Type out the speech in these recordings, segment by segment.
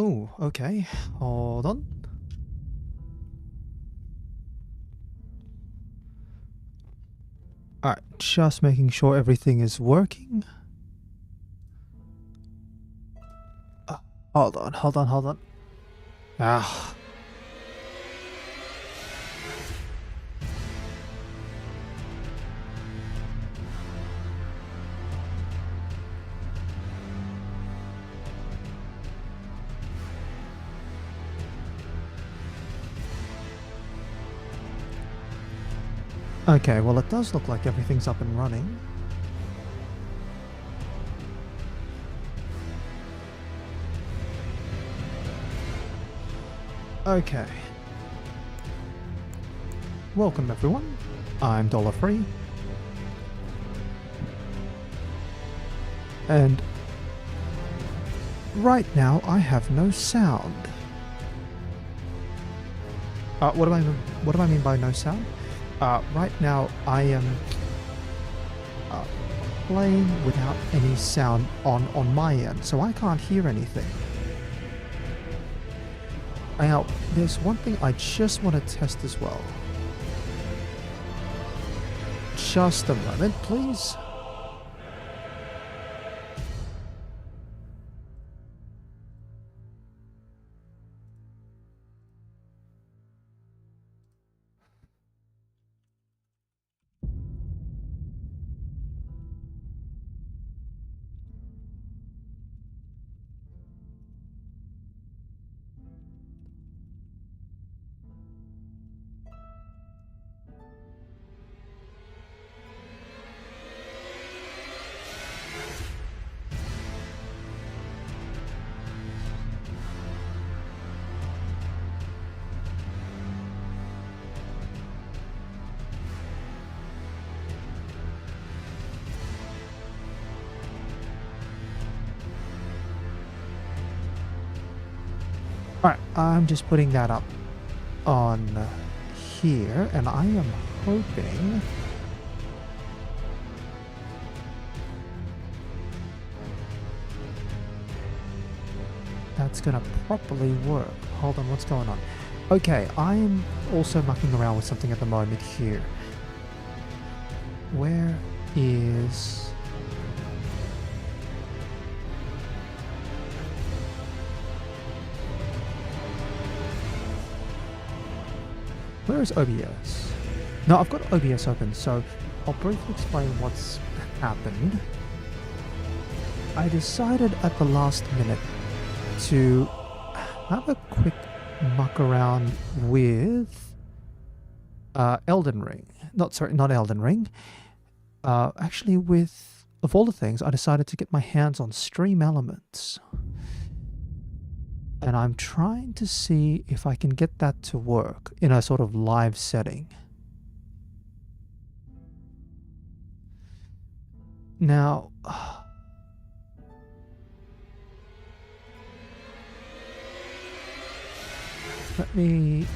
Oh, okay. Hold on. Alright, just making sure everything is working. Hold on. Ah. Okay, well it does look like everything's up and running. Okay. Welcome everyone. I'm Dollar Free. And right now I have no sound. What do I mean by no sound? Right now I am playing without any sound on my end, so I can't hear anything. Now, there's one thing I just want to test as well. Just a moment, please. Alright, I'm just putting that up on here, and I am hoping that's gonna properly work. Hold on, what's going on? Okay, I'm also mucking around with something at the moment here. Where is... Where is OBS? No, I've got OBS open, so I'll briefly explain what's happened. I decided at the last minute to have a quick muck around with Elden Ring. Not Elden Ring. Actually, with, of all the things, I decided to get my hands on Stream Elements. And I'm trying to see if I can get that to work in a sort of live setting. Now, let me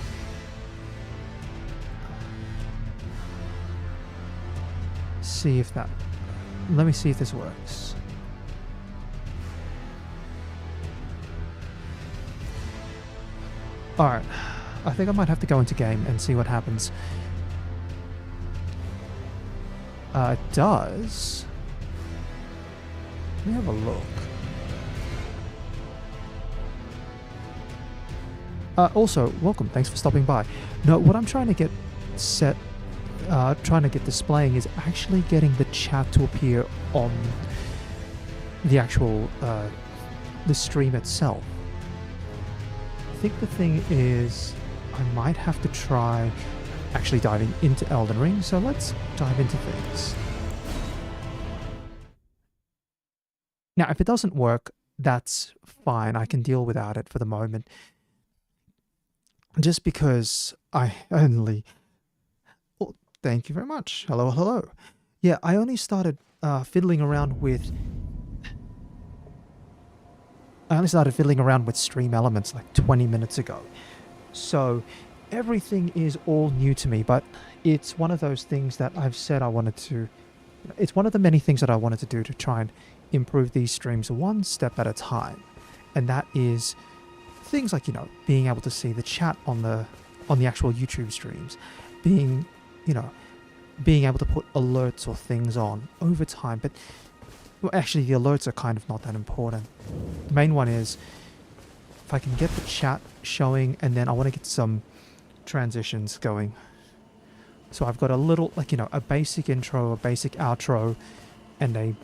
see if that... Let me see if this works. Alright, I think I might have to go into game and see what happens. It does. Let me have a look. Also, welcome, thanks for stopping by. No, what I'm trying to get set, displaying is actually getting the chat to appear on the actual, the stream itself. I think the thing is, I might have to try actually diving into Elden Ring, so let's dive into things. Now, if it doesn't work, that's fine. I can deal without it for the moment. Just because I only... Oh, thank you very much. Hello, hello. Yeah, I only started fiddling around with... Stream Elements like 20 minutes ago. So everything is all new to me, but it's one of those things that I've said I wanted to... It's one of the many things that I wanted to do to try and improve these streams one step at a time. And that is things like, you know, being able to see the chat on the actual YouTube streams, being, you know, being able to put alerts or things on over time. But well, actually, the alerts are kind of not that important. The main one is if I can get the chat showing, and then I want to get some transitions going. So I've got a little, like, you know, a basic intro, a basic outro, and a,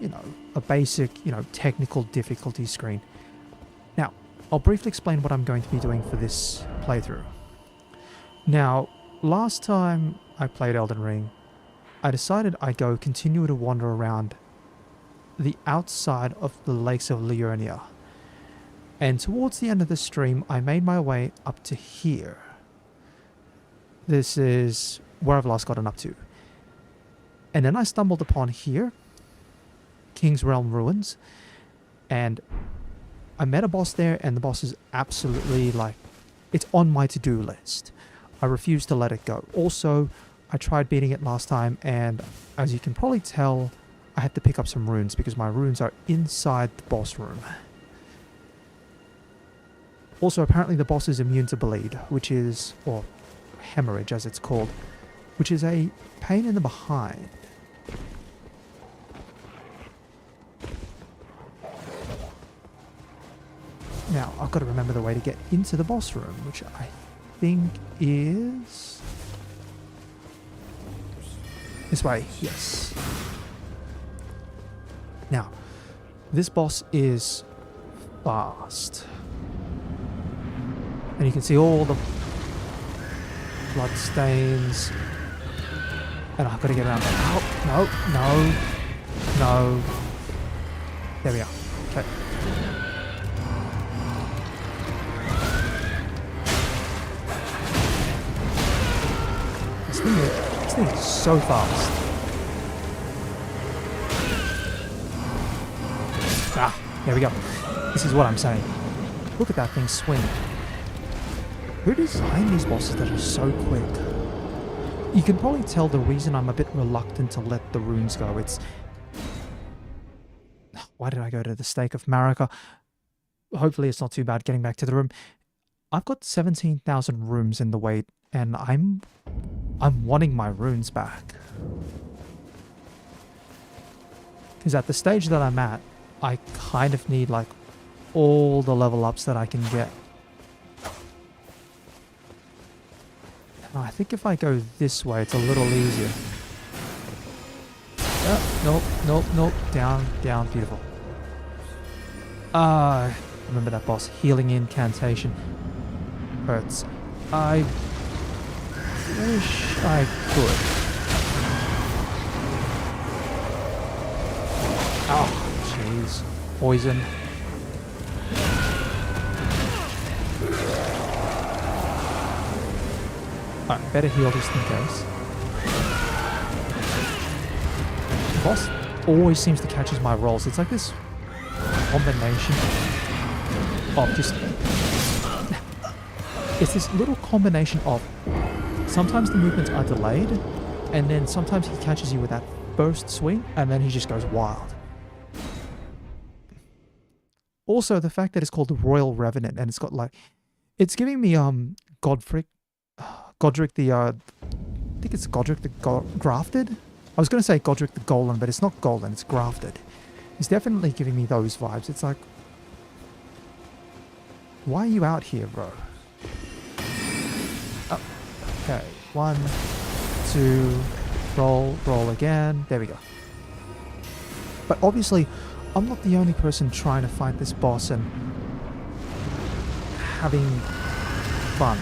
you know, a basic, you know, technical difficulty screen. Now, I'll briefly explain what I'm going to be doing for this playthrough. Now, last time I played Elden Ring, I decided I'd go continue to wander around the outside of the lakes of Liurnia. And towards the end of the stream, I made my way up to here. This is where I've last gotten up to. And then I stumbled upon here, King's Realm Ruins, and I met a boss there, and the boss is absolutely, like, it's on my to-do list. I refuse to let it go. Also, I tried beating it last time, and as you can probably tell, I had to pick up some runes because my runes are inside the boss room. Also, apparently the boss is immune to bleed, which is, or hemorrhage as it's called, which is a pain in the behind. Now, I've got to remember the way to get into the boss room, which I think is this way. Yes. Now, this boss is fast. And you can see all the blood stains. And I've got to get around there. Oh, no. There we are. Okay. This thing is so fast. Ah, there we go. This is what I'm saying. Look at that thing swing. Who designed these bosses that are so quick? You can probably tell the reason I'm a bit reluctant to let the runes go. It's... Why did I go to the Stake of Marika? Hopefully it's not too bad getting back to the room. I've got 17,000 rooms in the wait, and I'm wanting my runes back. Because at the stage that I'm at, I kind of need, like, all the level ups that I can get. I think if I go this way, it's a little easier. Nope. Down, beautiful. Remember that boss. Healing incantation. Hurts. I wish I could. Oh, jeez. Poison. Alright, better heal just in case. The boss always seems to catch my rolls. It's like this combination of just... It's this little combination of sometimes the movements are delayed, and then sometimes he catches you with that burst swing, and then he just goes wild. Also, the fact that it's called the Royal Revenant, and it's got like... It's giving me, Godric the, I think it's Godric the Grafted? I was going to say Godric the Golden, but it's not Golden, it's Grafted. It's definitely giving me those vibes. It's like, why are you out here, bro? Oh, okay. 1, 2, roll again. There we go. But obviously, I'm not the only person trying to fight this boss and having fun.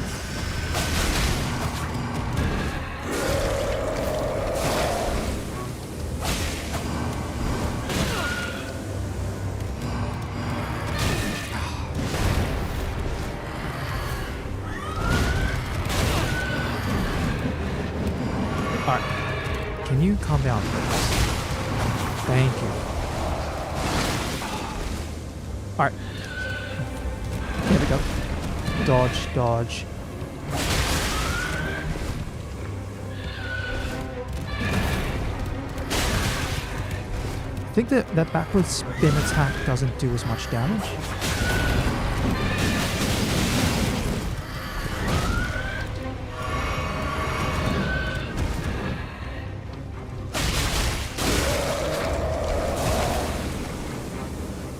Can you calm down, please? Thank you. Alright. There we go. Dodge. I think that backwards spin attack doesn't do as much damage.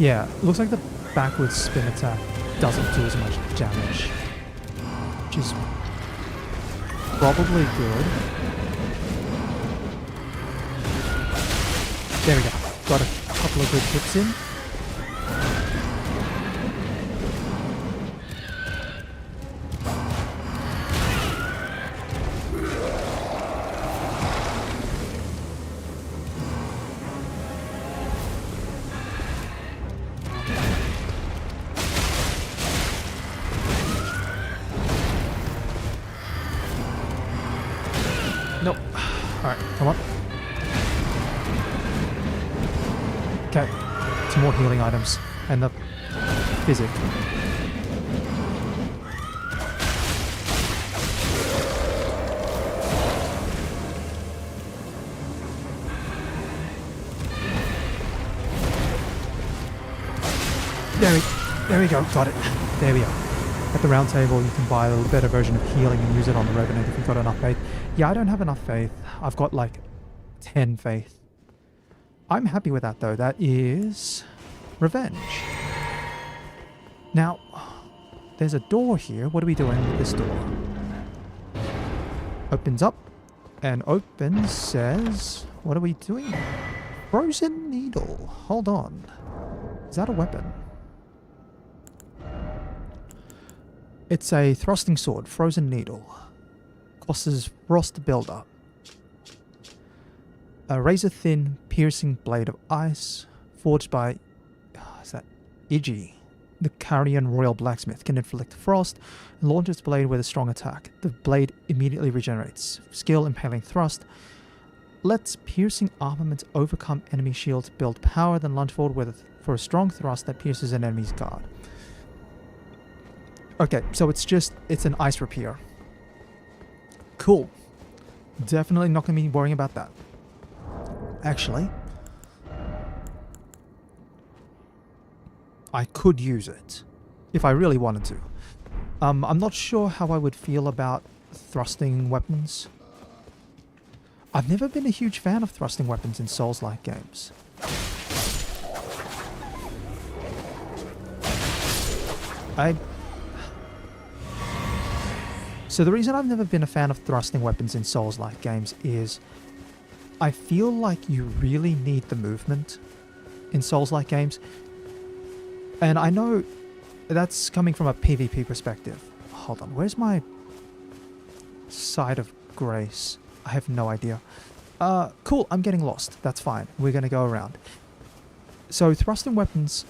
Yeah, looks like the backwards spin attack doesn't do as much damage, which is probably good. There we go. Got a couple of good hits in. Nope. Alright, come on. Okay. 2 more healing items. And the physic. There we go. Got it. There we are. At the round table, you can buy a little better version of healing and use it on the Revenant if you've got enough faith. Yeah, I don't have enough faith. I've got like 10 faith. I'm happy with that though. That is revenge. Now, there's a door here. What are we doing with this door? Opens up and opens, says, what are we doing? Frozen needle. Hold on. Is that a weapon? It's a thrusting sword, frozen needle. Causes frost buildup. A razor-thin, piercing blade of ice, forged by, is that Iji? The Carian royal blacksmith can inflict frost and launch its blade with a strong attack. The blade immediately regenerates. Skill, impaling thrust. Lets piercing armaments overcome enemy shields, build power, then lunge forward for a strong thrust that pierces an enemy's guard. Okay, so it's an ice rapier. Cool. Definitely not going to be worrying about that. Actually, I could use it if I really wanted to. I'm not sure how I would feel about thrusting weapons. I've never been a huge fan of thrusting weapons in Souls-like games. So the reason I've never been a fan of thrusting weapons in Souls-like games is I feel like you really need the movement in Souls-like games. And I know that's coming from a PvP perspective. Hold on, where's my side of grace? I have no idea. Cool, I'm getting lost. That's fine. We're going to go around. So thrusting weapons,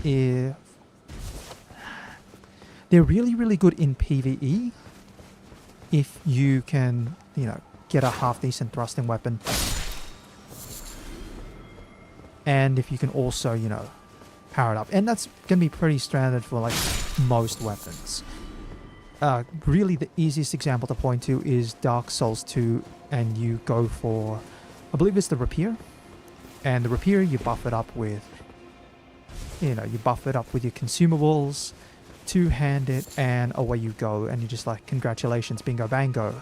they're really, really good in PvE. If you can, get a half-decent thrusting weapon. And if you can also, power it up. And that's going to be pretty standard for, like, most weapons. Really, the easiest example to point to is Dark Souls 2, and you go for, I believe it's the rapier. And the rapier, you buff it up with, you buff it up with your consumables, two-hand it, and away you go. And you're just like, congratulations, bingo bango.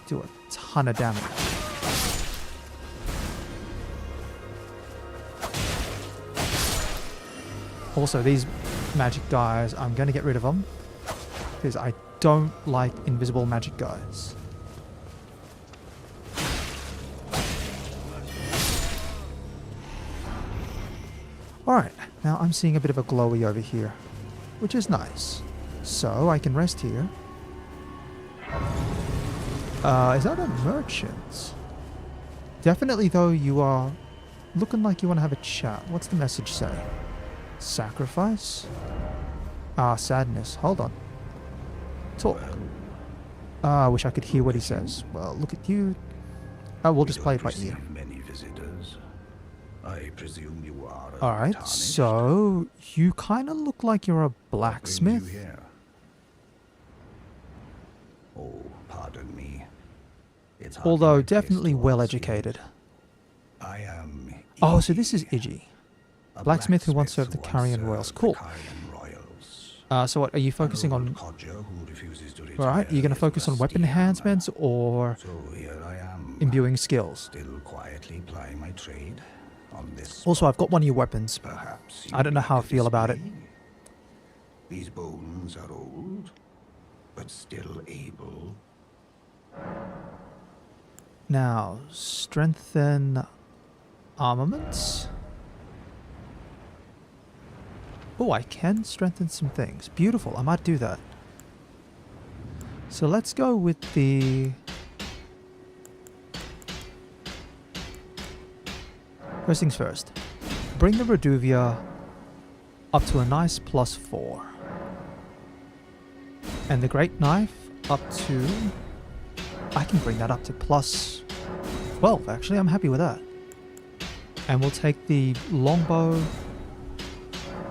Do a ton of damage. Also, these magic guys, I'm going to get rid of them. Because I don't like invisible magic guys. Alright, now I'm seeing a bit of a glowy over here, which is nice. So I can rest here. Is that a merchant? Definitely though, you are looking like you want to have a chat. What's the message say? Sacrifice? Sadness. Hold on. Talk. I wish I could hear what he says. Well, look at you. We'll just play it by ear. Many visitors. I presume you are. Alright, so you kind of look like you're a blacksmith. Oh, pardon me. It's although definitely well educated. I am. Oh, so this is Iji, blacksmith who once served the Carian Royals. Cool. So what, are you focusing on? Alright, are you going to focus on weapon enhancements or so here I am, imbuing skills? still quietly plying my trade. on this. Also, I've got one of your weapons. Perhaps I don't know how I feel about it. These bones are old, but still able. Now, strengthen armaments. Oh, I can strengthen some things. Beautiful, I might do that. So let's go with the... First things first. Bring the Reduvia up to a nice +4. And the Great Knife up to... I can bring that up to +12, actually. I'm happy with that. And we'll take the Longbow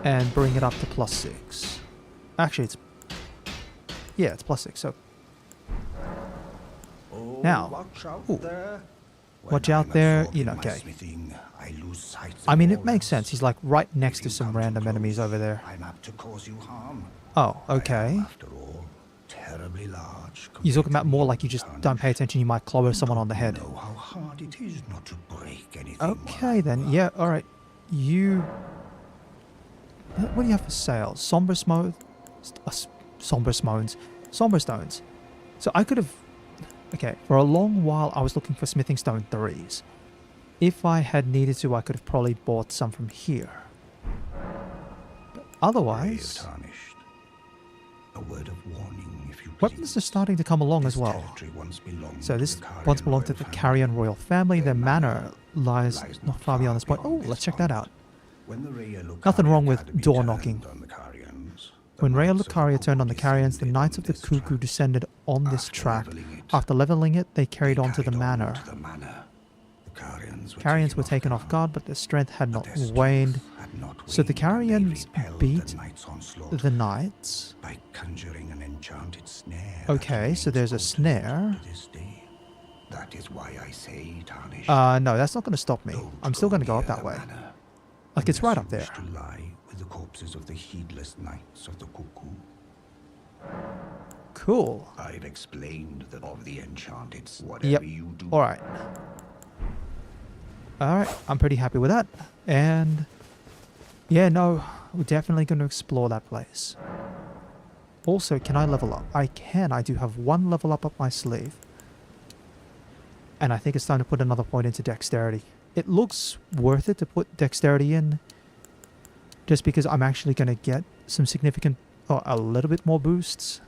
and bring it up to +6. Actually, it's... Yeah, it's +6, so... Oh, Now, watch out ooh. there. Watch When out I'm there, absorbed you in know, my okay. smithing, I lose sight of I mean, it all makes else. sense. He's like right next If to you some come too random enemies close, over there. I'm apt to cause you harm. Oh, I am, okay. after all, terribly large. You're talking about compared to more you, like you just Tarnished. don't pay attention, you might clobber someone on the You head. know how hard it is not to break anything. Okay then, yeah, alright. You... What do you have for sales? Somber Smoke? Somber Smones. Somber Stones. So I could have... Okay, for a long while I was looking for Smithing Stone 3s. If I had needed to, I could have probably bought some from here. But otherwise... Brave Tarnished. A word of warning, if you Weapons please. are starting to come along as This well. territory once belonged So to this the Carian once belonged to royal the family. Carrion royal family. Their manor lies lies not far beyond this point. Oh, let's check that out. When the Raya Lucaria Nothing wrong with Academy door turned knocking. on the Carians, the When Raya Knights of the Lucaria turned on the Cuckoo Carians, the descended Knights on of the this Cuckoo track. descended on this After track. leveling it, After leveling it, they carried they on to the manor. to the manor. The Carians were taken off guard, but their strength had but not their strength waned. had not So the waned, and they Carians repelled beat the Knights' onslaught the Knights. by conjuring an enchanted snare. Okay, that so remains there's a potent snare. to this day. That is why I say, Tarnished. No, that's not going to stop me. don't I'm still going to go up near that the way. manor, Like, it's right unless up you there. wish to lie with the corpses of the heedless Knights of the Cuckoo. Cool. I've explained that of the enchanted. Whatever Yep. you do. Alright. Alright, I'm pretty happy with that. And... yeah, no, we're definitely going to explore that place. Also, can I level up? I can. I do have one level up my sleeve. And I think it's time to put another point into dexterity. It looks worth it to put dexterity in. Just because I'm actually going to get some significant... or a little bit more boosts.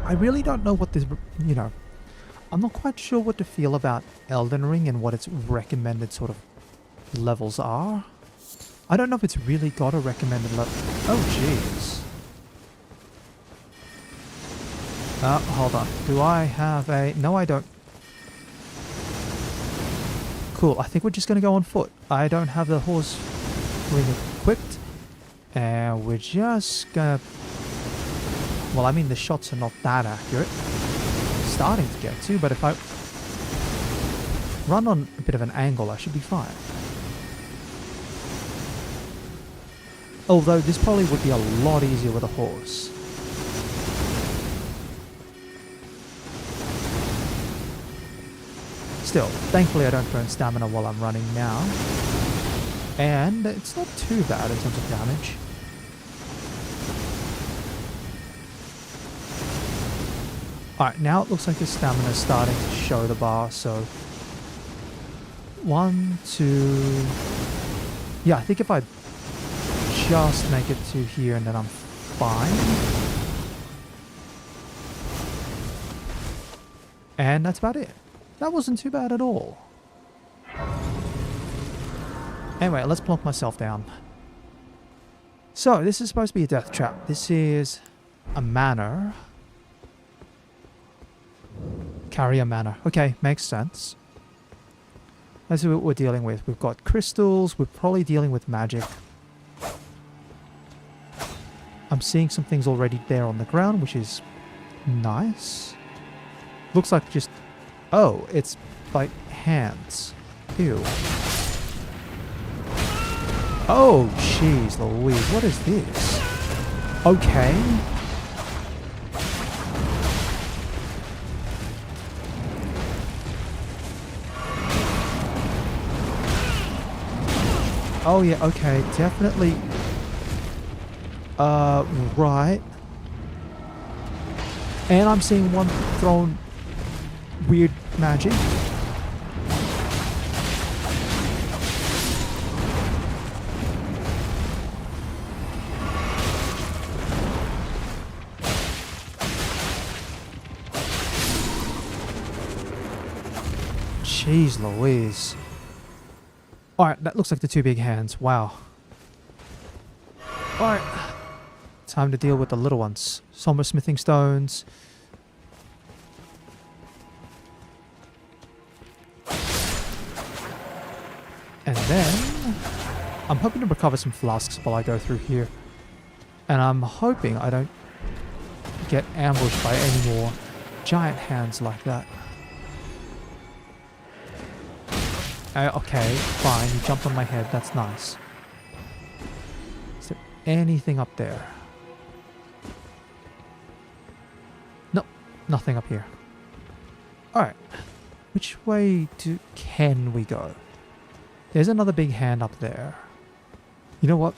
I really don't know what this... you know... I'm not quite sure what to feel about Elden Ring and what its recommended sort of levels are. I don't know if it's really got a recommended level. Oh, jeez. Hold on. Do I have a... no, I don't. Cool. I think we're just going to go on foot. I don't have the horse ring equipped. And we're just going to... well, I mean, the shots are not that accurate. Starting to get to, but if I run on a bit of an angle, I should be fine. Although this probably would be a lot easier with a horse. Still, thankfully I don't burn stamina while I'm running now. And it's not too bad in terms of damage. Alright, now it looks like the stamina is starting to show the bar, so... 1, 2... yeah, I think if I just make it to here and then I'm fine. And that's about it. That wasn't too bad at all. Anyway, let's plonk myself down. So, this is supposed to be a death trap. This is a manor. Carrier manor. Okay, makes sense. Let's see what we're dealing with. We've got crystals. We're probably dealing with magic. I'm seeing some things already there on the ground, which is nice. Looks like just... oh, it's like hands. Ew. Oh, jeez Louise. What is this? Okay. Oh yeah, okay, definitely. Right. And I'm seeing one throwing weird magic. Jeez Louise. Alright, that looks like the two big hands. Wow. Alright. Time to deal with the little ones. Somber smithing stones. And then I'm hoping to recover some flasks while I go through here. And I'm hoping I don't get ambushed by any more giant hands like that. Okay, fine. You jumped on my head. That's nice. Is there anything up there? Nope. Nothing up here. Alright. Which way can we go? There's another big hand up there. You know what?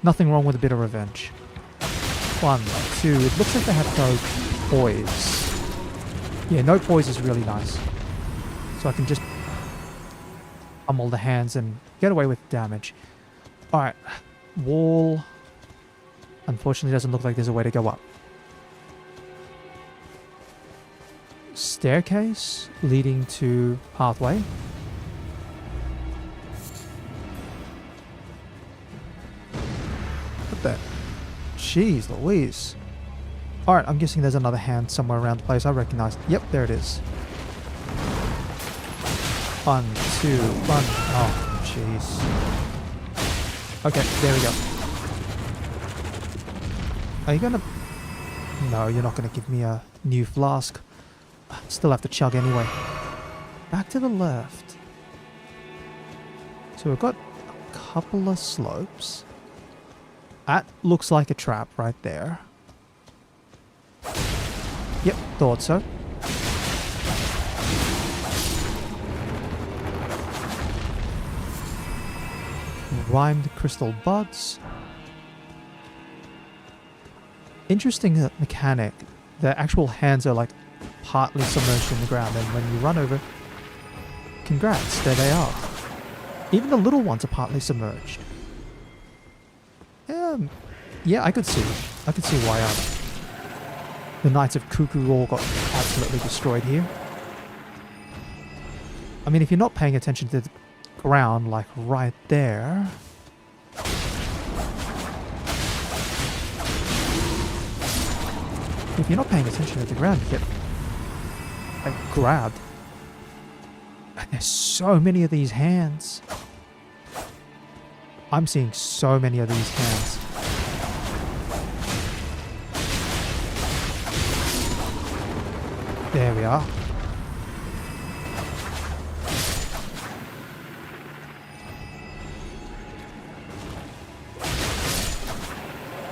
Nothing wrong with a bit of revenge. 1, 2. It looks like they have no poise. Yeah, no poise is really nice. So I can just pummel the hands and get away with damage. Alright. Wall. Unfortunately, doesn't look like there's a way to go up. Staircase leading to pathway. What the? Jeez Louise. Alright, I'm guessing there's another hand somewhere around the place. I recognize. Yep, there it is. 1, 2, 1. Oh, jeez. Okay, there we go. Are you gonna... No, you're not gonna give me a new flask. Still have to chug anyway. Back to the left. So we've got a couple of slopes. That looks like a trap right there. Yep, thought so. Rhymed crystal buds. Interesting mechanic. The actual hands are like partly submerged in the ground, and when you run over, congrats, there they are. Even the little ones are partly submerged. Yeah, I could see why the Knights of Cuckoo all got absolutely destroyed here. I mean, if you're not paying attention to the ground, like right there. If you're not paying attention to the ground, you get like grabbed. And there's so many of these hands. I'm seeing so many of these hands. There we are.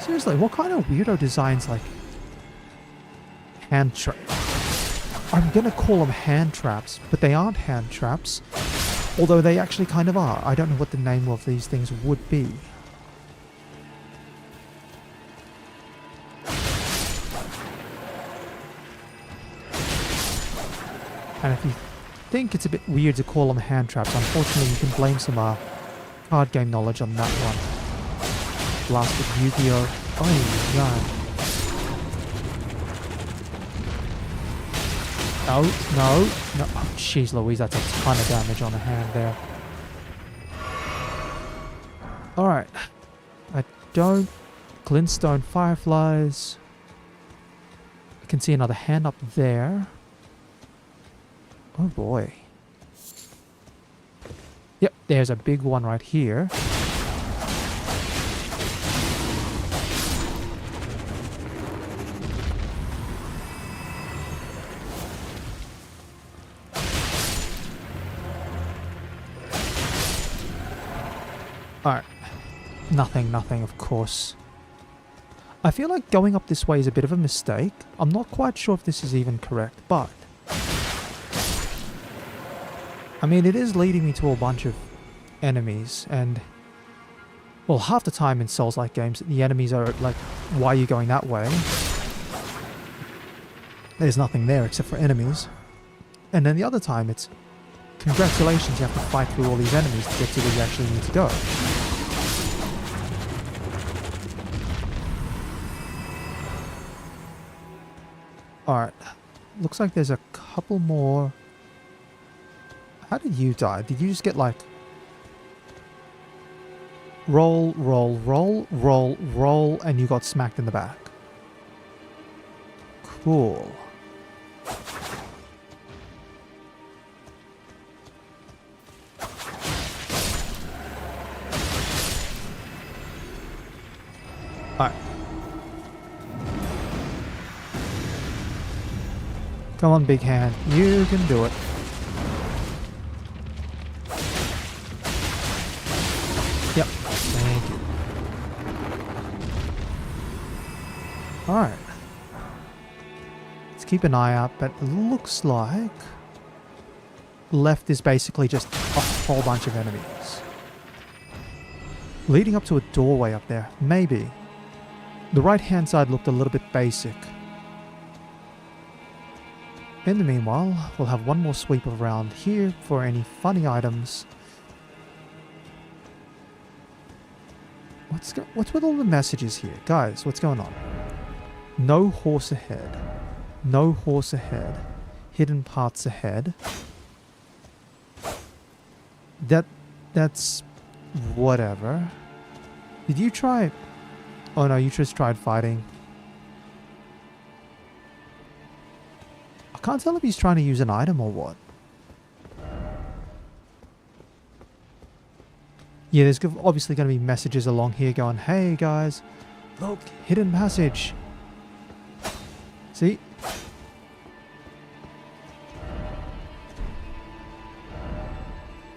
Seriously, what kind of weirdo designs like hand trap? I'm gonna call them hand traps, but they aren't hand traps. Although they actually kind of are. I don't know what the name of these things would be. And if you think it's a bit weird to call them hand traps, unfortunately you can blame some card game knowledge on that one. Blasted Yu-Gi-Oh! Oh god. No, no, no. Oh, jeez Louise, that's a ton of damage on the hand there. Alright. I don't... Glintstone fireflies. I can see another hand up there. Oh boy. Yep, there's a big one right here. Alright. Nothing, of course. I feel like going up this way is a bit of a mistake. I'm not quite sure if this is even correct, but... I mean, it is leading me to a bunch of enemies, and well, half the time in Souls-like games, the enemies are like, why are you going that way? There's nothing there except for enemies. And then the other time, it's congratulations, you have to fight through all these enemies to get to where you actually need to go. Alright, looks like there's a couple more. How did you die? Did you just get like roll, roll, roll, roll, roll, and you got smacked in the back? Cool. Alright. Come on, big hand. You can do it. Yep. Thank you. Alright. Let's keep an eye out, but it looks like left is basically just a whole bunch of enemies. Leading up to a doorway up there. Maybe. The right-hand side looked a little bit basic. In the meanwhile, we'll have one more sweep around here for any funny items. What's with all the messages here? Guys, what's going on? No horse ahead. No horse ahead. Hidden paths ahead. That's whatever. Did you try... Oh no, you just tried fighting. I can't tell if he's trying to use an item or what. Yeah, there's obviously going to be messages along here going, hey guys, look, hidden passage. See?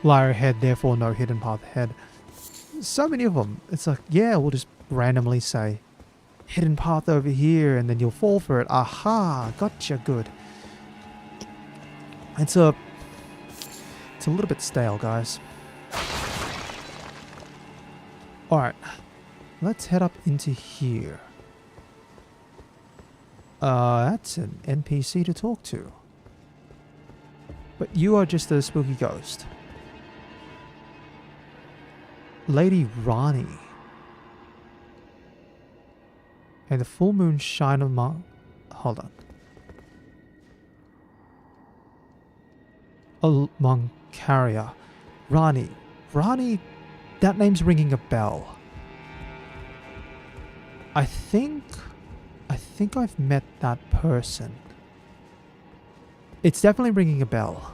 Lyre ahead, therefore no hidden path ahead. So many of them. It's like, yeah, we'll just randomly say, hidden path over here, and then you'll fall for it. Aha, gotcha, good. It's a little bit stale, guys. Alright, let's head up into here. That's an NPC to talk to. But you are just a spooky ghost. Lady Rani. And the full moon shine among... Hold on. Among Carrier. Rani. Rani, that name's ringing a bell. I think I've met that person. It's definitely ringing a bell.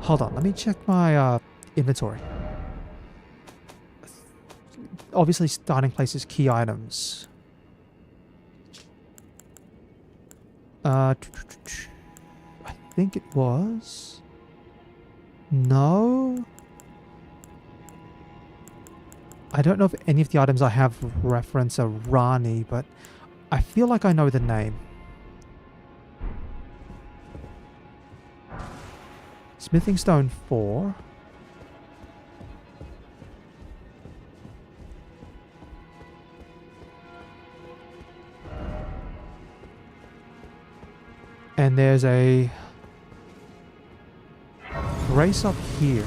Hold on, let me check my inventory. Obviously, starting place is key items. I think it was... No? I don't know if any of the items I have reference a Rani, but I feel like I know the name. Smithing Stone 4. And there's a race up here.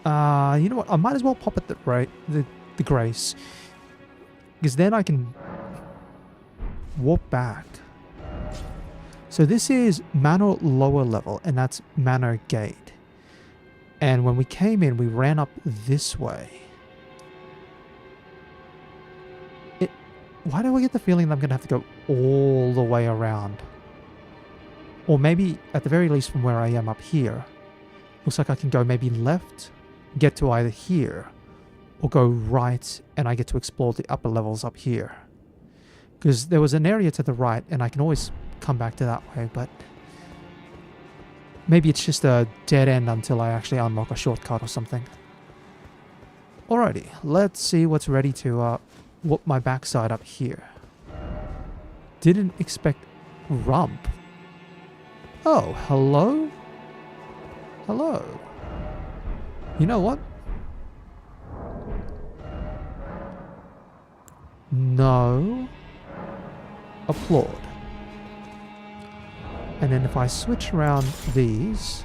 You know what? I might as well pop at the grace, because then I can walk back. So this is Manor lower level, and that's Manor Gate. And when we came in, we ran up this way. Why do I get the feeling that I'm going to have to go all the way around? Or maybe, at the very least from where I am up here, looks like I can go maybe left, get to either here, or go right, and I get to explore the upper levels up here. Because there was an area to the right, and I can always come back to that way, but maybe it's just a dead end until I actually unlock a shortcut or something. Alrighty, let's see what's ready to whoop my backside up here. Didn't expect rump. Oh, hello? Hello. You know what? No. Applaud. And then if I switch around these...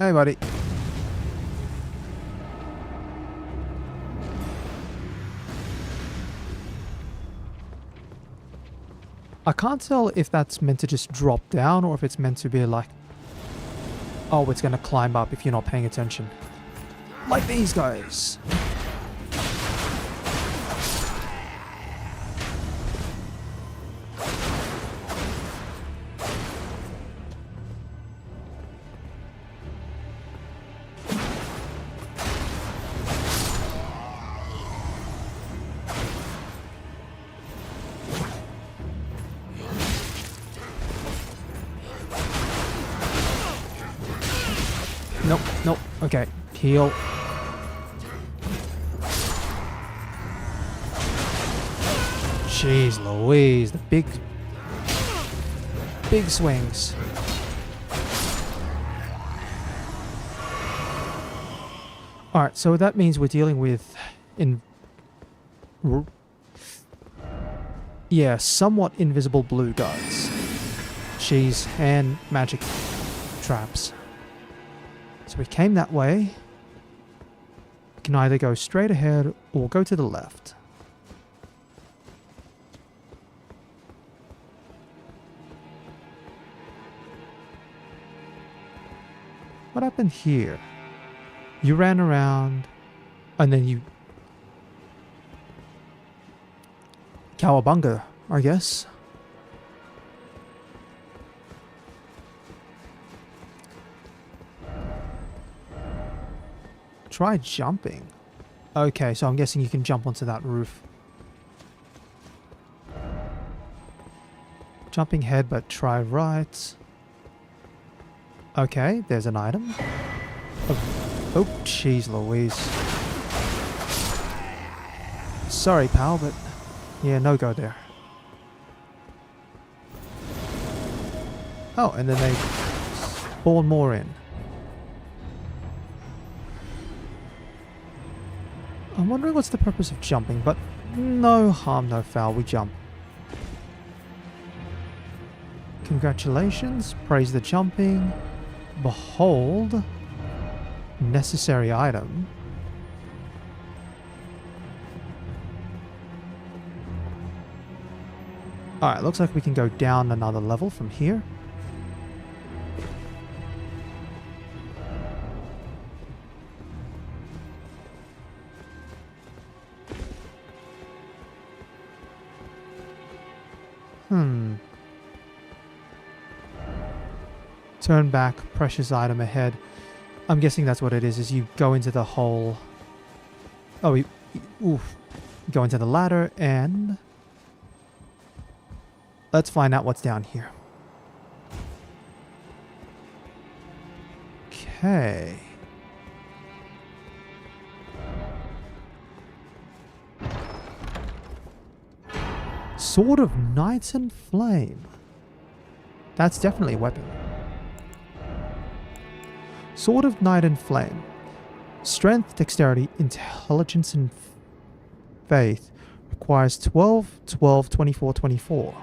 Hey, buddy. I can't tell if that's meant to just drop down or if it's meant to be like, oh, it's going to climb up if you're not paying attention. Like these guys. Nope, nope. Okay, heal. Jeez Louise, the big swings. Alright, so that means we're dealing with somewhat invisible blue guys. Jeez, and magic traps. So we came that way. We can either go straight ahead or go to the left. What happened here? You ran around and then you... Cowabunga, I guess. Try jumping. Okay, so I'm guessing you can jump onto that roof. Jumping head, but try right. Okay, there's an item. Oh, jeez Louise. Sorry, pal, but yeah, no go there. Oh, and then they spawn more in. I'm wondering what's the purpose of jumping, but no harm, no foul, we jump. Congratulations, praise the jumping. Behold, necessary item. Alright, looks like we can go down another level from here. Turn back, precious item ahead. I'm guessing that's what it is you go into the hole. Oh, go into the ladder and... Let's find out what's down here. Okay. Sword of Knight and Flame. That's definitely a weapon. Sword of Knight and Flame. Strength, dexterity, intelligence, and faith. Requires 12, 12, 24, 24.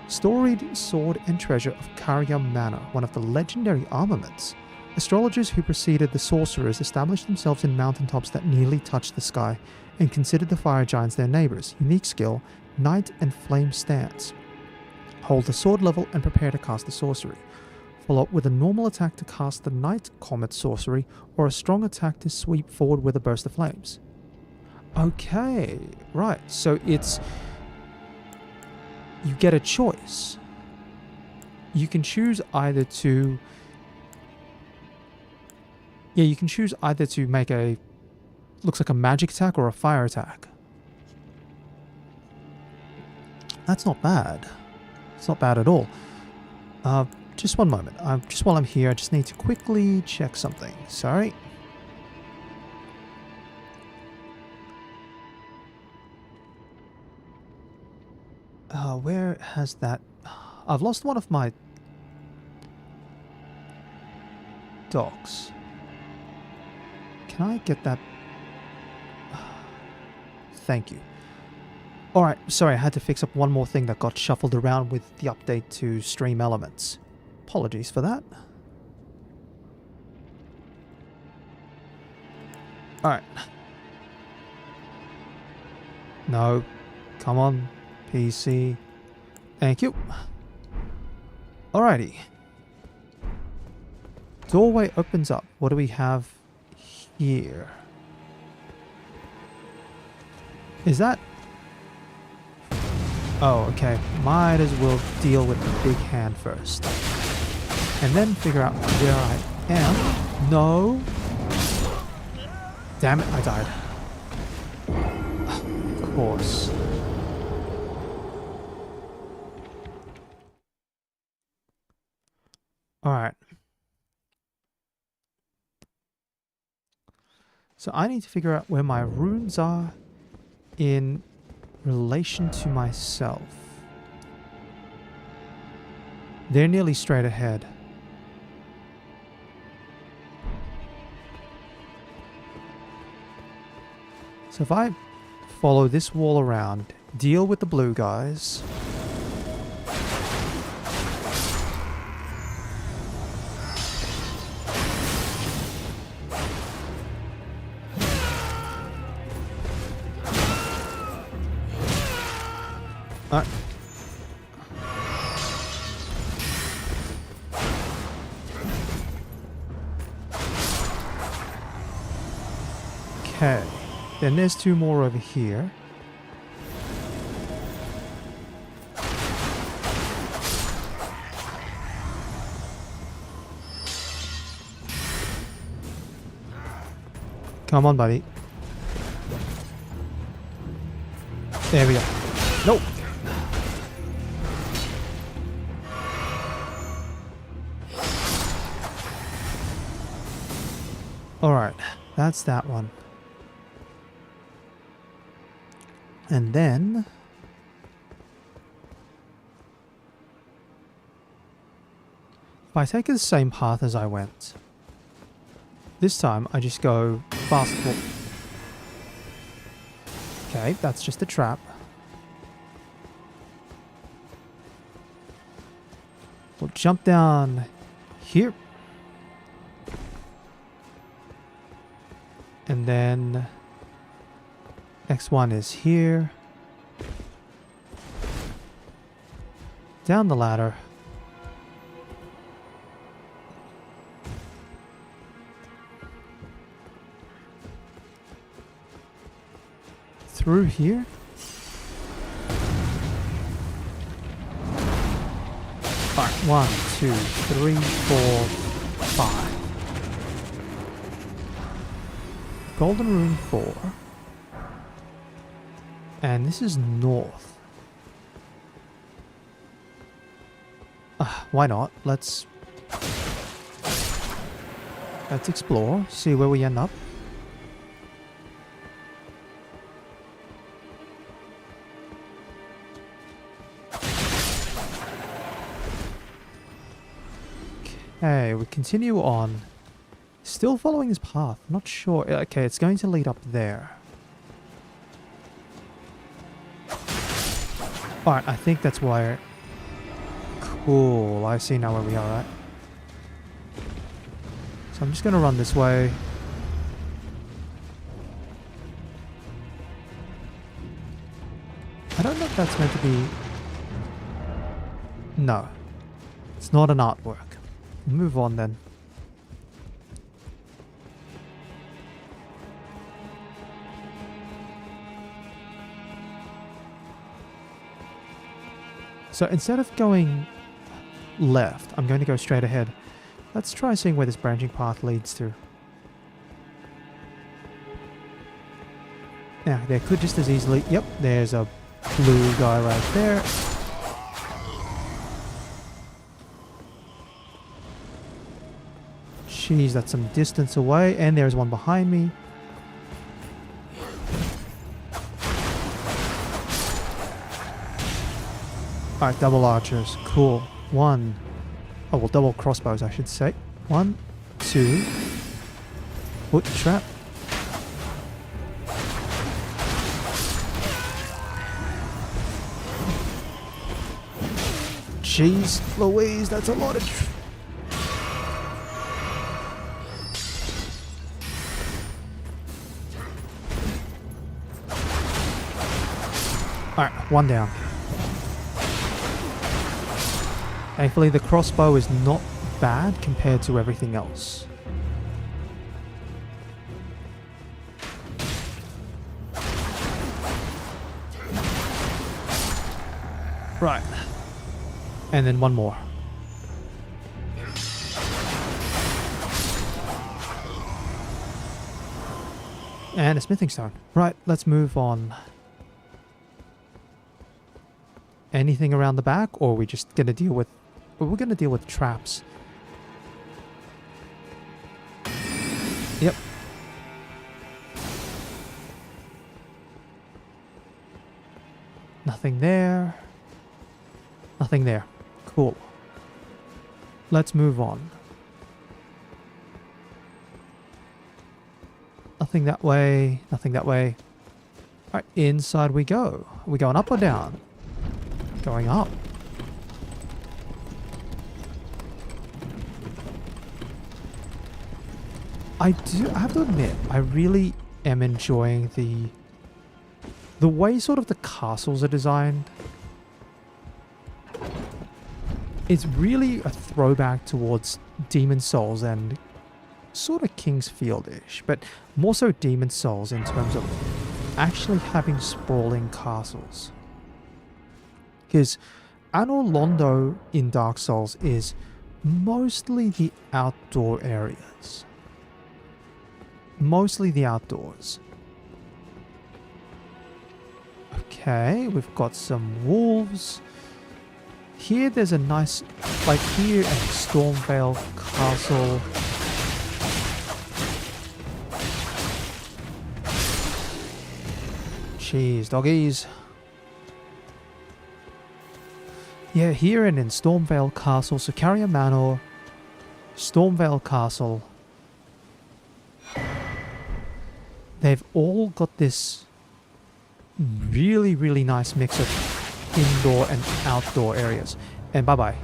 Storied sword and treasure of Karya Manor, one of the legendary armaments. Astrologers who preceded the sorcerers established themselves in mountaintops that nearly touched the sky and considered the fire giants their neighbors. Unique skill, Knight and Flame stance. Hold the sword level and prepare to cast the sorcery. Follow up with a normal attack to cast the Night Comet sorcery, or a strong attack to sweep forward with a burst of flames. Okay, right, so it's... You get a choice. You can choose either to... Yeah, you can choose either to make a... Looks like a magic attack or a fire attack. That's not bad. It's not bad at all. Just one moment. Just while I'm here, I just need to quickly check something. Sorry. Where has that... I've lost one of my dogs. Can I get that? Thank you. Alright, sorry, I had to fix up one more thing that got shuffled around with the update to Stream Elements. Apologies for that. Alright. No. Come on, PC. Thank you. Alrighty. Doorway opens up. What do we have here? Is that... Oh, okay. Might as well deal with the big hand first. And then figure out where I am. No. Damn it, I died. Of course. Alright. So I need to figure out where my runes are in relation to myself. They're nearly straight ahead. So if I follow this wall around, deal with the blue guys. Alright. Okay. Then there's two more over here. Come on, buddy. There we go. Nope. Alright, that's that one. And then... if I take the same path as I went, this time I just go fast forward. Okay, that's just a trap. We'll jump down here. And then next one is here. Down the ladder. Through here. Alright, 1, 2, 3, 4, 5. Golden Rune 4. And this is north. Why not? Let's explore, see where we end up. Okay, we continue on. Still following his path. Not sure. Okay, it's going to lead up there. Alright, I think that's where... Cool. I see now where we are at. So I'm just going to run this way. I don't know if that's meant to be... No. It's not an artwork. Move on then. So instead of going left, I'm going to go straight ahead. Let's try seeing where this branching path leads to. Now, there could just as easily... Yep, there's a blue guy right there. Jeez, that's some distance away. And there's one behind me. Alright, double archers. Cool. One. Oh, well, double crossbows, I should say. 1, 2. Foot trap. Jeez Louise, that's a lot of... Alright, one down. Thankfully, the crossbow is not bad compared to everything else. Right. And then one more. And a smithing stone. Right, let's move on. Anything around the back, or are we just gonna deal with... We're gonna deal with traps. Yep. Nothing there. Nothing there. Cool. Let's move on. Nothing that way. Nothing that way. Alright, inside we go. Are we going up or down? Going up. I have to admit, I really am enjoying the way sort of the castles are designed. It's really a throwback towards Demon Souls and sort of King's Field-ish, but more so Demon Souls in terms of actually having sprawling castles. Because Anor Londo in Dark Souls is mostly the outdoor areas. Mostly the outdoors. Okay, we've got some wolves. Here there's a nice, like here at Stormvale Castle. Jeez, doggies. Yeah, here and in Stormvale Castle, Sicaria Manor, Stormvale Castle. They've all got this really, really nice mix of indoor and outdoor areas. And bye-bye.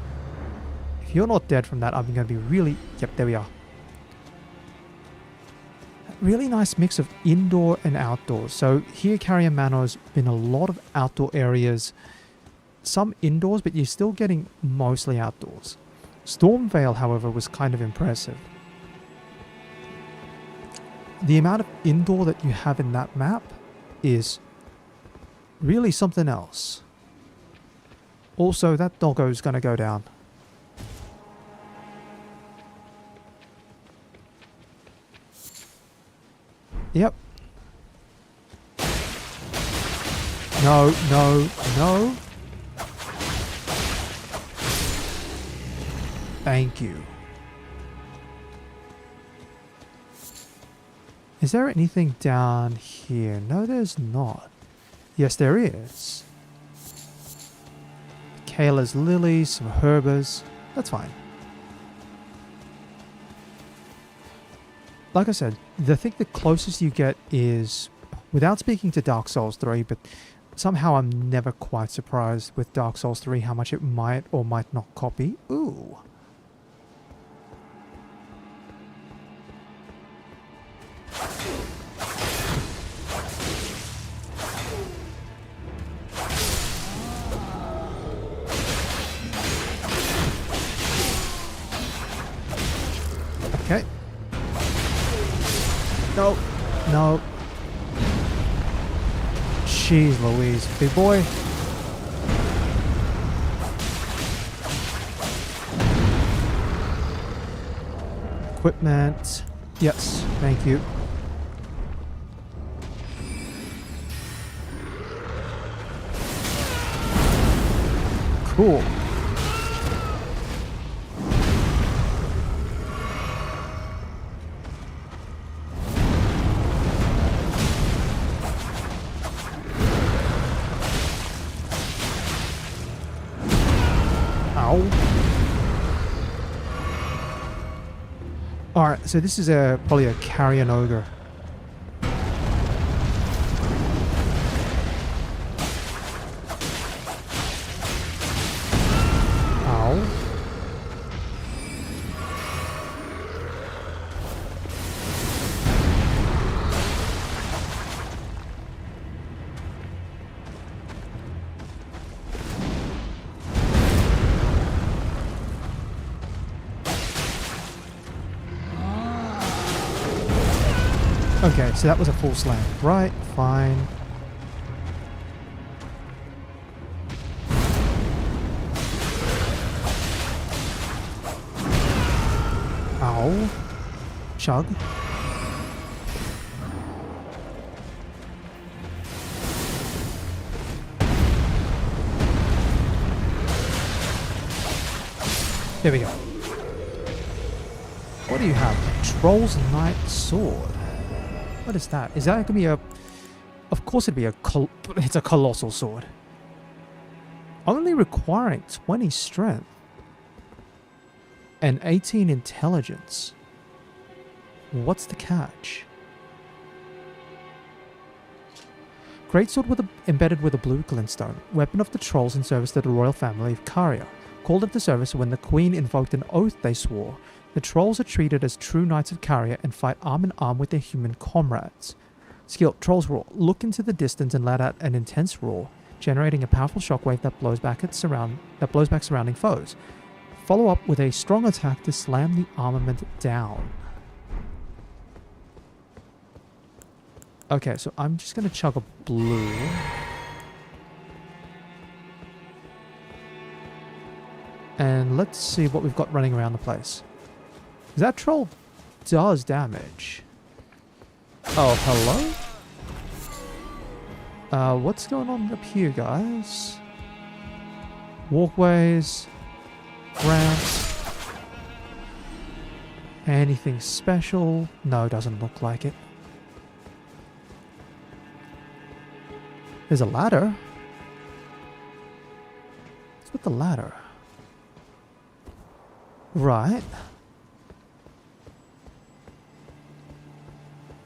If you're not dead from that, I'm going to be really... Yep, there we are. Really nice mix of indoor and outdoors. So here, Carrier Manor's been a lot of outdoor areas. Some indoors, but you're still getting mostly outdoors. Stormvale, however, was kind of impressive. The amount of indoor that you have in that map is really something else. Also, that doggo's gonna go down. Yep. No, no, no. Thank you. Is there anything down here? No, there's not. Yes, there is. Kayla's lilies, some herbers. That's fine. Like I said, I think the closest you get is, without speaking to Dark Souls 3, but somehow I'm never quite surprised with Dark Souls 3 how much it might or might not copy. Ooh. Okay. No. No. Jeez Louise. Big boy. Equipment. Yes. Thank you. Cool. Alright, so this is probably a carrion ogre. Ow. Okay, so that was a full slam. Right, fine. Ow. Chug. There we go. What do you have? Troll's Knight Sword. What is that? Is that going to be a... Of course it'd be a... It's a colossal sword. Only requiring 20 strength. And 18 intelligence. What's the catch? Greatsword embedded with a blue glintstone. Weapon of the trolls in service to the royal family of Caria. Called into service when the queen invoked an oath they swore. The trolls are treated as true knights of Caria and fight arm in arm with their human comrades. Skill, Trolls Roar. Look into the distance and let out an intense roar, generating a powerful shockwave that blows back surrounding foes. Follow up with a strong attack to slam the armament down. Okay, so I'm just going to chug a blue. And let's see what we've got running around the place. That troll does damage. Oh, hello? What's going on up here, guys? Walkways. Ramps. Anything special? No, doesn't look like it. There's a ladder. What's with the ladder? Right.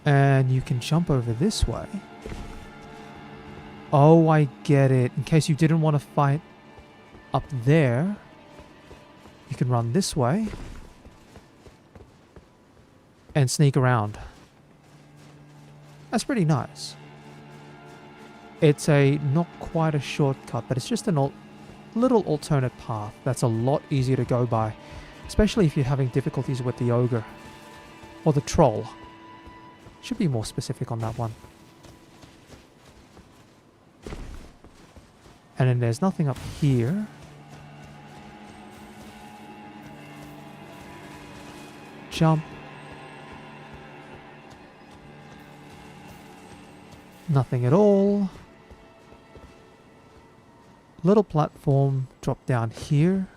And you can jump over this way. Oh, I get it. In case you didn't want to fight up there, you can run this way and sneak around. That's pretty nice. It's not quite a shortcut, but it's just a little alternate path that's a lot easier to go by, especially if you're having difficulties with the ogre or the troll. Should be more specific on that one. And then there's nothing up here. Jump. Nothing at all. Little platform, drop down here.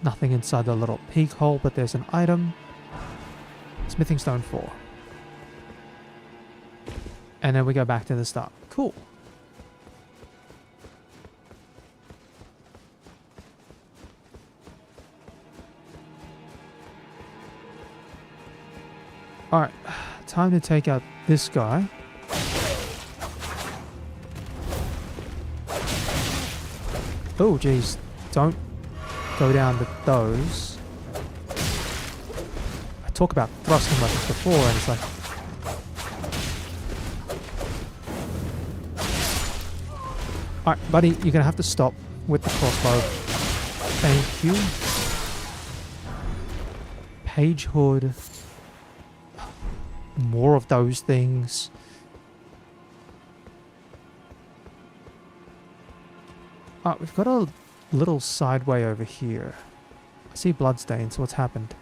Nothing inside the little peek hole, but there's an item. Smithing stone 4. And then we go back to the start. Cool. Alright, time to take out this guy. Oh, geez. Don't go down to those. I talk about thrusting weapons before, and it's like... Alright, buddy, you're going to have to stop with the crossbow. Thank you. Page hood. More of those things. Ah, we've got a little sideway over here. I see bloodstains. What's happened?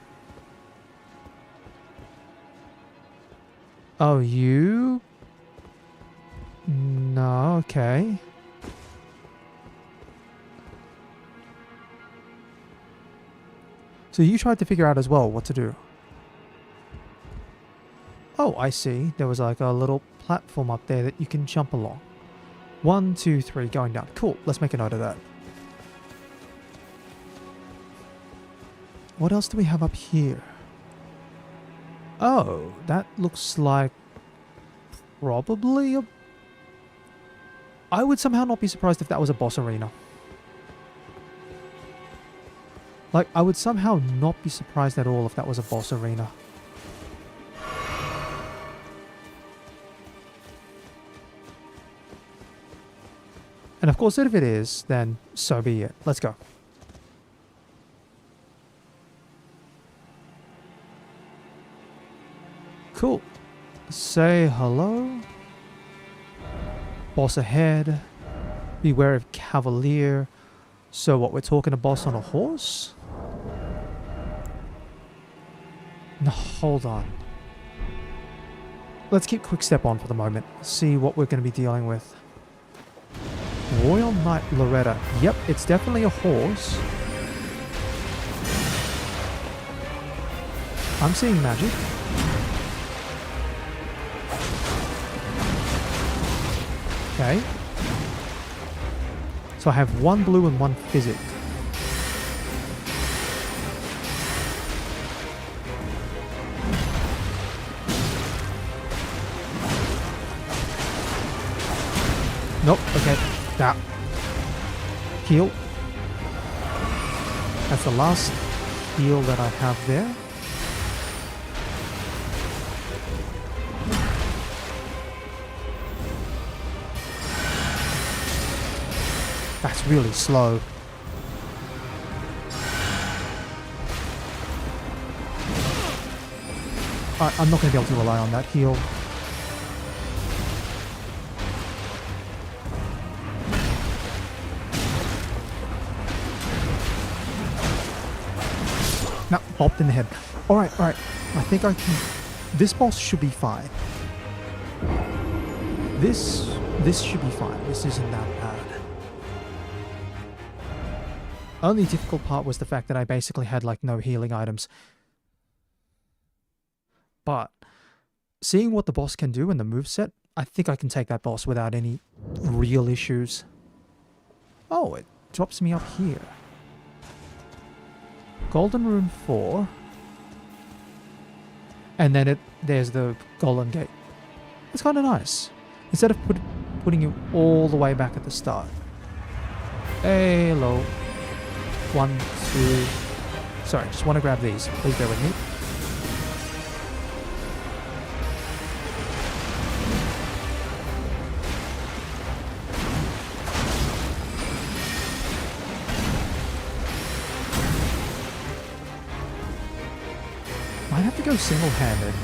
Oh, you? No, okay. So you tried to figure out as well what to do. Oh, I see. There was like a little platform up there that you can jump along. 1, 2, 3, going down. Cool. Let's make a note of that. what else do we have up here? Oh, that looks like probably a... I would somehow not be surprised if that was a boss arena. Like, I would somehow not be surprised at all if that was a boss arena. And of course, if it is, then so be it. Let's go. Cool. Say hello. Boss ahead. Beware of Cavalier. So what, we're talking a boss on a horse? No, hold on. Let's keep Quick Step on for the moment. See what we're going to be dealing with. Royal Knight Loretta. Yep, it's definitely a horse. I'm seeing magic. Okay. So I have one blue and one physic. Nope, okay. That. Heal. That's the last heal that I have there. That's really slow. I'm not going to be able to rely on that heal. No, bopped in the head. Alright, alright. I think I can... This boss should be fine. This should be fine. This isn't that bad. Only difficult part was the fact that I basically had like no healing items. But seeing what the boss can do in the moveset, I think I can take that boss without any real issues. Oh, it drops me up here. Golden Rune 4. And then there's the Golden Gate. It's kind of nice. Instead of putting you all the way back at the start. Hello. 1, 2... Sorry, just want to grab these. Please bear with me. Might have to go single-handed.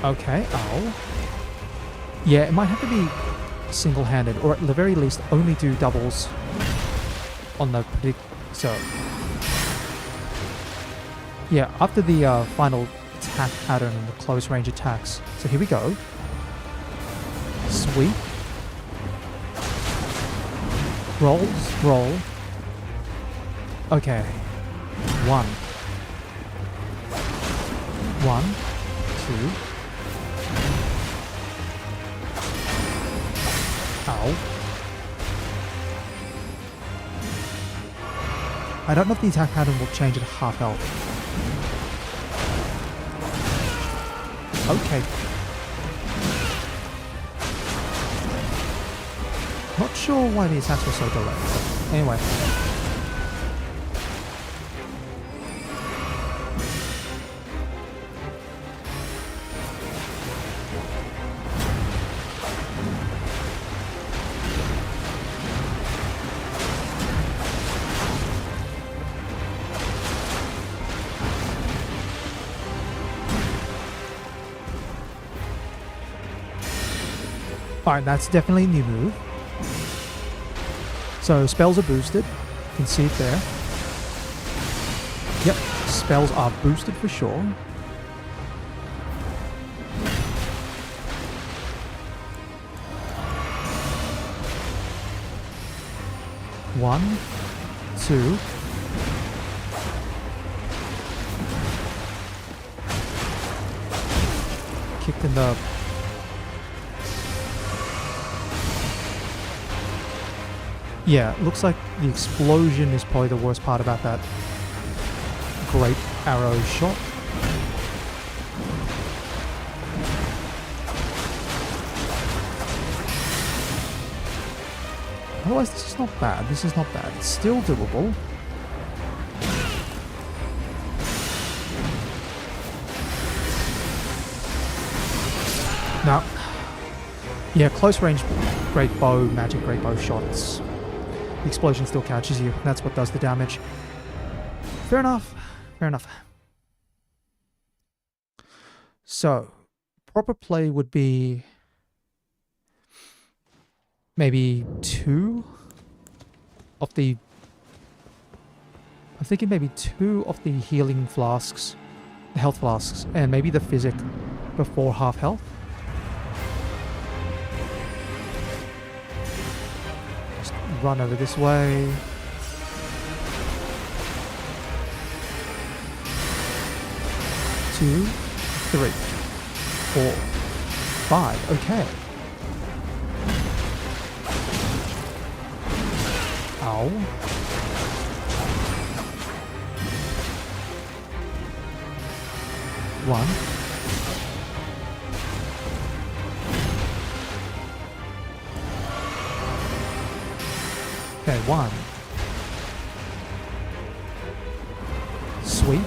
Okay, ow. Yeah, it might have to be single-handed, or at the very least only do doubles on the so yeah, after the final attack pattern and the close range attacks. So here we go. Sweep. Roll. Okay. 1. 1, 2. Ow. I don't know if the attack pattern will change at half health. Okay. Not sure why the attacks were so delayed, but anyway. Alright, that's definitely a new move. So spells are boosted. You can see it there. Yep, spells are boosted for sure. One, 2. kicked in the... Yeah, looks like the explosion is probably the worst part about that great arrow shot. Otherwise, this is not bad. This is not bad. It's still doable. Now, yeah, close range great bow, magic great bow shots. The explosion still catches you. That's what does the damage. Fair enough. Fair enough. So, proper play would be maybe 2 of the... I'm thinking maybe 2 of the healing flasks, the health flasks, and maybe the physic before half health. Just run over this way. Two, 3, 4, 5. Okay. Ow. One. Okay, 1. Sweep.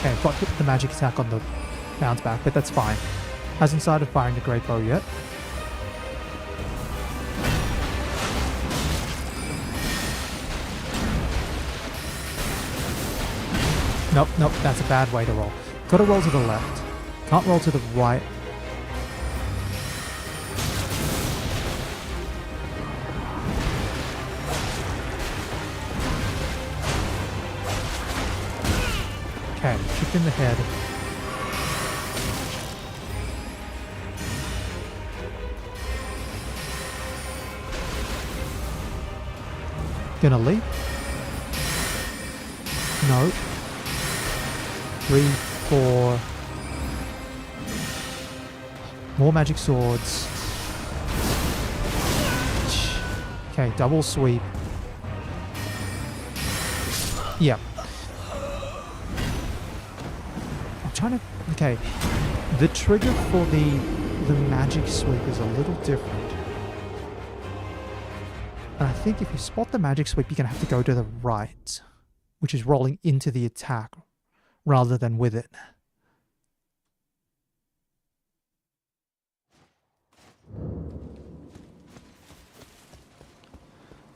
Okay, got hit with the magic attack on the bounce back, but that's fine. Hasn't started firing the great bow yet. Nope, nope, that's a bad way to roll. Gotta roll to the left. Can't roll to the right. Okay, kicked in the head. Gonna leap. No. 3, 4. More magic swords. Okay, double sweep. Yeah. I'm trying to... Okay. The trigger for the magic sweep is a little different. And I think if you spot the magic sweep, you're going to have to go to the right, which is rolling into the attack rather than with it.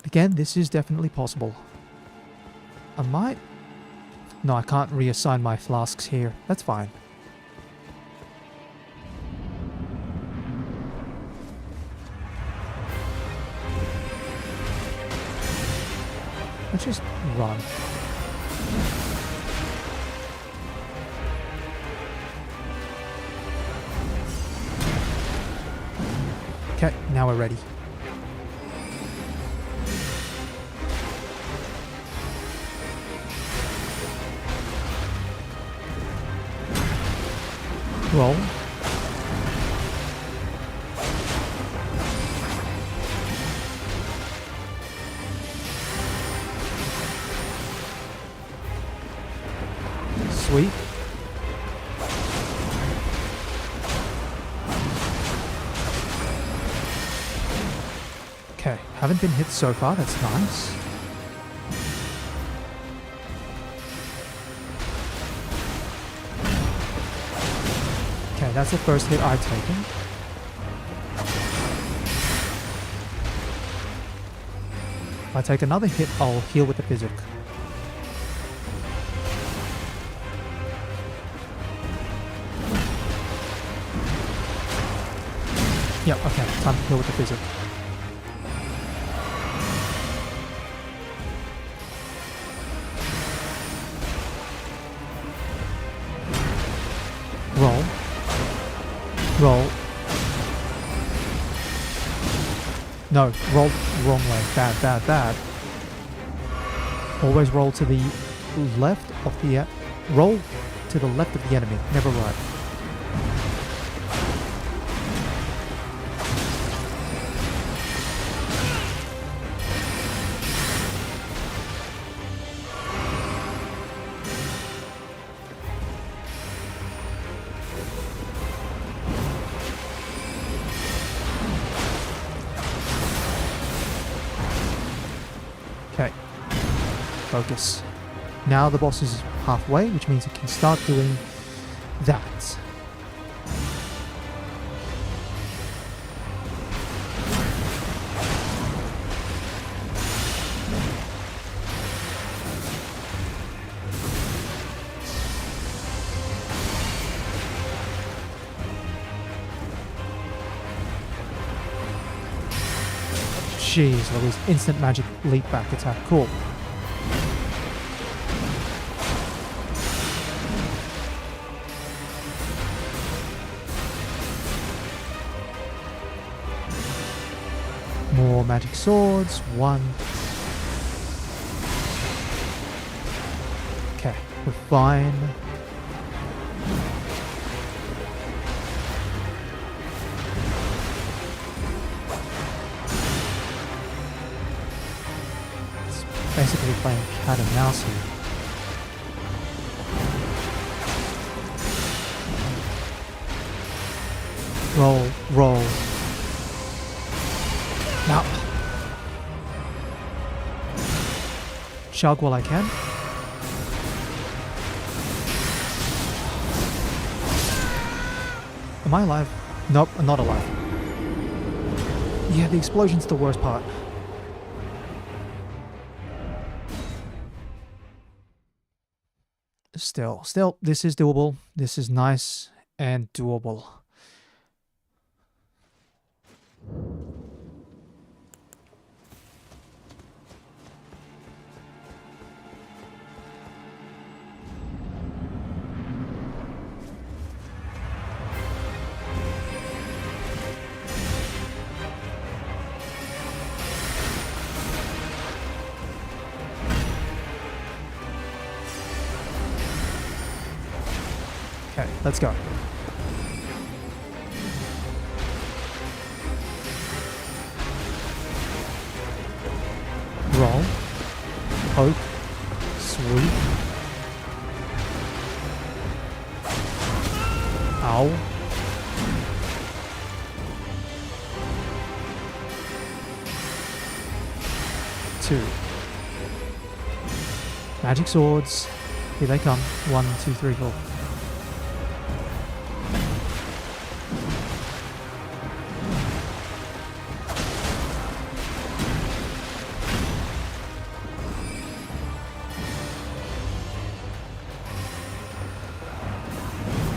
Again, this is definitely possible. I might... No, I can't reassign my flasks here. That's fine. Let's just run. Okay, now we're ready. Roll. Sweet. Okay, haven't been hit so far, that's nice. Okay, that's the first hit I've taken. If I take another hit, I'll heal with the physic. Yep, okay, time to heal with the physic. Roll. Roll. No, roll wrong way. Bad, bad, bad. Always roll to the left of the... roll to the left of the enemy, never right. Okay. Focus. Now the boss is halfway, which means it can start doing that. Jeez, Louise. Instant magic leap back attack. Cool. More magic swords. 1. Okay, we're fine. Basically playing cat and mouse here. Roll, roll. Now, chug while I can. Am I alive? Nope, I'm not alive. Yeah, the explosion's the worst part. Still, this is doable. This is nice and doable. Okay, let's go. Roll. Poke. Sweep. Ow. Two. Magic swords. Here they come. 1, 2, 3, 4.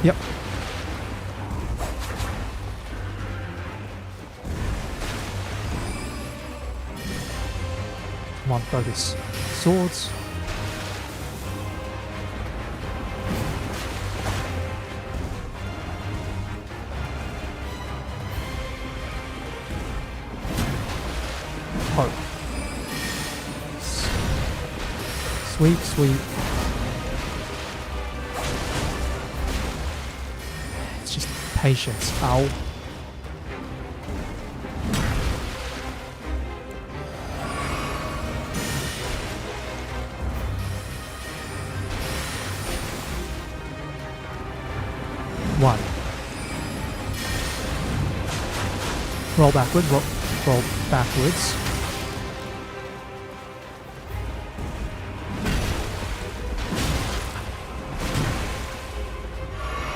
Yep. Come on, focus. Swords. Poke. Sweep, sweep. It's just patience. Ow. One. Roll backwards, roll backwards.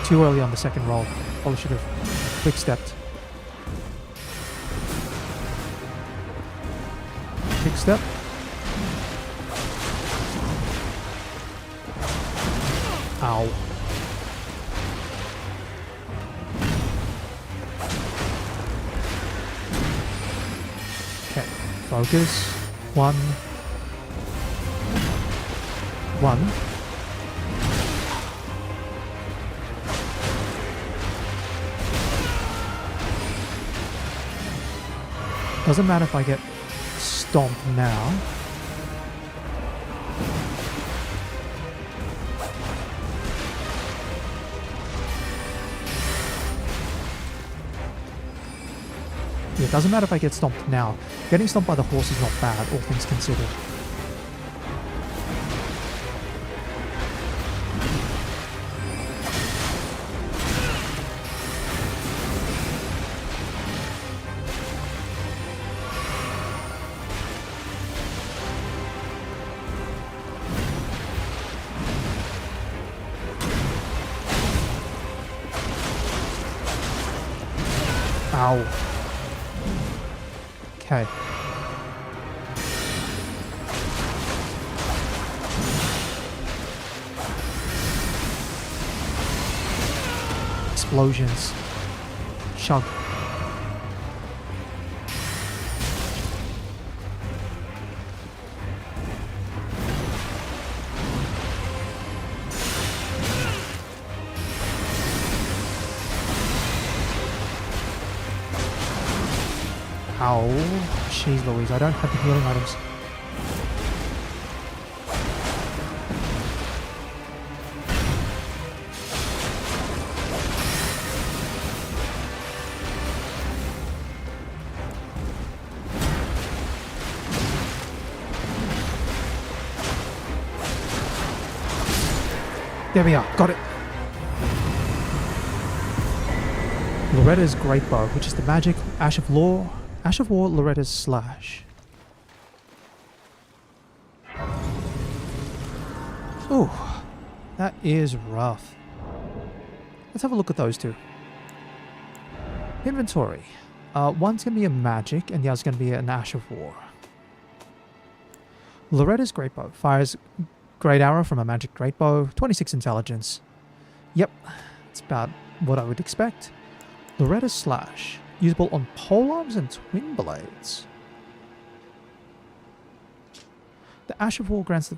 Too early on the second roll. Probably should have quick stepped. Quick step. Ow. Okay, focus. One. Doesn't matter if I get stomped now. Yeah, it doesn't matter if I get stomped now. Getting stomped by the horse is not bad, all things considered. Ow. Okay. Explosions. Chug. Ow. Jeez Louise, I don't have the healing items. There we are, got it. Loretta's Great Bow, which is the magic Ash of War, Loretta's Slash. Ooh, that is rough. Let's have a look at those two. Inventory. One's going to be a magic and the other's going to be an Ash of War. Loretta's Great Bow fires great arrow from a magic great bow, 26 intelligence. Yep, it's about what I would expect. Loretta's Slash, usable on polearms and twin blades. The Ash of War grants the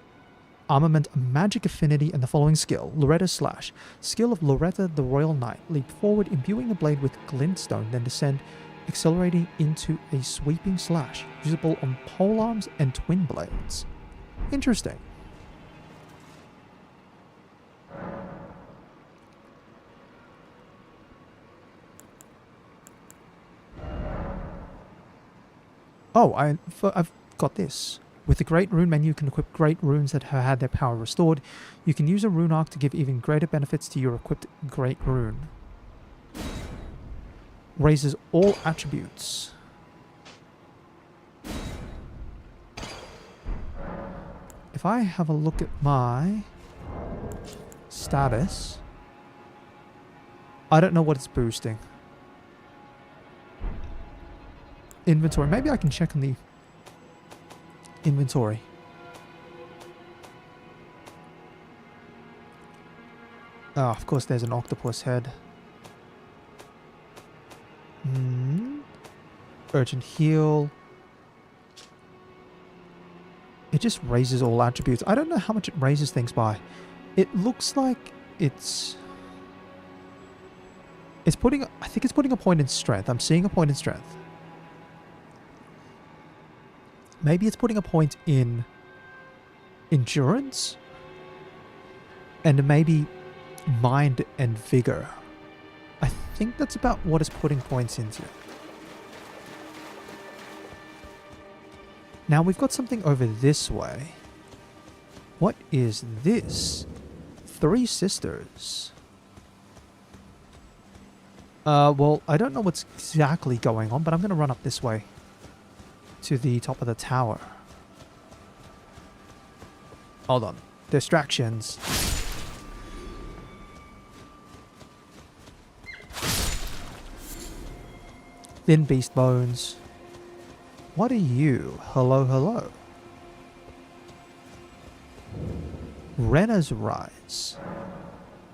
armament a magic affinity and the following skill. Loretta's Slash. Skill of Loretta the Royal Knight. Leap forward, imbuing the blade with glintstone, then descend, accelerating into a sweeping slash. Usable on polearms and twin blades. Interesting. Oh, I've got this. With the Great Rune menu, you can equip great runes that have had their power restored. You can use a rune arc to give even greater benefits to your equipped Great Rune. Raises all attributes. If I have a look at my status, I don't know what it's boosting. Inventory. Maybe I can check on the inventory. Oh, of course there's an octopus head. Urgent heal. It just raises all attributes. I don't know how much it raises things by. It looks like it's putting, I think it's putting a point in strength. I'm seeing a point in strength. Maybe it's putting a point in endurance and maybe mind and vigor. I think that's about what it's putting points into. Now we've got something over this way. What is this? Three Sisters. Well, I don't know what's exactly going on, but I'm going to run up this way to the top of the tower. Hold on. Distractions. Thin beast bones. What are you? Hello, hello. Renna's Rise.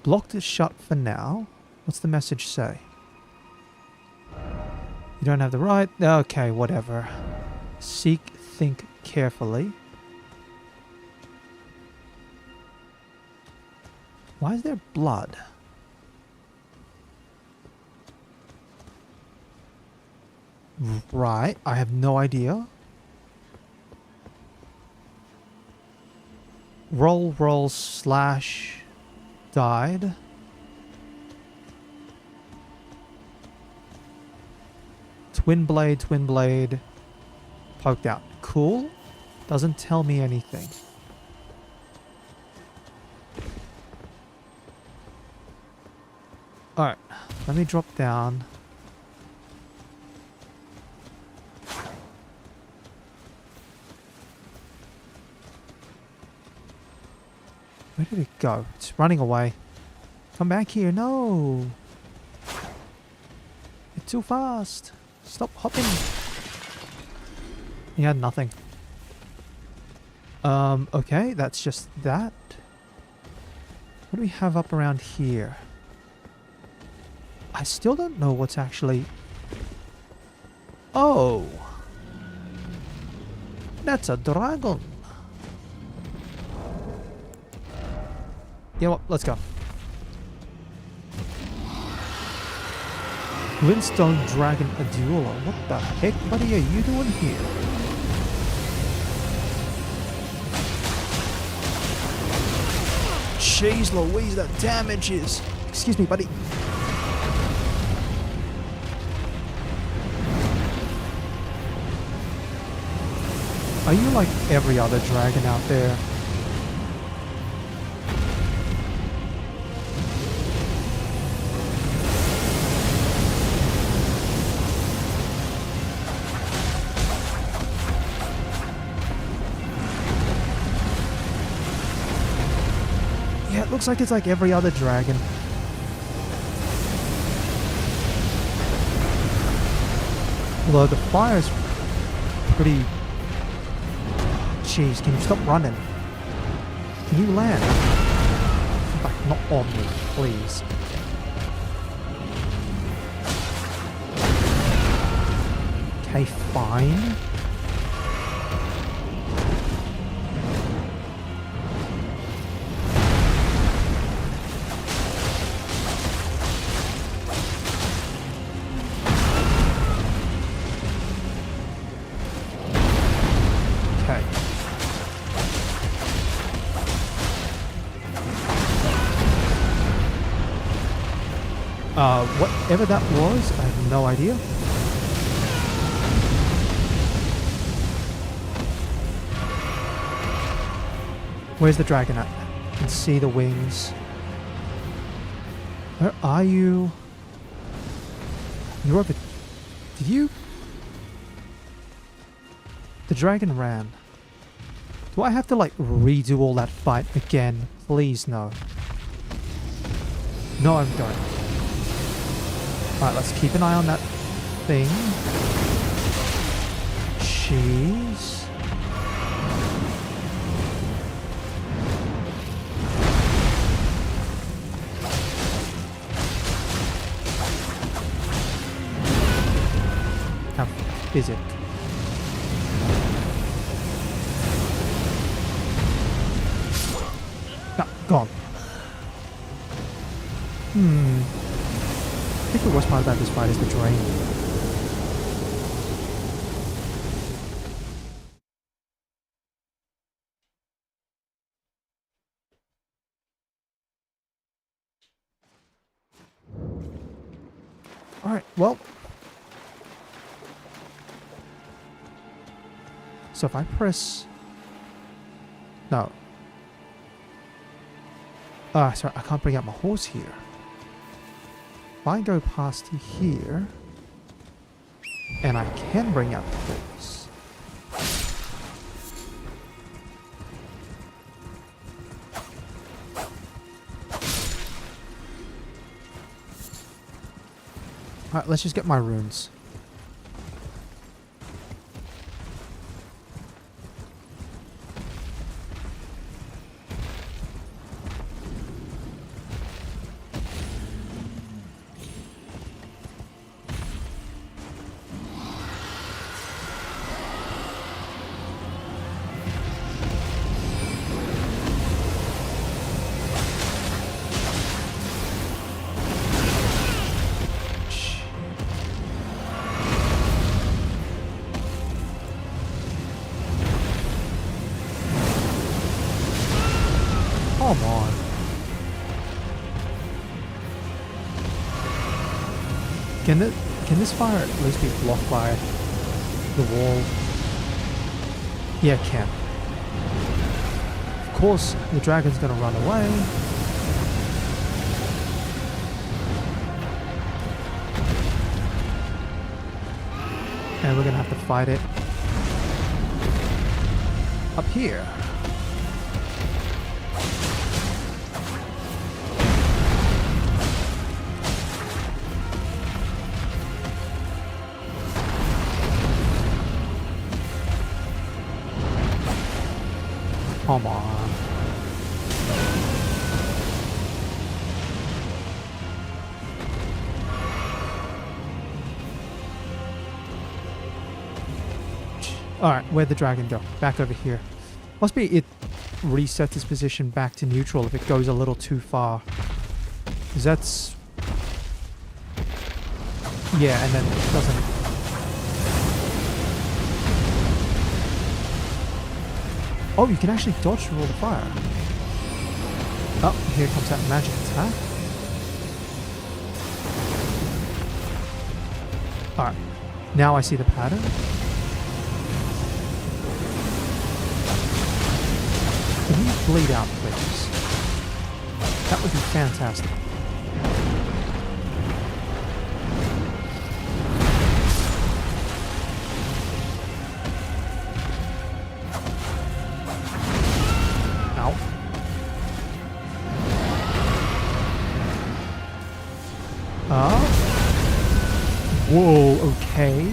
Blocked it shut for now. What's the message say? You don't have the right. Okay, whatever. Seek, think carefully. Why is there blood? Right, I have no idea. Roll, slash, died. Twin blade, poked out. Cool. Doesn't tell me anything. Alright, let me drop down. Where did it go? It's running away. Come back here. No. You're too fast. Stop hopping. He had nothing. Okay, that's just that. What do we have up around here? I still don't know what's actually... Oh! That's a dragon. You know what? Let's go. Glintstone Dragon Aduola. What the heck, buddy, are you doing here? Jeez Louise, that damage is... Excuse me, buddy. Are you like every other dragon out there? Yeah, it looks like it's like every other dragon. Although the fire's pretty... Jeez, can you stop running? Can you land? Like, not on me, please. Okay, fine. Whatever that was, I have no idea. Where's the dragon at? I can see the wings. Where are you? You're over... Did you... The dragon ran. Do I have to like redo all that fight again? Please no. No, I don't. Alright, let's keep an eye on that thing. Jeez. How is it? Ah, gone. I think the worst part about this fight is the drain. Alright, well. So if I press... No. Sorry, I can't bring out my horse here. If I go past here, and I can bring out the horse. Alright, let's just get my runes. Can this fire at least be blocked by the wall? Yeah, it can. Of course, the dragon's gonna run away. And we're gonna have to fight it up here. Come on. Alright, where'd the dragon go? Back over here. Must be it resets its position back to neutral if it goes a little too far. 'Cause that's... yeah, and then it doesn't... oh, you can actually dodge through all the fire. Oh, here comes that magic attack. Alright, now I see the pattern. Can you bleed out, please? That would be fantastic. Ow. Whoa, okay.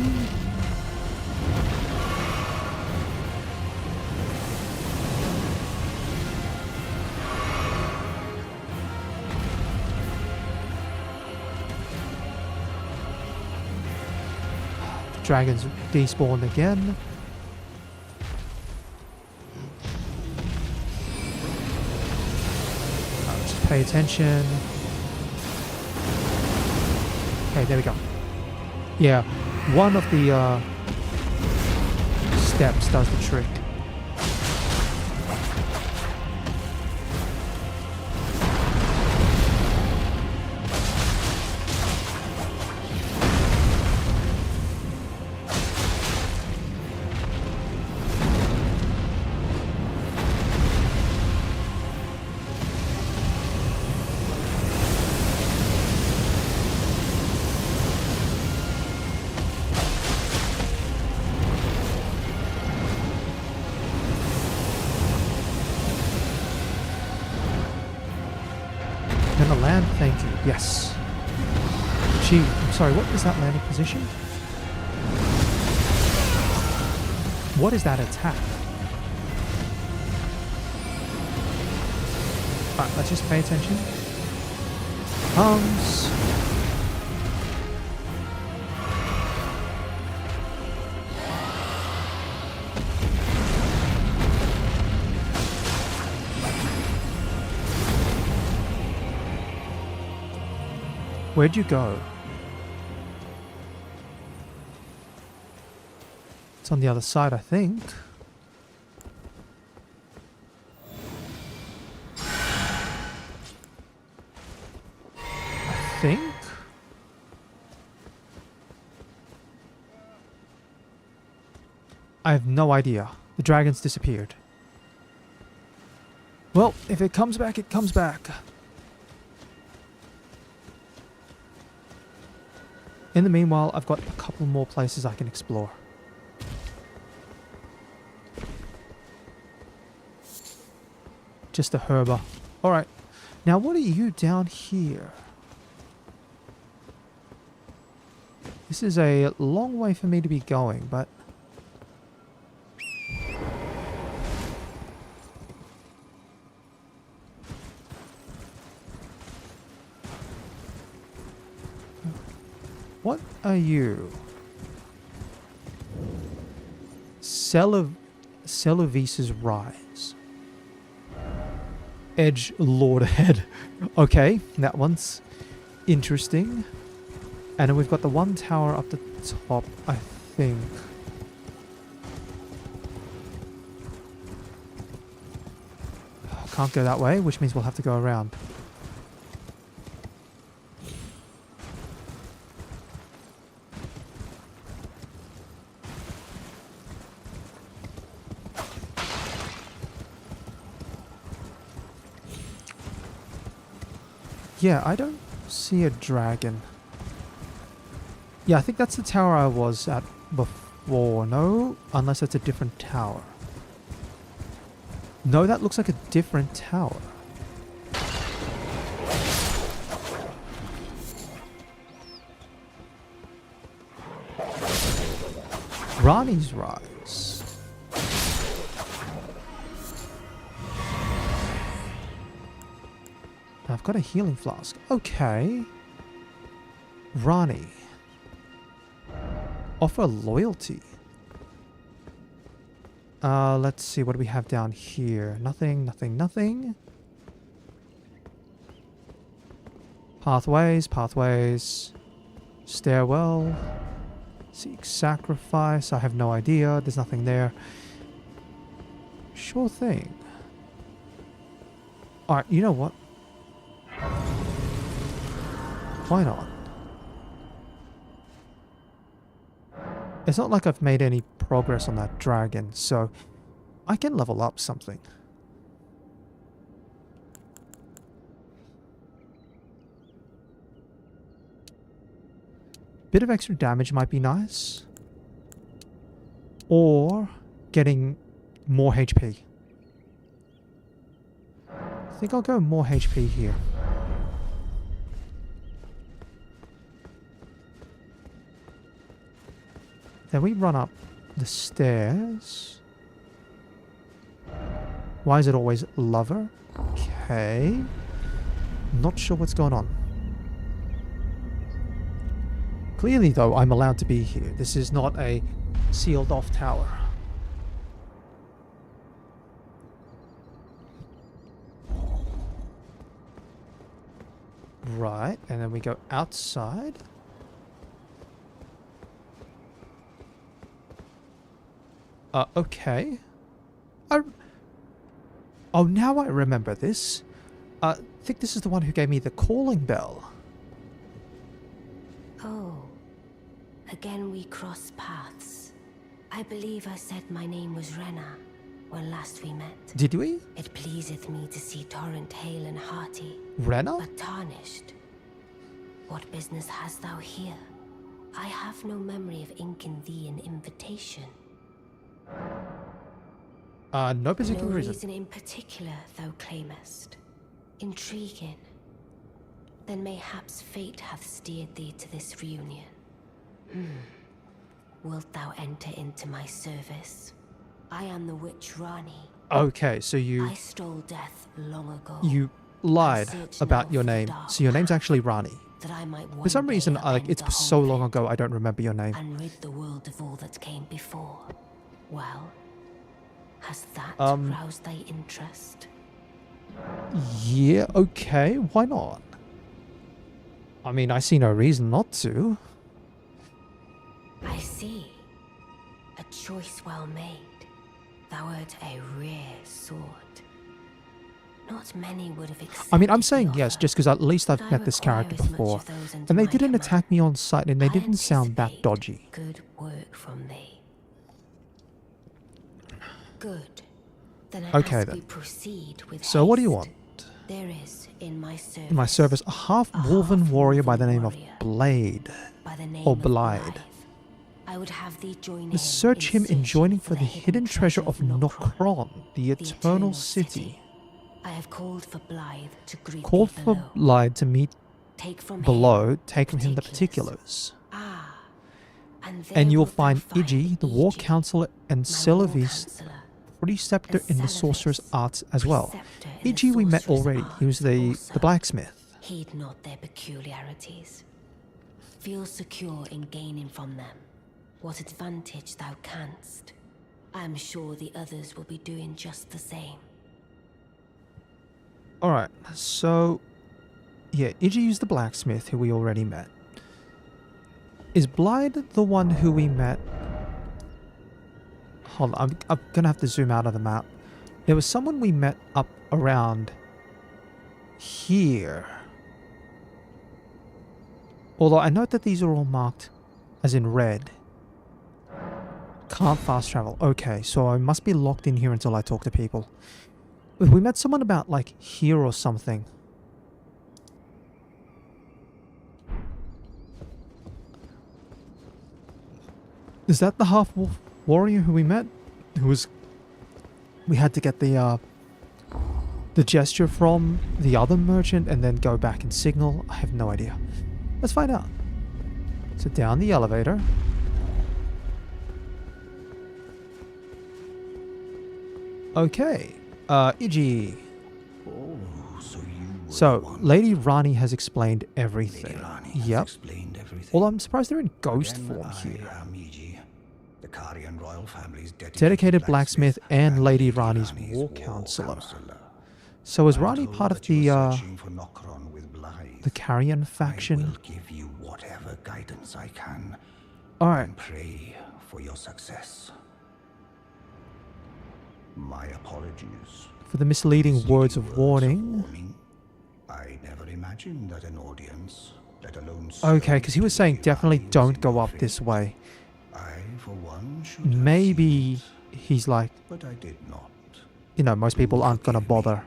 Dragons despawned again. Just pay attention. Okay, there we go. Yeah, one of the steps does the trick. Gonna land, thank you. Yes. Gee, I'm sorry, what is that landing position? What is that attack? Alright, let's just pay attention. Comes. Where'd you go? It's on the other side, I think. I think? I have no idea. The dragon's disappeared. Well, if it comes back, it comes back. In the meanwhile, I've got a couple more places I can explore. Just a herba. Alright. Now what are you down here? This is a long way for me to be going, but... what are you? Celovisa's Rise. Edge Lord ahead. Okay, that one's interesting. And then we've got the one tower up the top, I think. Can't go that way, which means we'll have to go around. Yeah, I don't see a dragon. Yeah, I think that's the tower I was at before. No? Unless it's a different tower. No, that looks like a different tower. Rani's Rise. I've got a healing flask. Okay. Rani. Offer loyalty. Let's see. What do we have down here? Nothing, nothing, nothing. Pathways, pathways. Stairwell. Seek sacrifice. I have no idea. There's nothing there. Sure thing. Alright, you know what? Why not? It's not like I've made any progress on that dragon, so I can level up something. Bit of extra damage might be nice. Or getting more HP. I think I'll go more HP here. Then we run up the stairs. Why is it always lover? Okay. Not sure what's going on. Clearly, though, I'm allowed to be here. This is not a sealed off tower. Right, and then we go outside. Okay. Oh, now I remember this. I think this is the one who gave me the calling bell. Oh, again we cross paths. I believe I said my name was Rena when last we met. Did we? It pleaseth me to see Torrent hale and hearty, Rena? but tarnished. What business hast thou here? I have no memory of inking thee an invitation. No particular no reason. in particular thou claimest. Intriguing. Then mayhaps fate hath steered thee to this reunion. Wilt thou enter into my service? I am the witch Rani. Okay, so I stole death long ago. you lied about your name. So your name's actually Rani. That I might For some reason, it's so long ago I don't remember your name. and rid the world of all that came before. Well, has that roused thy interest? Yeah, okay, why not? I mean, I see no reason not to. I see. A choice well made. Thou art a rare sword. Not many would have accepted. I mean, I'm saying the yes, offer, just because at least I've but I met this require character as much before. of those under And they my didn't command. attack me on sight, and they I didn't sound that anticipate dodgy. Good work from thee. Good. Then I Okay, ask then. we proceed with So what do you haste. want? There is in my service. In my service, a half-wolven warrior by the name of warrior Blade. by the name or of Blythe. I would have thee join Search him in joining for the hidden treasure of Nokron, Nokron, the eternal city. I have called for Blythe to greet Called thee for below. Blythe to meet Take from below, him take from him the particulars. Ah, and, there And you'll wilt thou find Iji, the war Iji, counselor, and my war Sylvis, counsellor, preceptor in the and sorcerer's Sylvis, arts as well. preceptor in the Iji we met sorcerer's already. He was the also. blacksmith. Heed not their peculiarities. Feel secure in gaining from them what advantage thou canst. I am sure the others will be doing just the same. Alright, so... yeah, Iji is the blacksmith who we already met. Is Blythe the one who we met? Hold on, I'm gonna have to zoom out of the map. There was someone we met up around here. Although I note that these are all marked as in red. Can't fast travel. Okay, so I must be locked in here until I talk to people. We met someone about like here or something. Is that the half-wolf warrior who we met? Who was... We had to get the gesture from the other merchant and then go back and signal? I have no idea. Let's find out. So down the elevator. Okay. Iggy. Oh, so you were So, the one. Lady Rani has explained everything. Lady Rani has Yep. explained everything. Well, I'm surprised they're in ghost Again, form I here. am Iji, the Karian royal family's Dedicated blacksmith and Lady Rani's war counselor. So is Rani part of the Carrion I faction? will give you whatever guidance I can Alright. and pray for your success. My apologies. For the misleading words of warning. I never imagined that an audience, let alone Okay, because he was saying definitely don't go up this way. I, for one, should have Maybe seen it, he's like, but I did not. you know, most people aren't going to bother.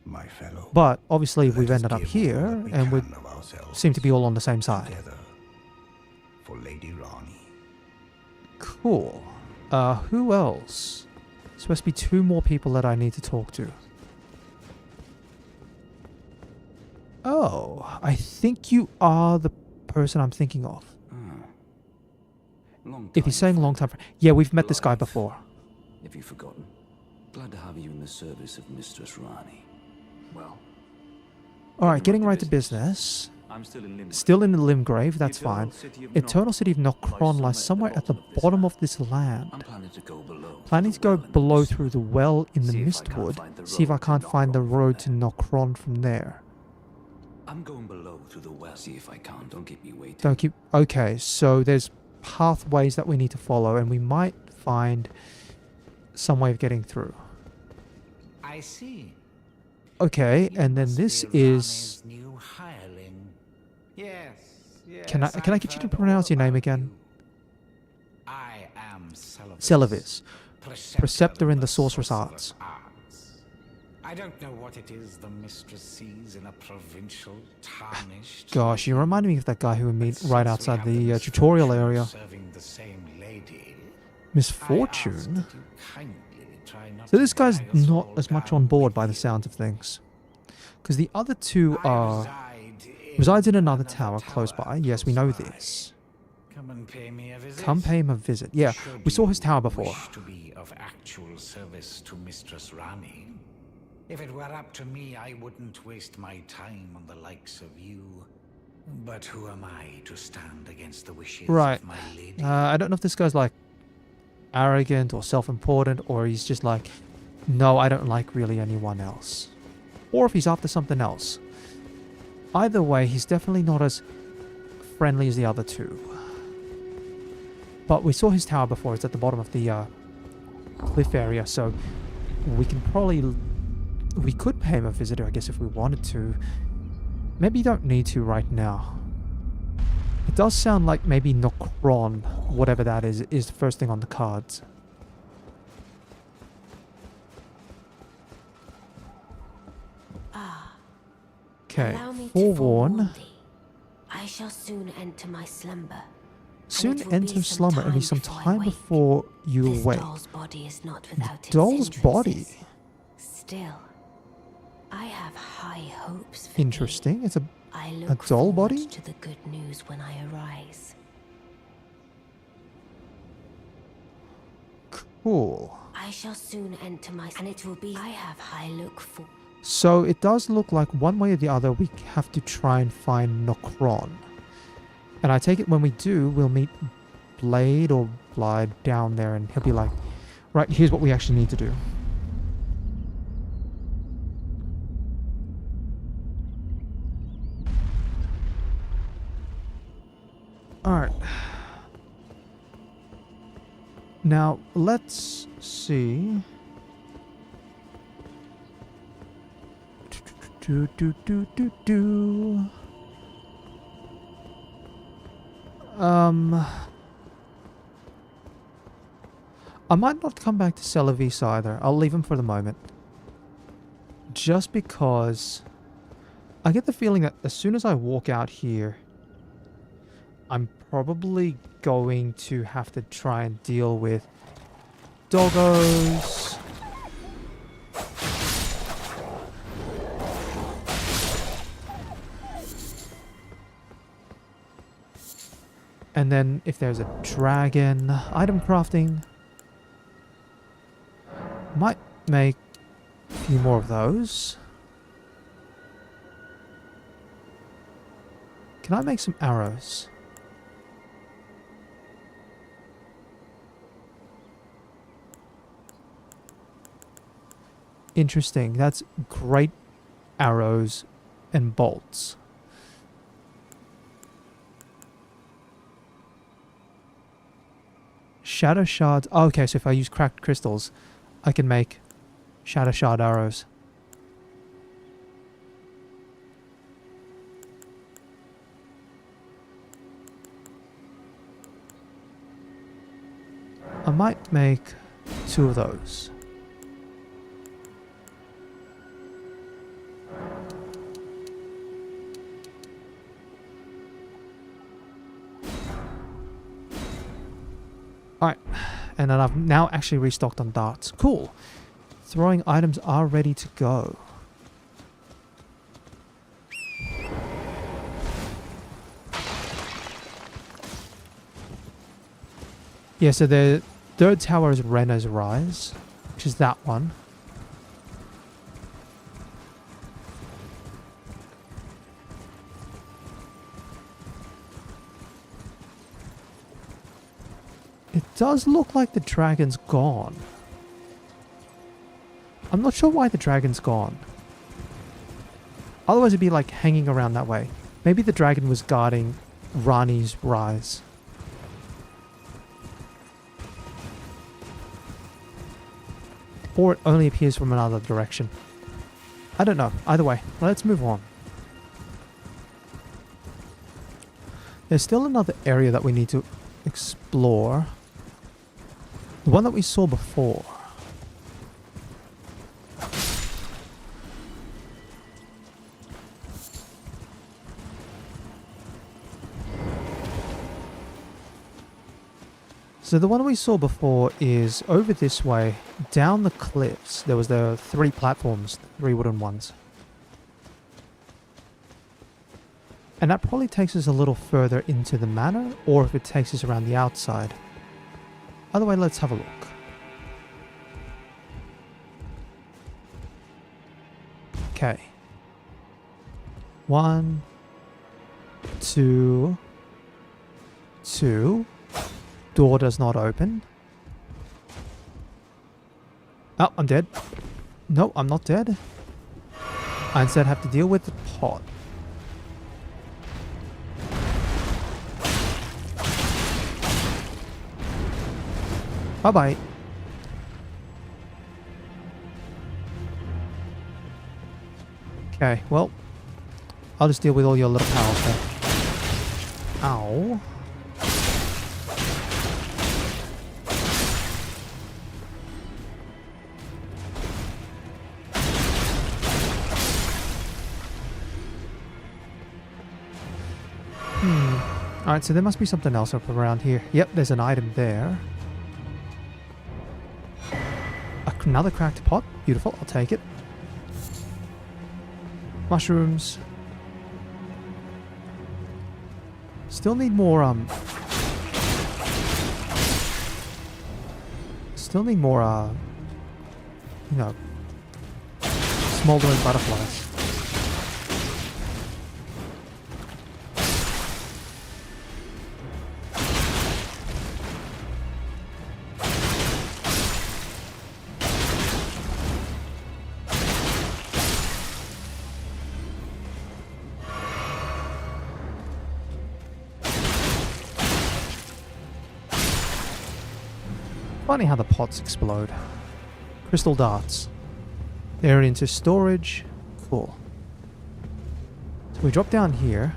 My fellow, But obviously let we've us ended up give here all that we and we can of ourselves seem to be all on the same side. together for Lady Rani. Cool. Who else? Supposed to be 2 more people that I need to talk to. Oh, I think you are the person I'm thinking of. If he's saying long time... Yeah, we've met this guy before. If you've forgotten, glad to have you in the service of Mistress Rani. Well, Alright, getting right to business. I'm still in Limgrave. Still in the Limgrave, that's fine. Eternal City of Nokron lies somewhere at the bottom of this land. I'm planning to go below. Planning to go below through the well in the Mistwood. See if I can't find the road to Nokron from there. I'm going below through the well. See if I can't. Don't keep me waiting. Don't keep... Okay, so there's pathways that we need to follow and we might find some way of getting through. I see. Okay, You and then must this be is... Rani's new hireling. Yes, yes. Can I get you to I've heard pronounce your all name about again? you. I am Celevis. Celevis. Preceptor in the Sorcerous Arts. I don't know what it is the mistress sees in a provincial, tarnished... Gosh, you remind me of that guy who we meet But right since we outside have the misfortune tutorial of area. serving the same lady, Misfortune? I ask that you kindly try not So to this guy's drag us not all as much down on board with by the you. sounds of things. Because the other 2 I are... Resides in another tower close by. Yes, we know this. Come and pay me a visit. Come pay him a visit. Yeah, Should we saw his you tower before. wish to be of actual service to Mistress Rani. If it were up to me, I wouldn't waste my time on the likes of you. But who am I to stand against the wishes Right. of my lady? I don't know if this guy's like arrogant or self-important or he's just like, no, I don't like really anyone else. Or if he's after something else. Either way, he's definitely not as friendly as the other 2. But we saw his tower before. It's at the bottom of the cliff area, so we can probably... We could pay him a visit, I guess, if we wanted to. Maybe you don't need to right now. It does sound like maybe Nokron, whatever that is the first thing on the cards. Okay, Allow me to forewarn. thee. I shall soon enter my slumber. Soon it will be enter some slumber and be some before I time wake. before you This awake. doll's body is not without its Doll's body? hindrances. Still, I have high hopes for thee. Interesting. It's a... I look doll forward body? to the good news when I arise. Cool. I shall soon enter my... And it will be... I have high look for... So it does look like one way or the other we have to try and find Nokron. And I take it when we do, we'll meet Blade or Blyde down there and he'll be like, right, here's what we actually need to do. Alright. Now, let's see. Do. I might not come back to Celevis either. I'll leave him for the moment. Just because I get the feeling that as soon as I walk out here, I'm probably going to have to try and deal with doggos. And then if there's a dragon, item crafting. Might make a few more of those. Can I make some arrows? Interesting. That's great arrows and bolts. Shadow shards. Oh, okay, so if I use cracked crystals, I can make shadow shard arrows. I might make 2 of those. Alright, and then I've now actually restocked on darts. Cool. Throwing items are ready to go. Yeah, so the third tower is Renna's Rise, which is that one. It does look like the dragon's gone. I'm not sure why the dragon's gone. Otherwise it'd be like hanging around that way. Maybe the dragon was guarding Rani's Rise. Or it only appears from another direction. I don't know. Either way, let's move on. There's still another area that we need to explore. The one that we saw before. So the one we saw before is over this way, down the cliffs. There was the 3 platforms, 3 wooden ones. And that probably takes us a little further into the manor, or if it takes us around the outside. Either way, let's have a look. Okay. 1, 2, 2. Door does not open. Oh, I'm dead. No, I'm not dead. I instead have to deal with the pot. Bye-bye. Okay, well, I'll just deal with all your little pals then. Ow. Alright, so there must be something else up around here. Yep, there's an item there. Another cracked pot. Beautiful, I'll take it. Mushrooms. Still need more, Still need more, you know, smoldering butterflies. Funny how the pots explode. Crystal darts. They're into storage. Cool. So we drop down here.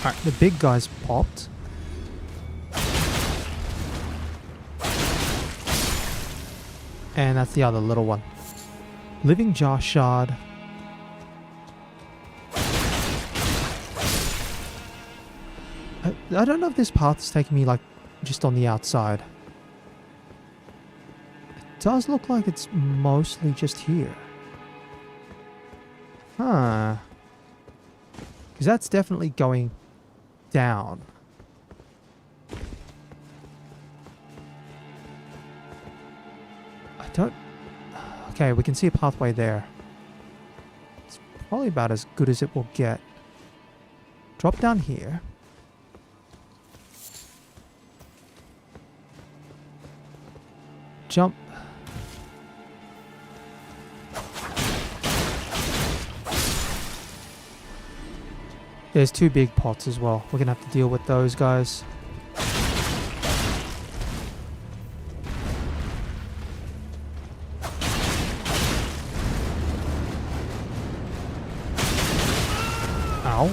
Alright, the big guy's popped. And that's the other little one. Living jar shard. I don't know if this path is taking me like just on the outside. It does look like it's mostly just here. Huh. Because that's definitely going down. I don't... Okay, we can see a pathway there. It's probably about as good as it will get. Drop down here. Jump. There's two big pots as well. We're gonna have to deal with those guys. Ow.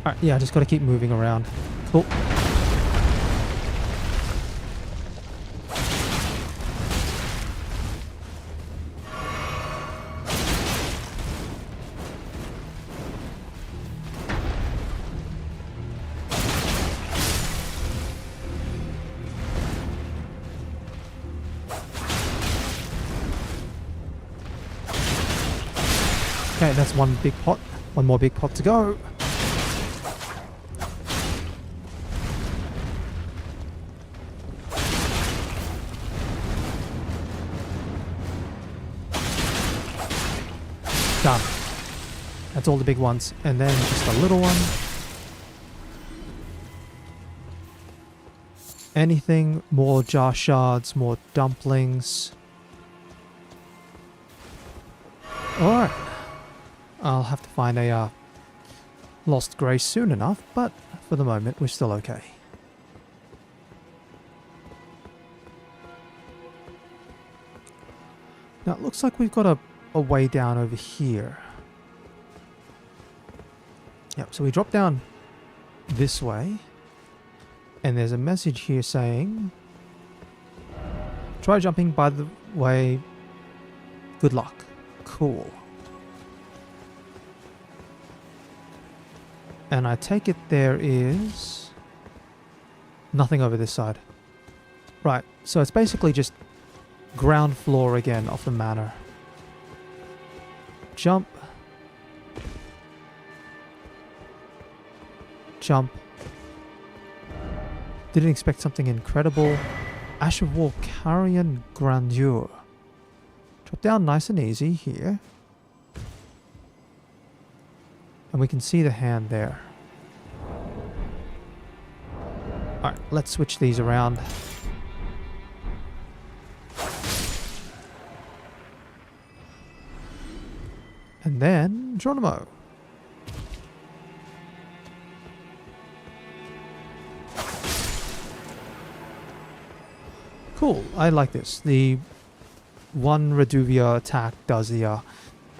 Alright, yeah, I just gotta keep moving around. Cool. Okay, that's one big pot. One more big pot to go. Done. That's all the big ones. And then just a little one. Anything, more jar shards, more dumplings. Alright. I'll have to find a lost grace soon enough, but for the moment we're still okay. Now it looks like we've got a way down over here. Yep, so we drop down this way. And there's a message here saying, try jumping by the way. Good luck. Cool. And I take it there is nothing over this side. Right, so it's basically just ground floor again of the manor. Jump. Jump. Didn't expect something incredible. Ash of War, Carrion Grandeur. Drop down nice and easy here. And we can see the hand there. Alright, let's switch these around. And then, Geronimo. Cool, I like this. The one Reduvia attack does the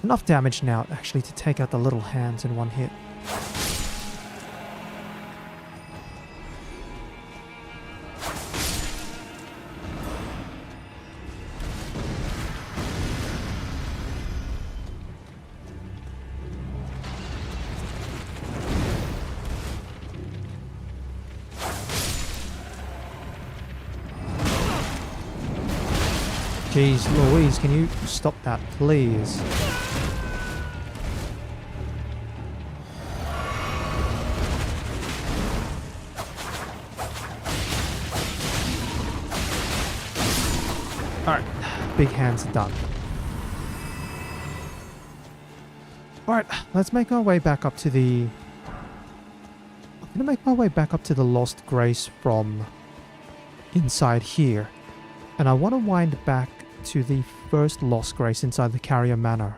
enough damage now actually to take out the little hands in one hit. Jeez Louise, can you stop that, please? Alright, big hands are done. Alright, let's make our way back up to the... I'm gonna make my way back up to the Lost Grace from inside here. And I want to wind back to the first Lost Grace inside the Carrier Manor.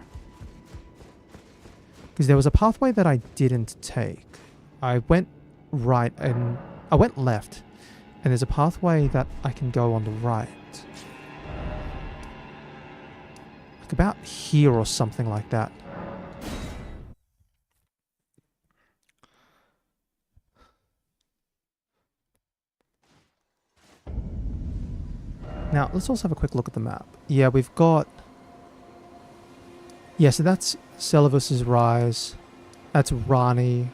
Because there was a pathway that I didn't take. I went right and... I went left. And there's a pathway that I can go on the right. Like about here or something like that. Now, let's also have a quick look at the map. Yeah, we've got... Yeah, so that's Seluvis's Rise. That's Rani.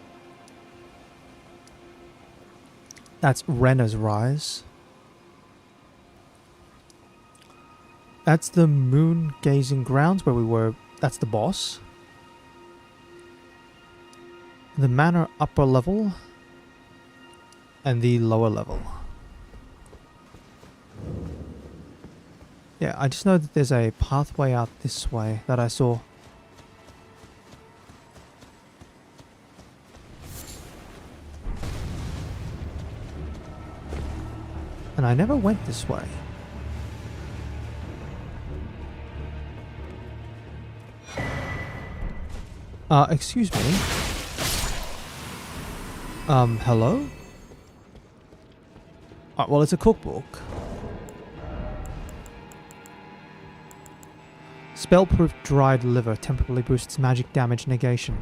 That's Renna's Rise. That's the Moon Gazing Grounds where we were. That's the boss. The Manor upper level. And the lower level. Yeah, I just know that there's a pathway out this way that I saw. And I never went this way. Excuse me. Hello? Well, it's a cookbook. Spellproof dried liver temporarily boosts magic damage negation.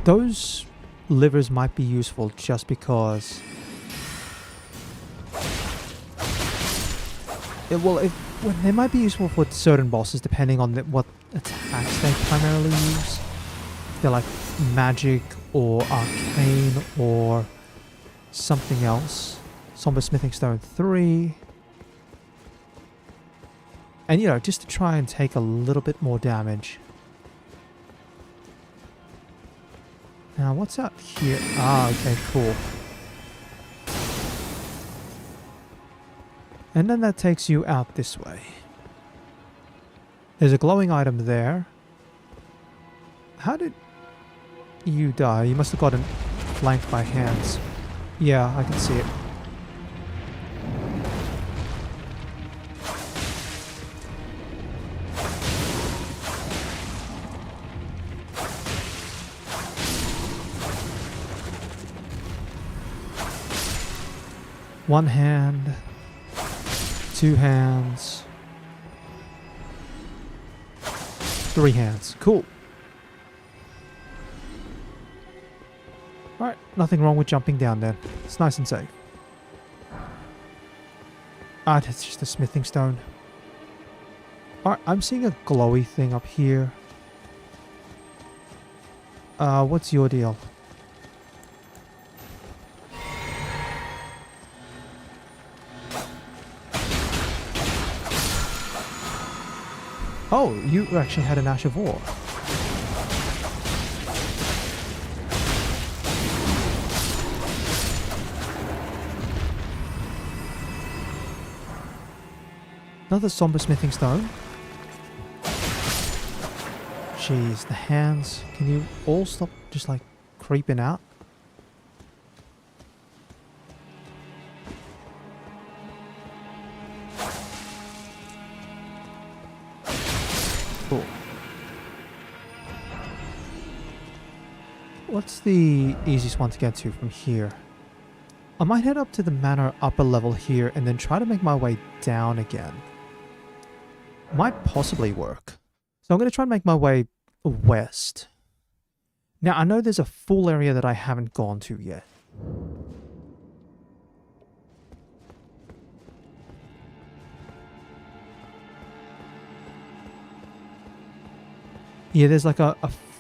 Those livers might be useful just because... they might be useful for certain bosses depending on what attacks they primarily use. They're like magic or arcane or something else. Somber Smithing Stone 3. And you know, just to try and take a little bit more damage. Now, what's out here? Ah, okay, cool. And then that takes you out this way. There's a glowing item there. How did you die? You must have gotten flanked by hands. Yeah, I can see it. One hand, two hands, three hands. Cool. Alright, nothing wrong with jumping down then. It's nice and safe. Ah, that's just a smithing stone. Alright, I'm seeing a glowy thing up here. What's your deal? Oh, you actually had an Ash of War. Another somber smithing stone. Jeez, the hands. Can you all stop just like creeping out? Cool. What's the easiest one to get to from here? I might head up to the manor upper level here and then try to make my way down again. Might possibly work. So I'm going to try and make my way west. Now, I know there's a full area that I haven't gone to yet. Yeah, there's like a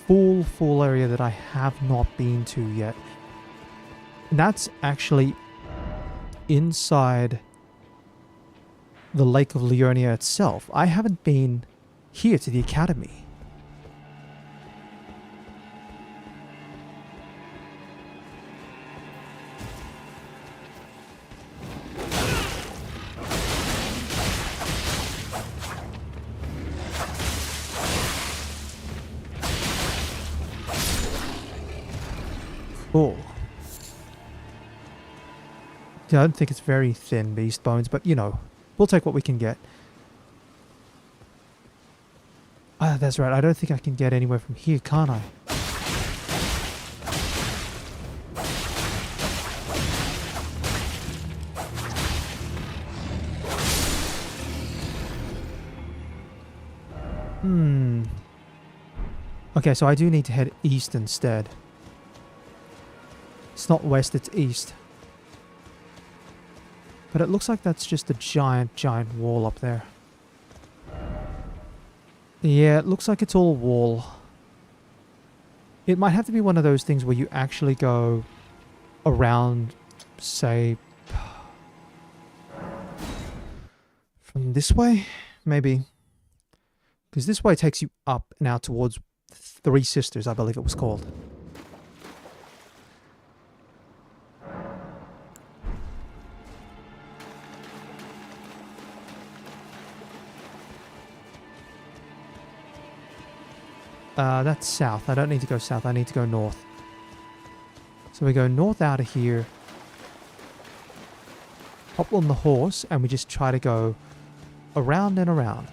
full area that I have not been to yet. And that's actually inside the Lake of Leonia itself. I haven't been here to the Academy. Cool. Yeah, I don't think it's very thin beast bones, but you know, we'll take what we can get. Ah, that's right. I don't think I can get anywhere from here, can't I? Okay, so I do need to head east instead. It's not west, it's east. But it looks like that's just a giant, giant wall up there. Yeah, it looks like it's all wall. It might have to be one of those things where you actually go around, say, from this way, maybe. Because this way takes you up and out towards Three Sisters, I believe it was called. That's south. I don't need to go south. I need to go north. So we go north out of here. Hop on the horse and we just try to go around and around.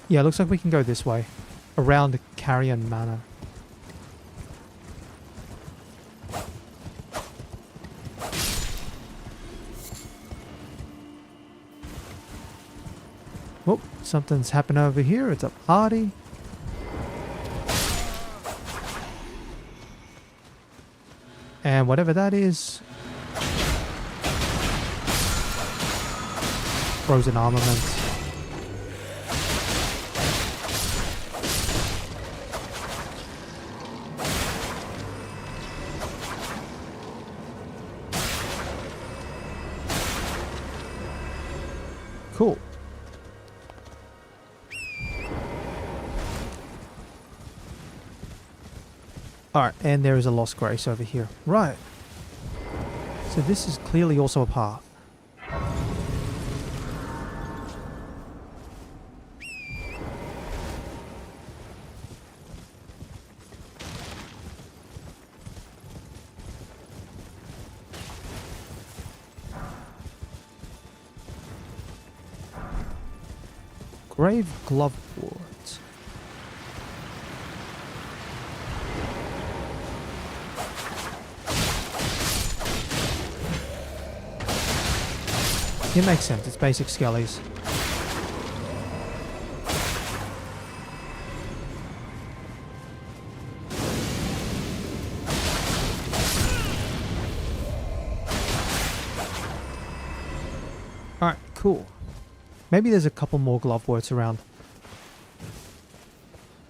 Yeah, looks like we can go this way. Around Carrion Manor. Oh, something's happened over here. It's a party. And whatever that is... frozen armament. Cool. Alright, and there is a Lost Grace over here. Right. So this is clearly also a path. Grave Glovewort. It makes sense, it's basic skellies. Alright, cool. Maybe there's a couple more Gloveworts around.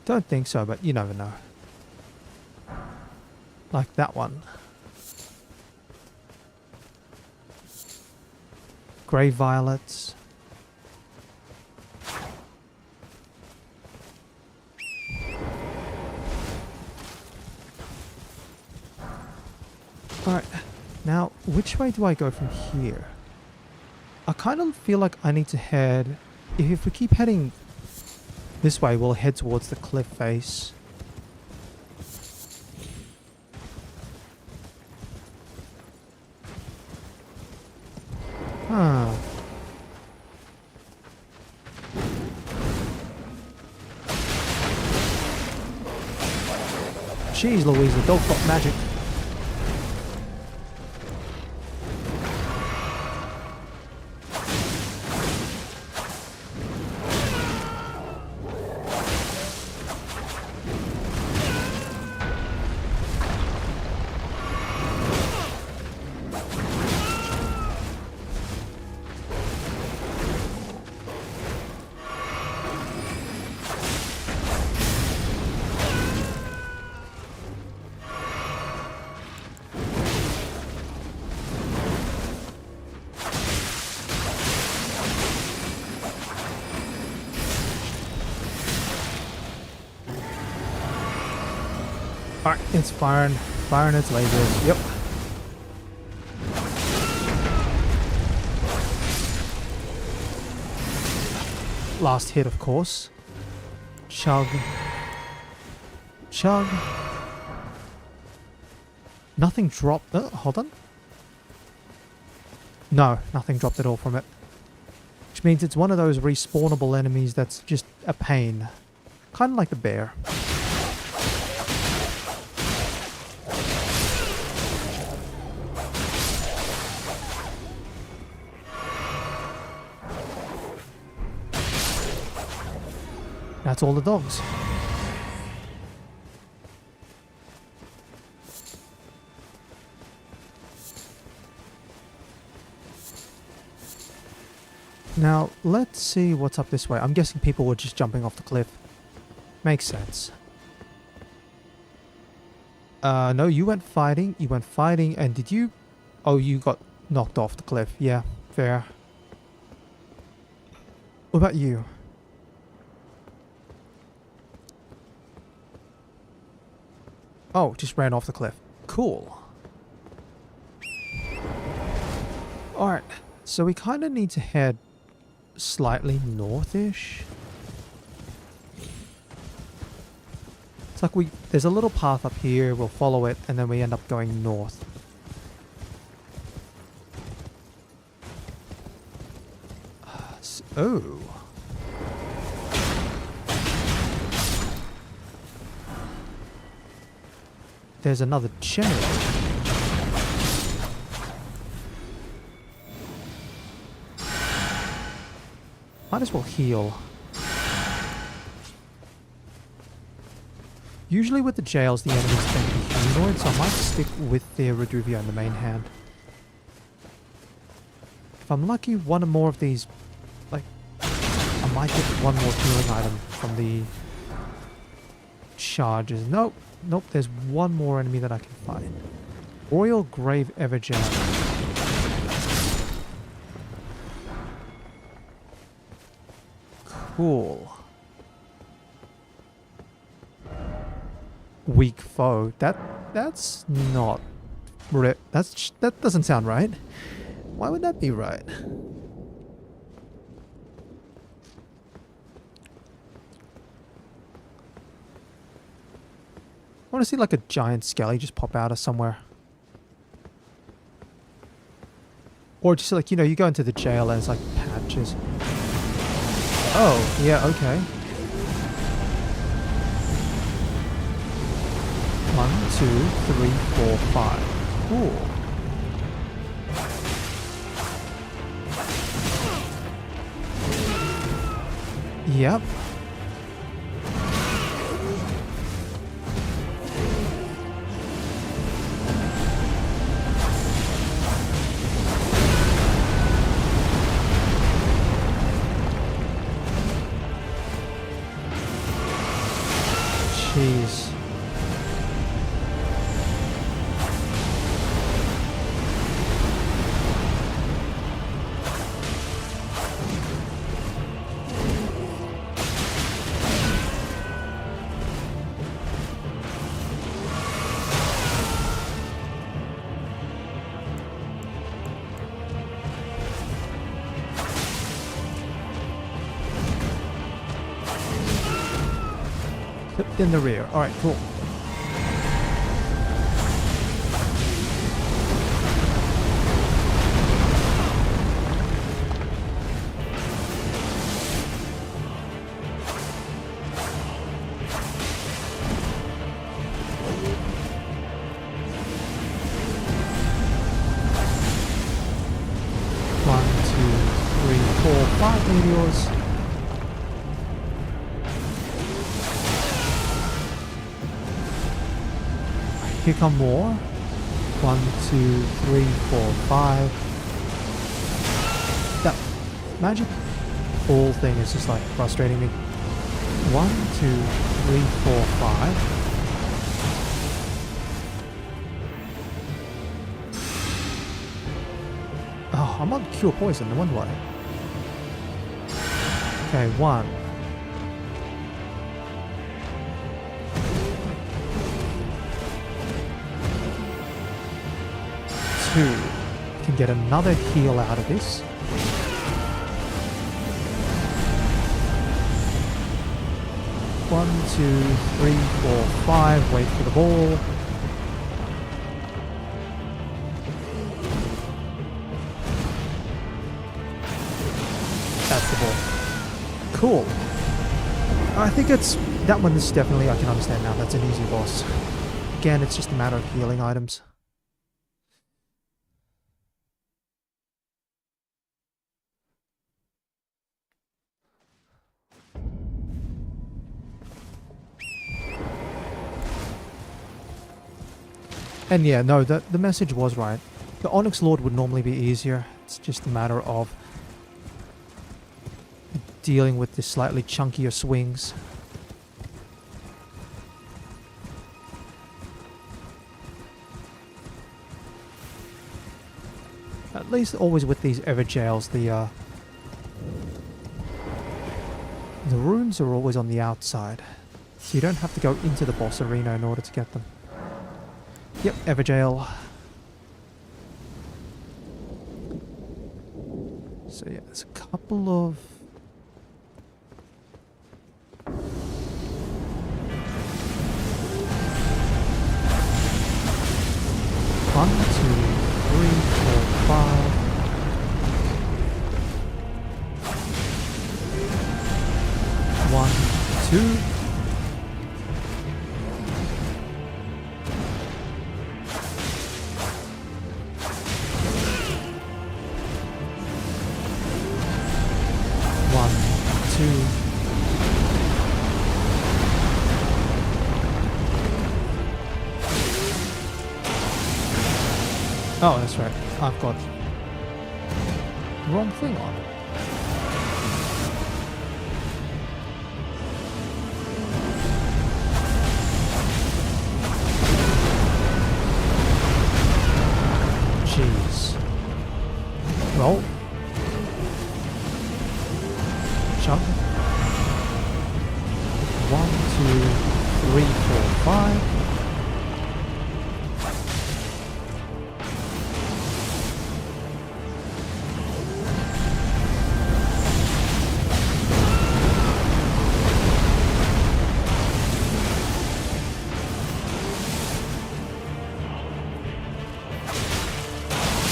Don't think so, but you never know. Like that one. Grey Violets. Alright, now which way do I go from here? I kind of feel like I need to head... If we keep heading this way, we'll head towards the cliff face. Huh. Jeez Louise, the dog got magic. Alright, it's firing its lasers. Yep. Last hit, of course. Chug. Chug. Nothing dropped. Hold on. No, nothing dropped at all from it. Which means it's one of those respawnable enemies that's just a pain. Kind of like the bear. That's all the dogs. Now, let's see what's up this way. I'm guessing people were just jumping off the cliff. Makes sense. No, you went fighting, and did you... Oh, you got knocked off the cliff. Yeah, fair. What about you? Oh, just ran off the cliff. Cool. Alright, so we kind of need to head slightly northish. It's like there's a little path up here, we'll follow it, and then we end up going north. Oh. There's another jail. Might as well heal. Usually with the jails, the enemies tend to be humanoid, so I might stick with the Reduvia in the main hand. If I'm lucky, one or more of these, like, I might get one more healing item from the charges. Nope, nope, there's one more enemy that I can find. Royal Grave Evergem. Cool. Weak foe. That's not that doesn't sound right. Why would that be right? I want to see like a giant skelly just pop out of somewhere. Or just like, you know, you go into the jail and it's like patches. Oh, yeah, okay. 1, 2, 3, 4, 5. Cool. Yep. Jeez. In the rear. Alright, cool. One, two, three, four, 5 meteors. Here come more. 1, 2, 3, 4, 5. That magic ball thing is just like frustrating me. 1, 2, 3, 4, 5. Oh, I'm on cure poison, no wonder why. Okay, 1. 2. Can get another heal out of this. 1, 2, 3, 4, 5. Wait for the ball. That's the ball. Cool. I think it's... That one is definitely... I can understand now. That's an easy boss. Again, it's just a matter of healing items. And yeah, no, the message was right. The Onyx Lord would normally be easier. It's just a matter of dealing with the slightly chunkier swings. At least always with these Everjails, the runes are always on the outside. So you don't have to go into the boss arena in order to get them. Yep, Everjail. So yeah, there's a couple of... One, two, three, four, five. One, two. One, two. Oh, that's right. I've got the wrong thing on. Jeez. Roll. Jump. 1, 2, 3, 4, 5.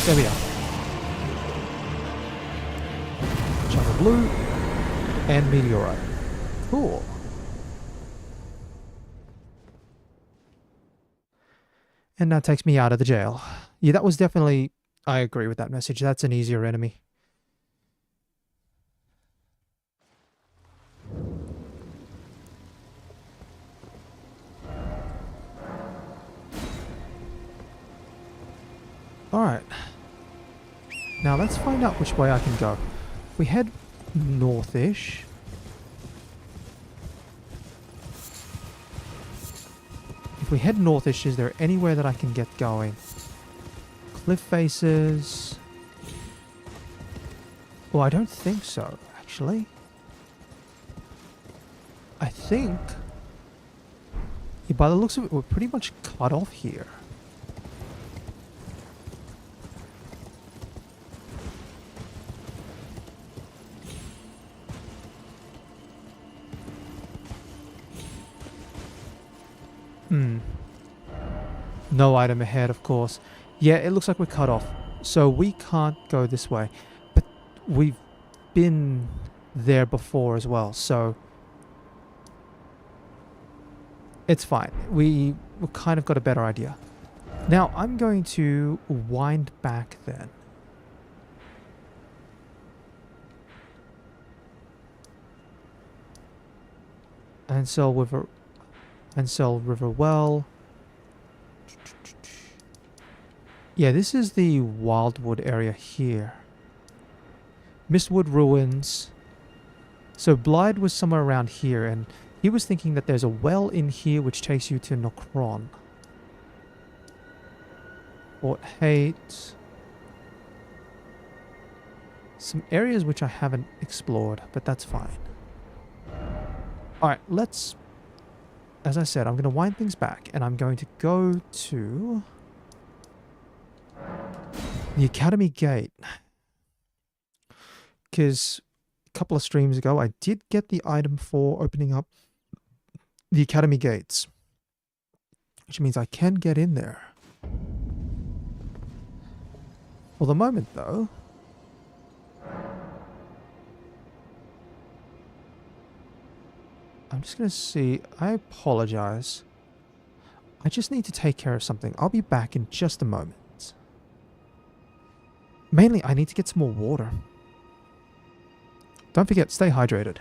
There we are. Chunk of blue and meteorite. Cool. And that takes me out of the jail. Yeah, that was definitely... I agree with that message. That's an easier enemy. Alright. Now let's find out which way I can go. We head northish. If we head northish, is there anywhere that I can get going? Cliff faces. Well, I don't think so, actually. I think... Yeah, by the looks of it, we're pretty much cut off here. No item ahead, of course. Yeah, it looks like we're cut off. So we can't go this way. But we've been there before as well, so... It's fine. We've kind of got a better idea. Now, I'm going to wind back then. Ansel River Well. Yeah, this is the Wildwood area here. Mistwood Ruins. So Blythe was somewhere around here, and he was thinking that there's a well in here which takes you to Nokron. Fort Hate. Some areas which I haven't explored, but that's fine. Alright, let's... As I said, I'm going to wind things back, and I'm going to go to... the Academy Gate. Because a couple of streams ago, I did get the item for opening up the Academy Gates. Which means I can get in there. For the moment, though... I'm just going to see... I apologize. I just need to take care of something. I'll be back in just a moment. Mainly, I need to get some more water. Don't forget, stay hydrated.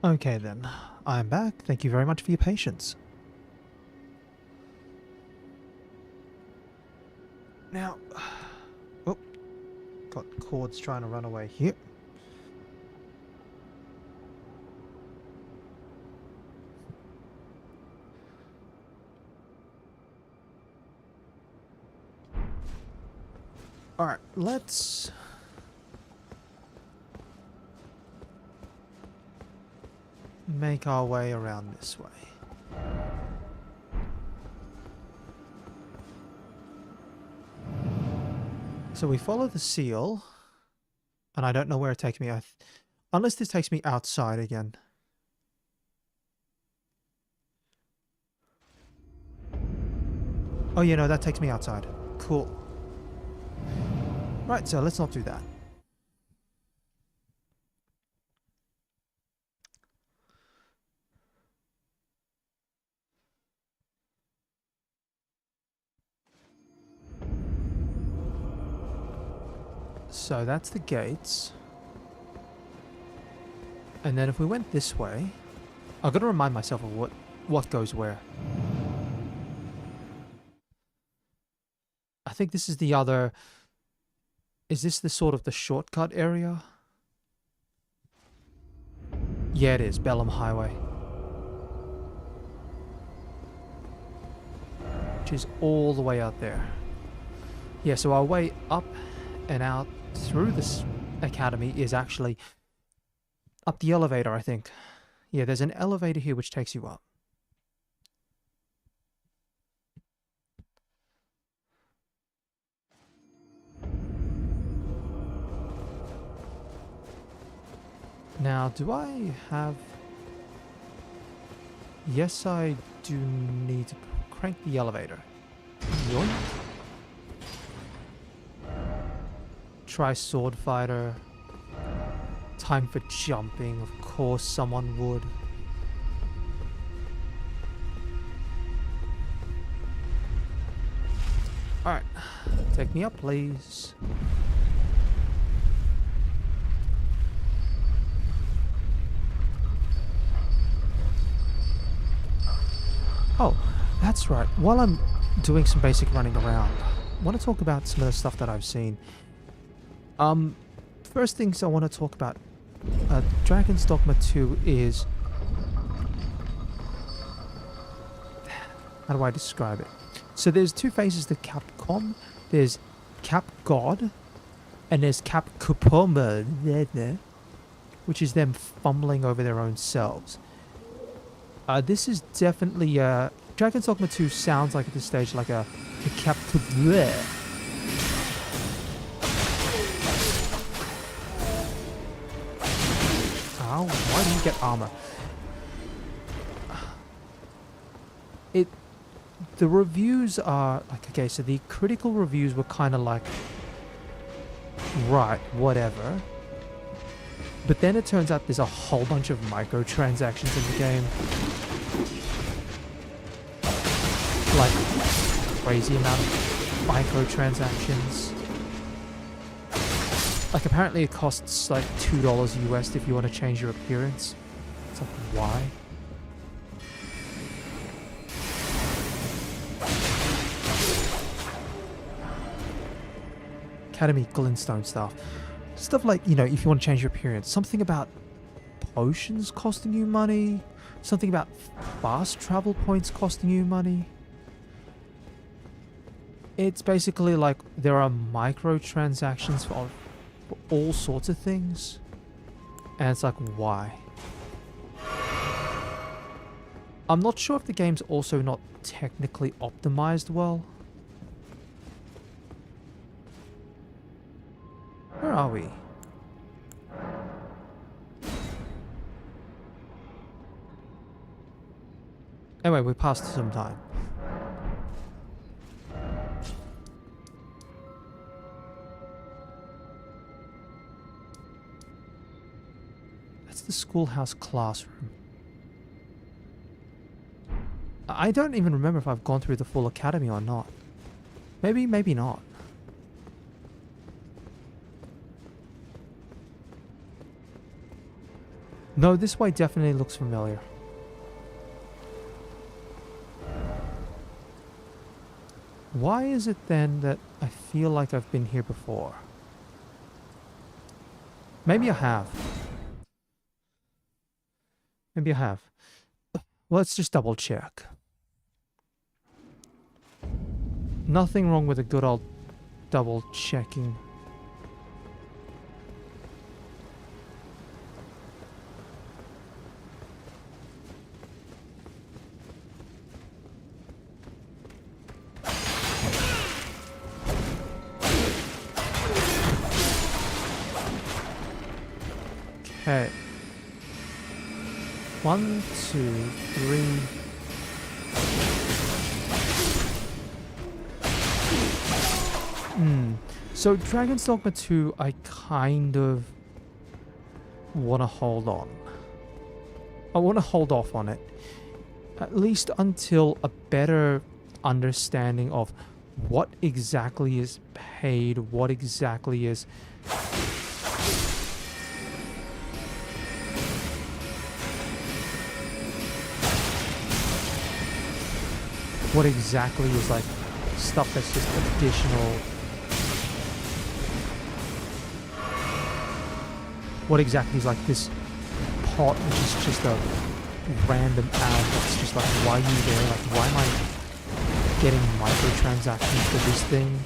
Okay then, I'm back. Thank you very much for your patience. Now, oh, got cords trying to run away here. Alright, let's make our way around this way. So we follow the seal, and I don't know where it takes me. Unless this takes me outside again. Oh, yeah, no, that takes me outside. Cool. Right, so let's not do that. So that's the gates. And then if we went this way, I've got to remind myself of what goes where. I think this is the other... Is this the sort of the shortcut area? Yeah, it is. Bellum Highway. Which is all the way out there. Yeah, so our way up and out through this academy is actually up the elevator, I think. Yeah, there's an elevator here which takes you up. Now, do I have... Yes, I do need to crank the elevator. Yoink. Try sword fighter. Time for jumping. Of course someone would. Alright. Take me up, please. Oh, that's right. While I'm doing some basic running around, I want to talk about some of the stuff that I've seen. First things I want to talk about, Dragon's Dogma 2 is... How do I describe it? So there's two phases to Capcom. There's Cap God, and there's Cap Kupoma, which is them fumbling over their own selves. This is definitely Dragon's Dogma 2 sounds like at this stage like a Cap Kupoma. Ow, why do you get armor? The reviews are like, okay, so the critical reviews were kind of like, right, whatever. But then it turns out there's a whole bunch of microtransactions in the game. Like, crazy amount of microtransactions. Like, apparently it costs like $2 US if you want to change your appearance. It's like, why? Academy glintstone stuff. Stuff like, you know, if you want to change your appearance. Something about potions costing you money. Something about fast travel points costing you money. It's basically like there are microtransactions for all sorts of things. And it's like, why? I'm not sure if the game's also not technically optimized well. Where are we? Anyway, we passed some time. That's the schoolhouse classroom. I don't even remember if I've gone through the full academy or not. Maybe, maybe not. No, this way definitely looks familiar. Why is it then that I feel like I've been here before? Maybe I have. Maybe I have. Let's just double check. Nothing wrong with a good old double checking. Okay. 1, 2, 3. So Dragon's Dogma 2, I kind of want to hold on. I want to hold off on it. At least until a better understanding of what exactly is paid, what exactly is... what exactly is like stuff that's just additional. What exactly is like this pot which is just a random ad that's just like, why are you there? Like, why am I getting microtransactions for this thing?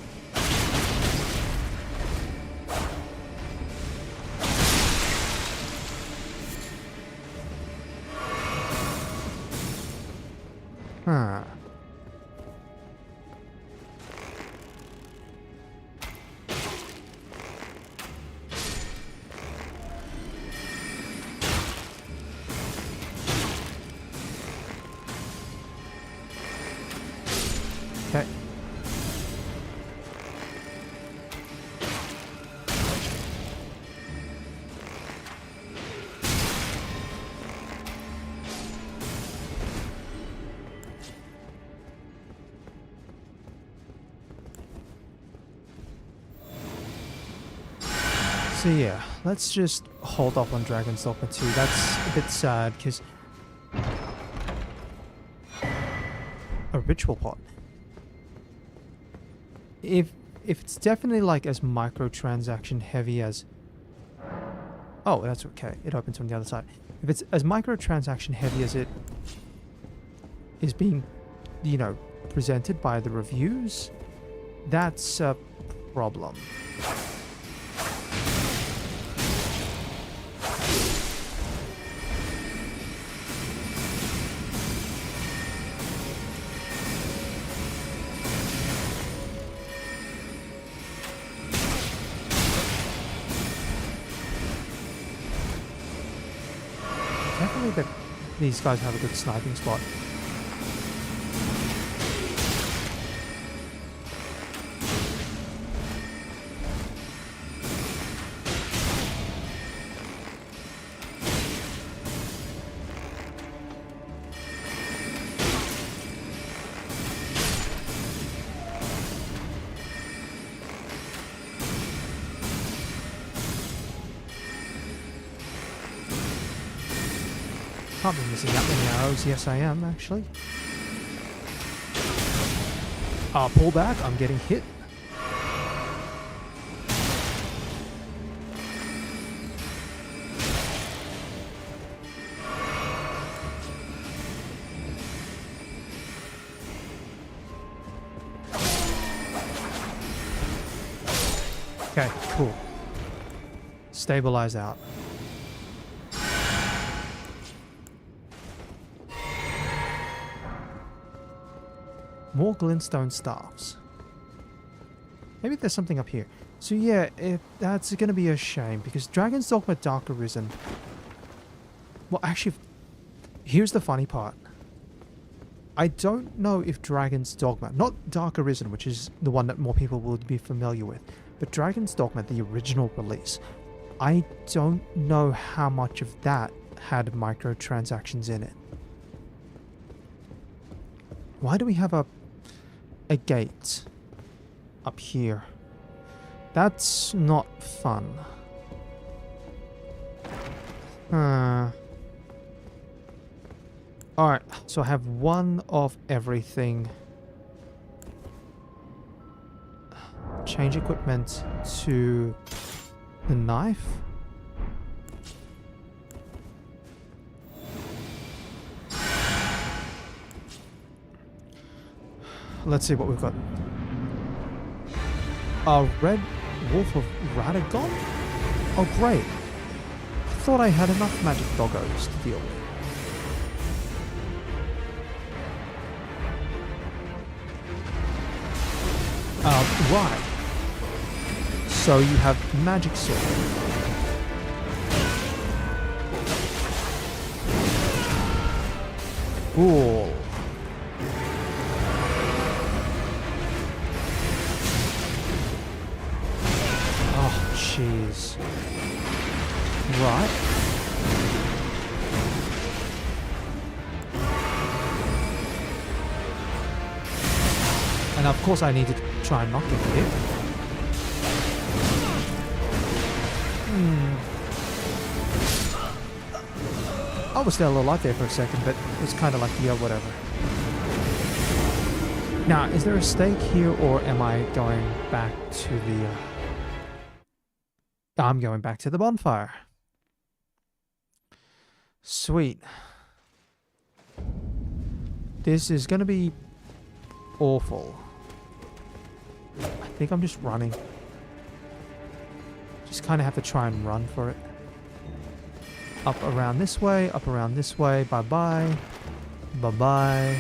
Huh. Okay. So yeah, let's just hold off on Dragon's Dogma 2. That's a bit sad because a ritual pot. If it's definitely like as microtransaction heavy as... Oh, that's okay. It opens from the other side. If it's as microtransaction heavy as it is being, you know, presented by the reviews, that's a problem. Definitely that these guys have a good sniping spot. Can't be missing that many arrows. Yes, I am, actually. Pull back. I'm getting hit. Okay, cool. Stabilize out. More glintstone staffs. Maybe there's something up here. So yeah, that's going to be a shame because Dragon's Dogma Dark Arisen... Well, actually, here's the funny part. I don't know if Dragon's Dogma, not Dark Arisen, which is the one that more people would be familiar with, but Dragon's Dogma, the original release, I don't know how much of that had microtransactions in it. Why do we have a gate up here? That's not fun. Alright, so I have one of everything. Change equipment to the knife. Let's see what we've got. A red wolf of Radagon? Oh great. I thought I had enough magic doggos to deal with. Right. So you have magic sword. Cool. Oh, jeez. Right. And of course I need to try and not get hit. I was still alive there for a second, but it was kind of like, yeah, whatever. Now, is there a stake here, or am I going back to the... I'm going back to the bonfire. Sweet. This is going to be awful. I think I'm just running. Just kind of have to try and run for it. Up around this way, up around this way. Bye-bye. Bye-bye.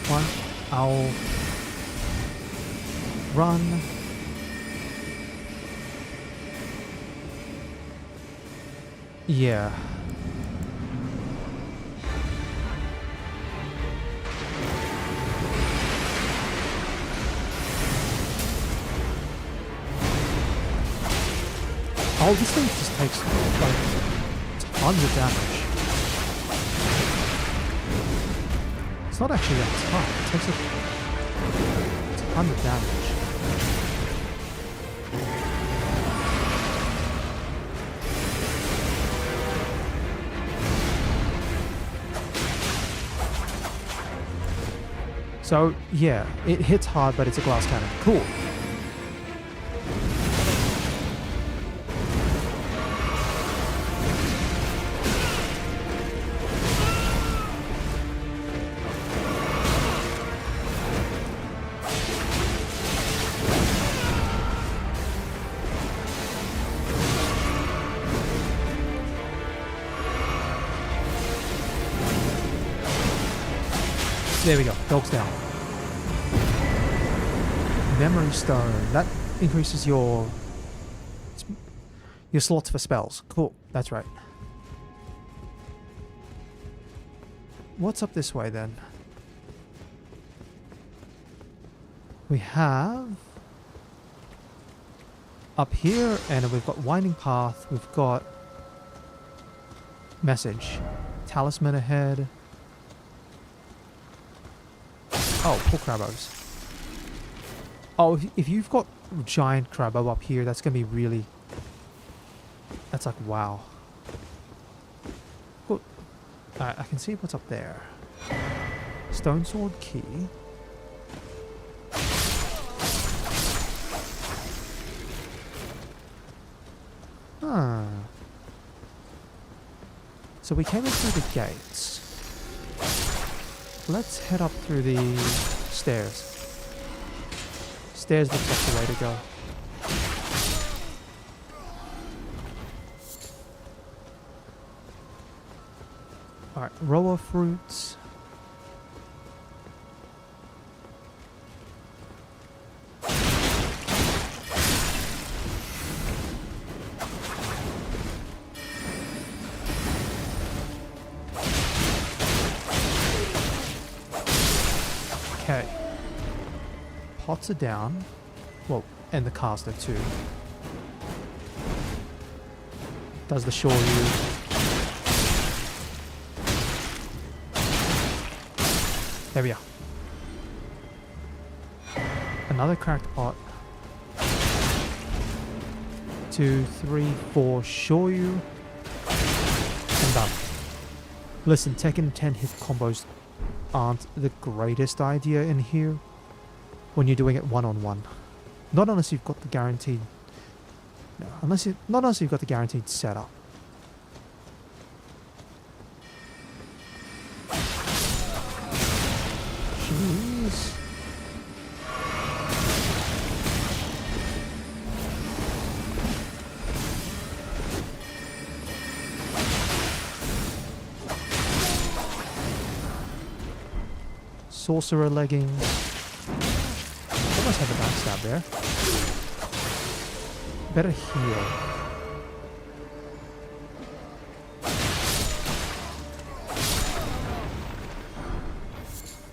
One. I'll run. Yeah. Oh, this thing just takes like tons of damage. It's not actually that tough. It takes a ton of damage. So, yeah, it hits hard, but it's a glass cannon. Cool. There we go. Dog's down. Memory stone. That increases your slots for spells. Cool. That's right. What's up this way then? We have up here, and we've got winding path. We've got message. Talisman ahead. Oh, poor Crabos. Oh, if you've got giant Crabo up here, that's going to be really... That's like, wow. Cool. I can see what's up there. Stone sword key. Huh. So we came in through the gates. Let's head up through the stairs. Stairs looks like the way to go. Alright, row of fruits. Okay. Pots are down. Well, and the caster too. Does the shore use? There we are. Another cracked pot. 2, 3, 4, Shoyu, and done. Listen, Tekken 10 hit combos aren't the greatest idea in here when you're doing it one-on-one. Not unless you've got the guaranteed... No, not unless you've got the guaranteed setup. Jeez. Sorcerer leggings. Almost had the backstab there. Better heal.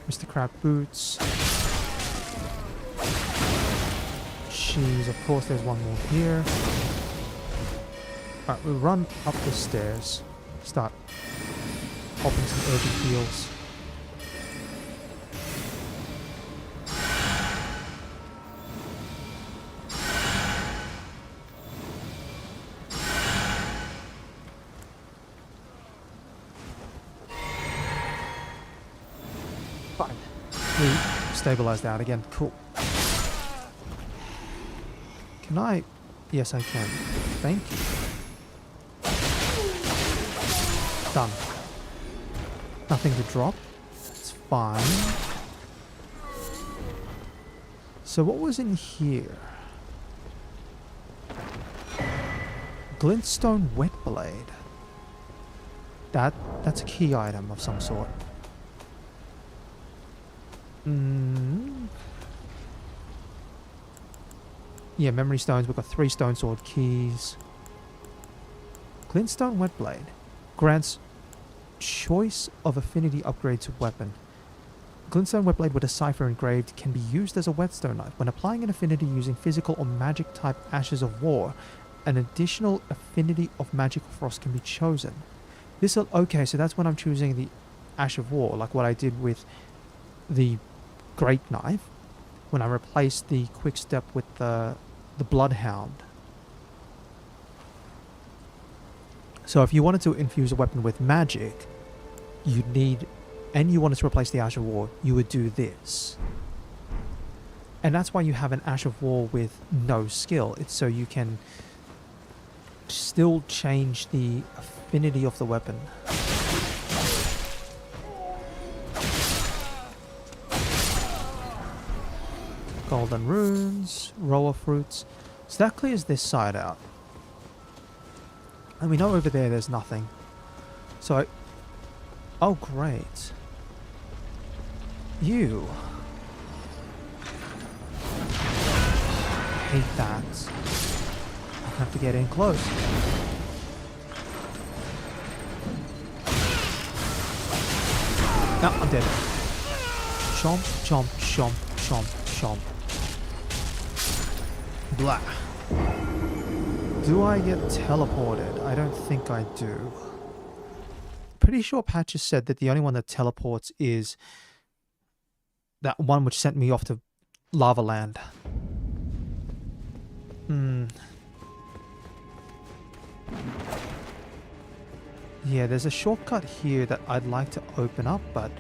Mr. Crab boots. Jeez, of course there's one more here. Alright, we'll run up the stairs. Start popping some urgent heals. Fine. We stabilized out again. Cool. Can I? Yes, I can. Thank you. Done. Nothing to drop. It's fine. So what was in here? Glintstone wet blade. That's a key item of some sort. Yeah, memory stones. We've got 3 stone sword keys. Glintstone wet blade grants choice of affinity upgrade to weapon. Glintstone wet blade with a cipher engraved can be used as a whetstone knife. When applying an affinity using physical or magic type ashes of war, an additional affinity of magical frost can be chosen. Okay, so that's when I'm choosing the ash of war, like what I did with the great knife when I replaced the quick step with the bloodhound. So if you wanted to infuse a weapon with magic, you wanted to replace the ash of war, you would do this. And that's why you have an ash of war with no skill. It's so you can still change the affinity of the weapon. Golden runes, rower fruits. So that clears this side out. And we know over there's nothing. So oh great. You. I hate that. I have to get in close. No, I'm dead. Chomp, chomp, chomp, chomp, chomp. Blah. Do I get teleported? I don't think I do. Pretty sure Patches said that the only one that teleports is that one which sent me off to Lava Land. Yeah, there's a shortcut here that I'd like to open up, but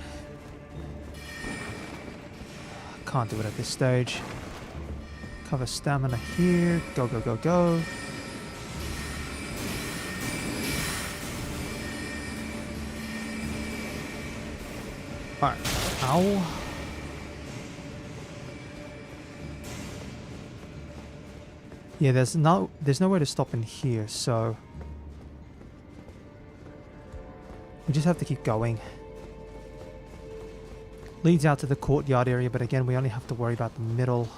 I can't do it at this stage. Cover stamina here. Go, go, go, go. Alright. Ow. Yeah, there's nowhere to stop in here, so we just have to keep going. Leads out to the courtyard area, but again, we only have to worry about the middle.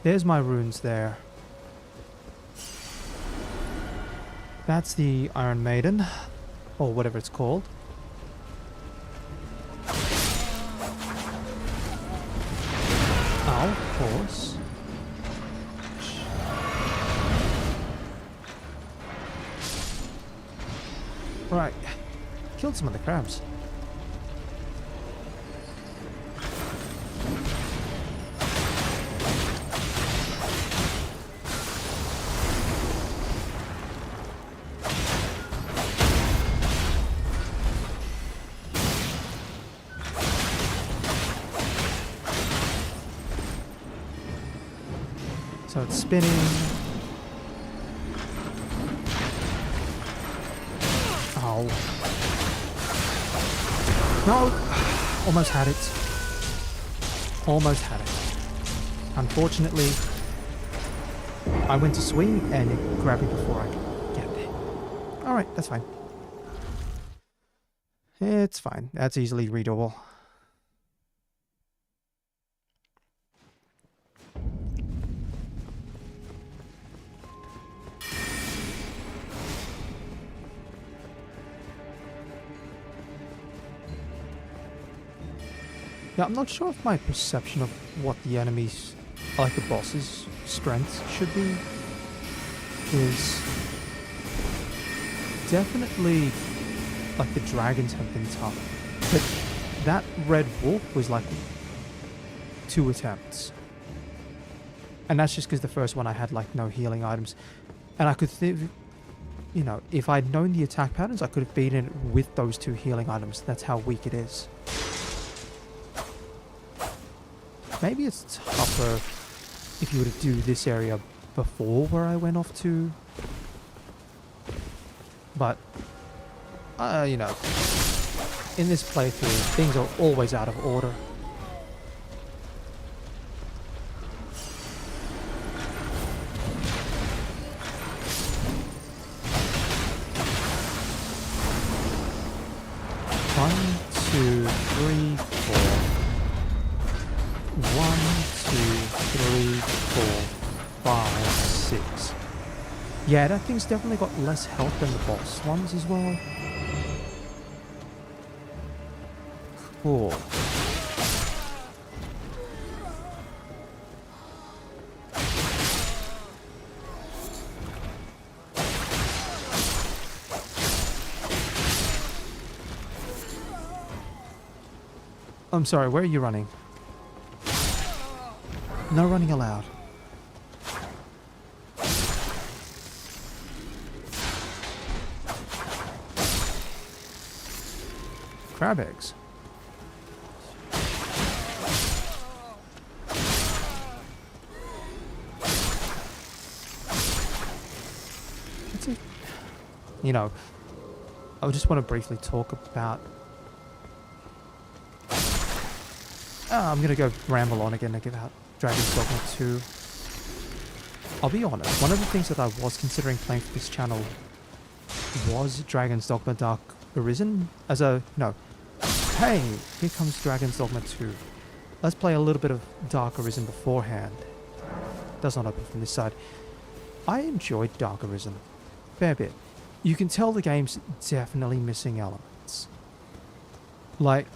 There's my runes there. That's the Iron Maiden, or whatever it's called. Ow, of course. Right. Killed some of the crabs. So it's spinning. Oh. No! Almost had it. Almost had it. Unfortunately, I went to swing and it grabbed me before I could get it. Alright, that's fine. It's fine. That's easily readable. Yeah, I'm not sure if my perception of what the enemies, like the boss's strengths should be, is definitely like the dragons have been tough. But that red wolf was like 2 attempts. And that's just because the first one I had like no healing items. And I could think, you know, if I'd known the attack patterns, I could have beaten it with those 2 healing items. That's how weak it is. Maybe it's tougher if you were to do this area before where I went off to. But, you know, in this playthrough, things are always out of order. One, two, three, four. 1, 2, 3, 4, 5, 6. Yeah, that thing's definitely got less health than the boss ones as well. Cool. I'm sorry, where are you running? No running allowed. Crab eggs. That's it. You know, I just want to briefly talk about... I'm going to go ramble on again about Dragon's Dogma 2. I'll be honest, one of the things that I was considering playing for this channel was Dragon's Dogma Dark Arisen as a... No. Hey, here comes Dragon's Dogma 2. Let's play a little bit of Dark Arisen beforehand. Does not open from this side. I enjoyed Dark Arisen. Fair bit. You can tell the game's definitely missing elements. Like...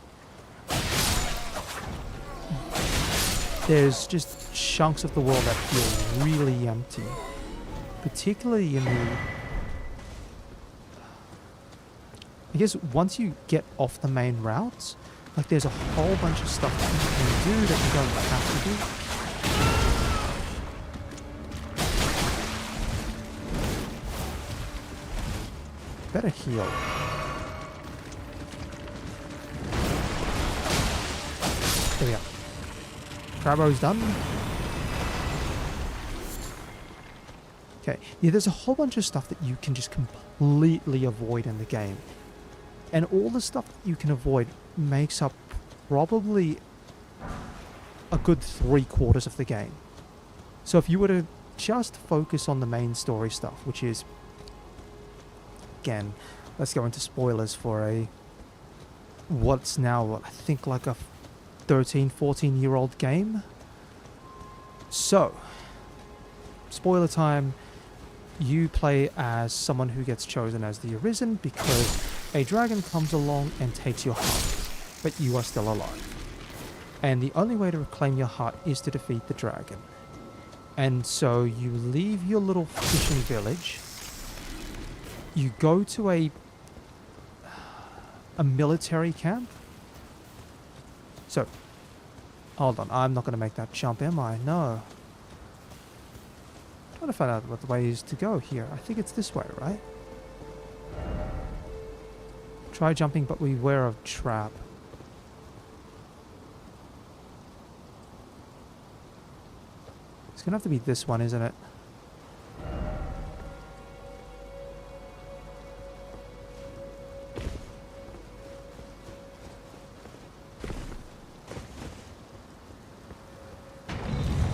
There's just chunks of the world that feel really empty. Particularly in the... I guess once you get off the main routes, like there's a whole bunch of stuff that you can do that you don't have to do. Better heal. There we go. Crabo's done. Okay, yeah, there's a whole bunch of stuff that you can just completely avoid in the game. And all the stuff that you can avoid makes up probably a good 3/4 of the game. So if you were to just focus on the main story stuff, which is... Again, let's go into spoilers for a... What's now, I think, like a 13, 14-year-old game. So, spoiler time, you play as someone who gets chosen as the Arisen because a dragon comes along and takes your heart, but you are still alive. And the only way to reclaim your heart is to defeat the dragon. And so you leave your little fishing village, you go to a... a military camp. So, hold on. I'm not going to make that jump, am I? No. I'm trying to find out what the way is to go here. I think it's this way, right? Try jumping, but beware of trap. It's going to have to be this one, isn't it?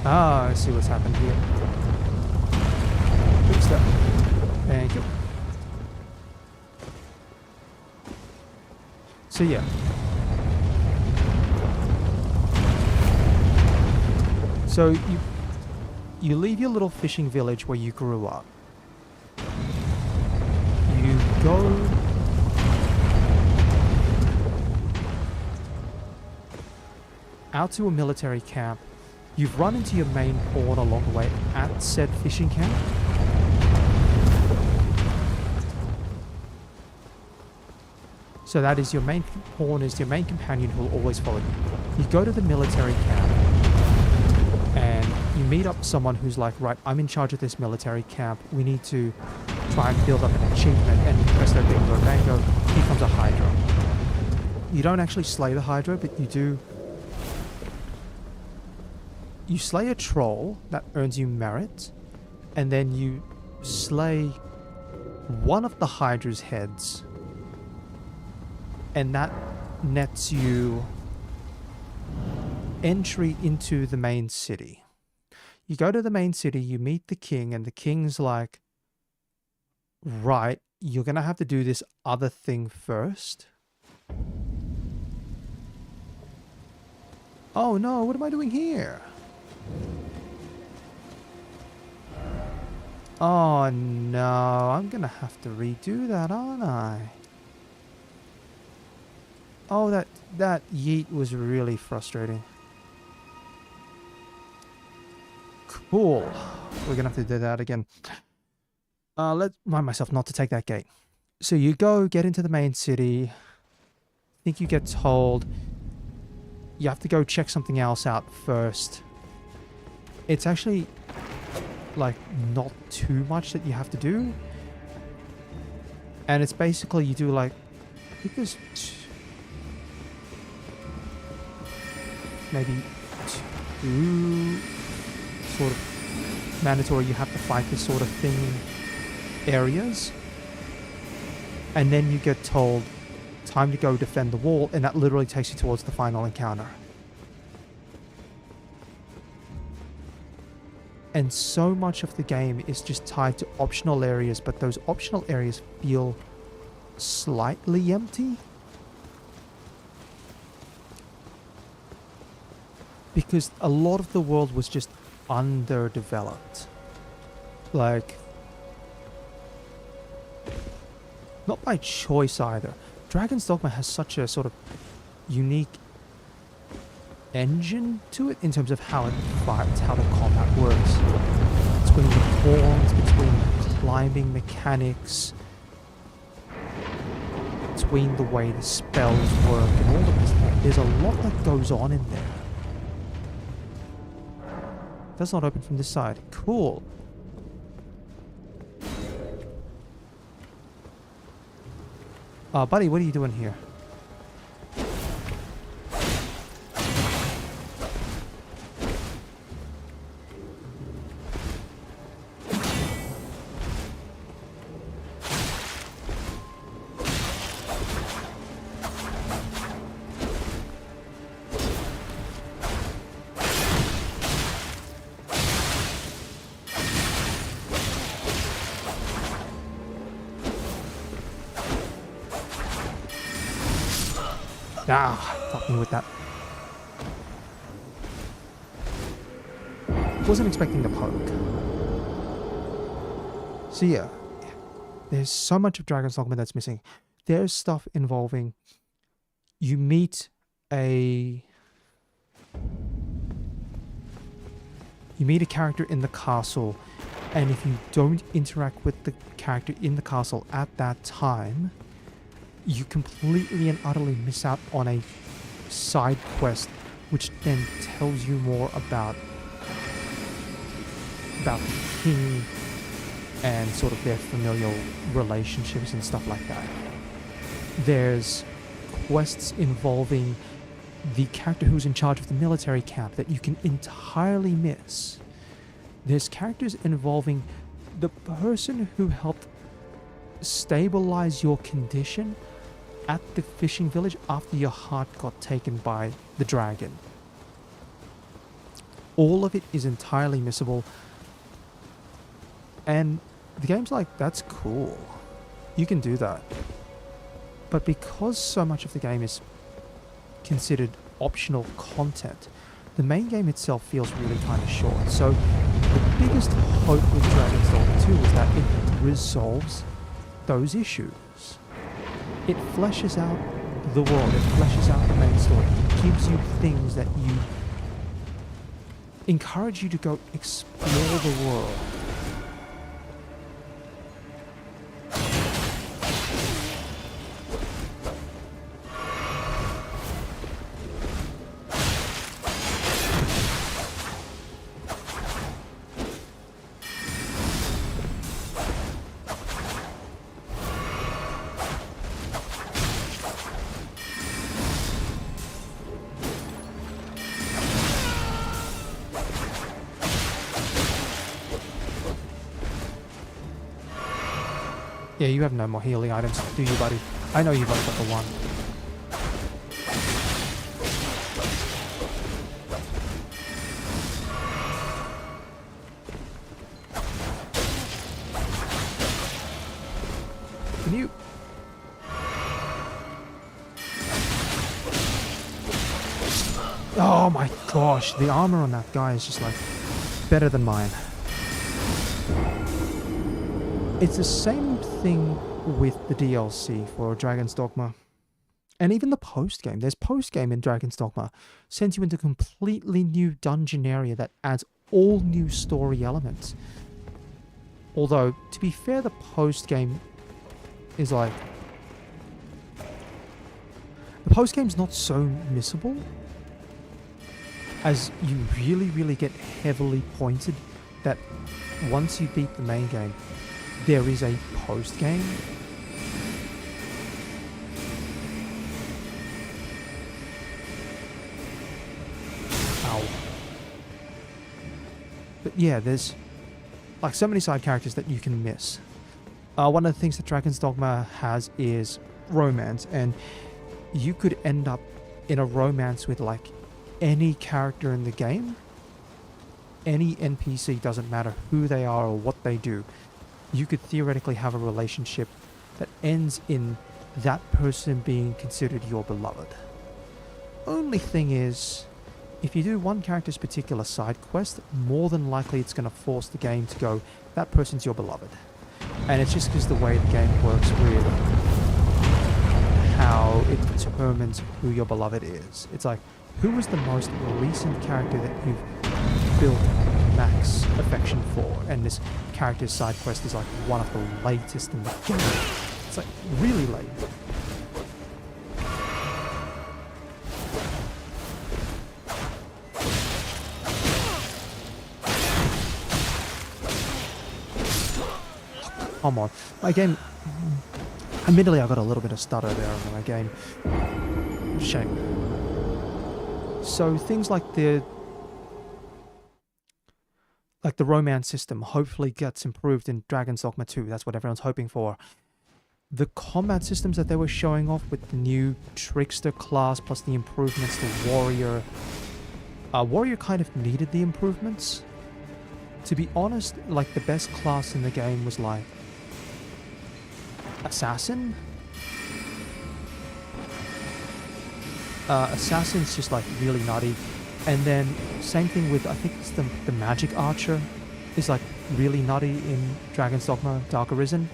Ah, I see what's happened here. Fix that. Thank you. So yeah. So you leave your little fishing village where you grew up. You go out to a military camp. You've run into your main port along the way at said fishing camp. So that is your main pawn, is your main companion who will always follow you. You go to the military camp and you meet up someone who's like, right, I'm in charge of this military camp. We need to try and build up an achievement. And presto bingo bango, here comes a Hydra. You don't actually slay the Hydra, but you do. You slay a troll that earns you merit, and then you slay one of the Hydra's heads, and that nets you entry into the main city. You go to the main city, you meet the king, and the king's like, right, you're gonna have to do this other thing first. Oh no, what am I doing here? Oh no, I'm gonna have to redo that, aren't I? Oh, that yeet was really frustrating. Cool. We're gonna have to do that again. Let's remind myself not to take that gate. So you go, get into the main city. I think you get told you have to go check something else out first. It's actually, like, not too much that you have to do. And it's basically you do, like, I think there's maybe 2 sort of mandatory you have to fight this sort of thing areas. And then you get told, time to go defend the wall, and that literally takes you towards the final encounter. And so much of the game is just tied to optional areas, but those optional areas feel slightly empty. Because a lot of the world was just underdeveloped. Like, not by choice either. Dragon's Dogma has such a sort of unique engine to it in terms of how it fights, how the combat works. Between the pawns, between the climbing mechanics, between the way the spells work and all the rest of that. There's a lot that goes on in there. That's not open from this side. Cool. Buddy, what are you doing here? Ah, got me with that. Wasn't expecting the poke. So yeah, there's so much of Dragon's Dogma that's missing. There's stuff involving you meet a character in the castle, and if you don't interact with the character in the castle at that time, you completely and utterly miss out on a side quest which then tells you more about the king and sort of their familial relationships and stuff like that. There's quests involving the character who's in charge of the military camp that you can entirely miss. There's characters involving the person who helped stabilize your condition at the fishing village after your heart got taken by the dragon. All of it is entirely missable. And the game's like, that's cool. You can do that. But because so much of the game is considered optional content, the main game itself feels really kind of short. So the biggest hope with Dragon's Dogma 2 is that it resolves those issues. It fleshes out the world, it fleshes out the main story, it gives you things that encourage you to go explore the world. Yeah, you have no more healing items, do you, buddy? I know you've only got the one. Can you... Oh my gosh, the armor on that guy is just like better than mine. It's the same thing with the DLC for Dragon's Dogma. And even the post-game. There's post-game in Dragon's Dogma. Sends you into a completely new dungeon area that adds all new story elements. Although, to be fair, the post-game is like... The post-game's not so missable, as you really, really get heavily pointed that once you beat the main game, there is a post-game. Ow. But yeah, there's like so many side characters that you can miss. One of the things that Dragon's Dogma has is romance, and you could end up in a romance with like any character in the game. Any NPC, doesn't matter who they are or what they do. You could theoretically have a relationship that ends in that person being considered your beloved. Only thing is, if you do one character's particular side quest, more than likely it's going to force the game to go, that person's your beloved. And it's just because the way the game works with how it determines who your beloved is. It's like, who was the most recent character that you've built max affection for? And this character's side quest is like one of the latest in the game. It's like really late. Come on. My game... Admittedly, I got a little bit of stutter there on my game. Shame. So things like the romance system hopefully gets improved in Dragon's Dogma 2. That's what everyone's hoping for. The combat systems that they were showing off with the new Trickster class plus the improvements to Warrior. Warrior kind of needed the improvements. To be honest, like the best class in the game was like Assassin. Assassin's just like really nutty. And then same thing with, I think it's the Magic Archer is like really nutty in Dragon's Dogma Dark Arisen.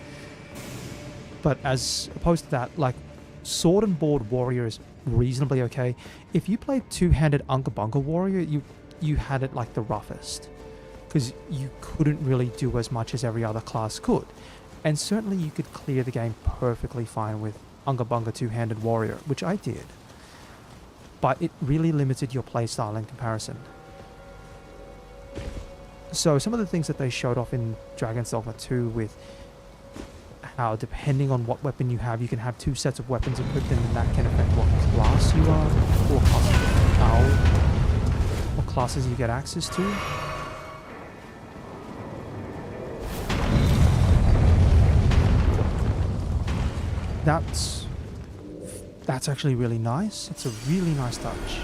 But as opposed to that, like Sword and Board Warrior is reasonably okay. If you played two-handed Unga Bunga Warrior, you had it like the roughest. Because you couldn't really do as much as every other class could. And certainly you could clear the game perfectly fine with Unga Bunga two-handed warrior, which I did. But it really limited your playstyle in comparison. So some of the things that they showed off in Dragon's Dogma 2 with how depending on what weapon you have, you can have 2 sets of weapons equipped and that can affect what class you are, or what classes you get access to. That's actually really nice. It's a really nice touch.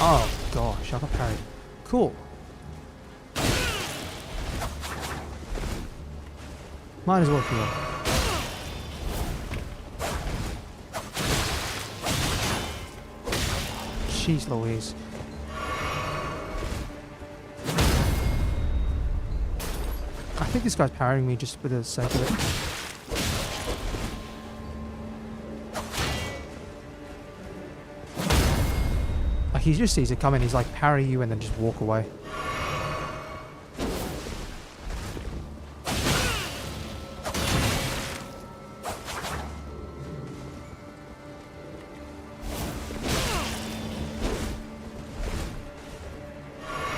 Oh gosh, I got parried. Cool. Might as well heal. Jeez Louise. I think this guy's parrying me just for the sake of it. Like, he just sees it coming, he's like, parry you and then just walk away.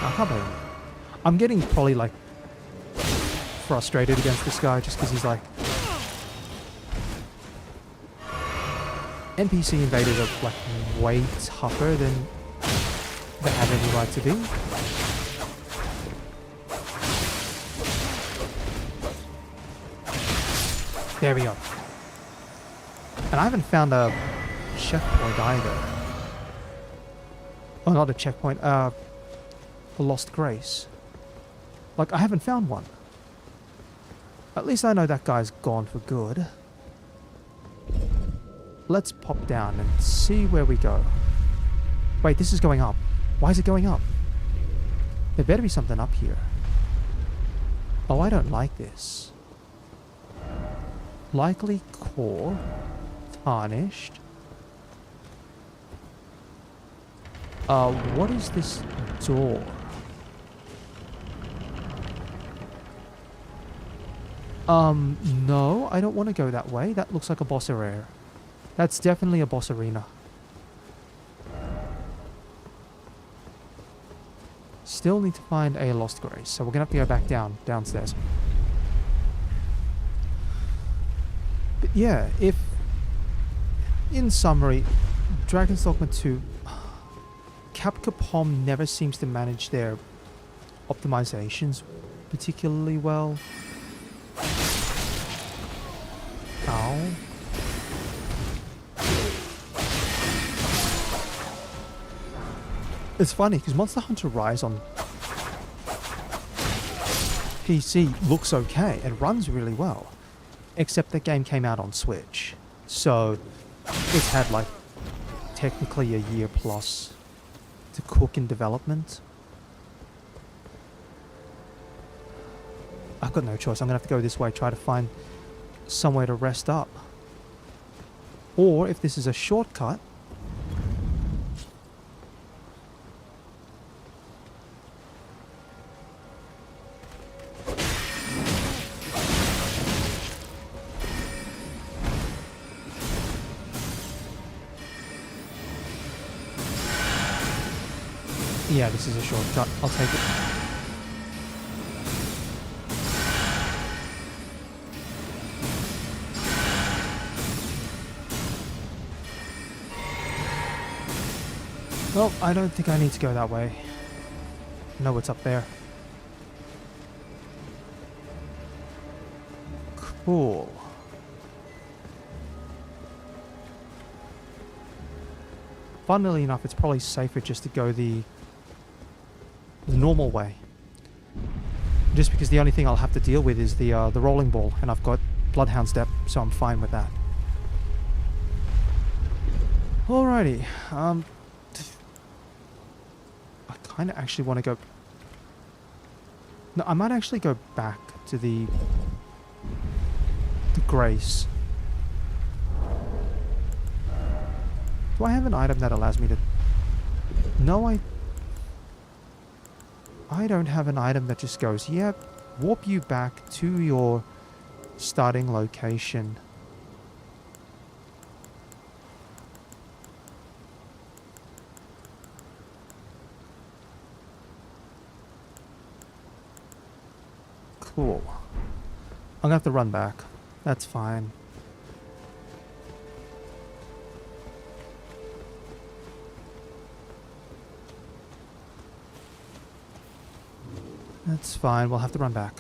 I can't believe it. I'm getting probably like frustrated against this guy just because he's like, NPC invaders are like way tougher than they have any right to be. There we go. And I haven't found a checkpoint either. Oh, not a checkpoint, a lost grace. Like, I haven't found one. At least I know that guy's gone for good. Let's pop down and see where we go. Wait, this is going up. Why is it going up? There better be something up here. Oh, I don't like this. Likely core. Tarnished. What is this door? No, I don't want to go that way. That looks like a boss area. That's definitely a boss arena. Still need to find a lost grace, so we're gonna have to go back downstairs. But yeah, if in summary, Dragon's Dogma 2, Capcom never seems to manage their optimizations particularly well. Ow. It's funny because Monster Hunter Rise on PC looks okay and runs really well, except that game came out on Switch, so it's had like technically a year plus to cook in development. I've got no choice. I'm gonna have to go this way, try to find somewhere to rest up, or if this is a shortcut, yeah, this is a shortcut. I'll take it. Well, I don't think I need to go that way. I know what's up there. Cool. Funnily enough, it's probably safer just to go the normal way. Just because the only thing I'll have to deal with is the rolling ball, and I've got Bloodhound Step, so I'm fine with that. Alrighty. I kind of actually want to go... No, I might actually go back to the Grace. Do I have an item that allows me to... No, I I don't have an item that just goes, yep, warp you back to your starting location. Cool. I'm gonna have to run back. That's fine. That's fine, we'll have to run back.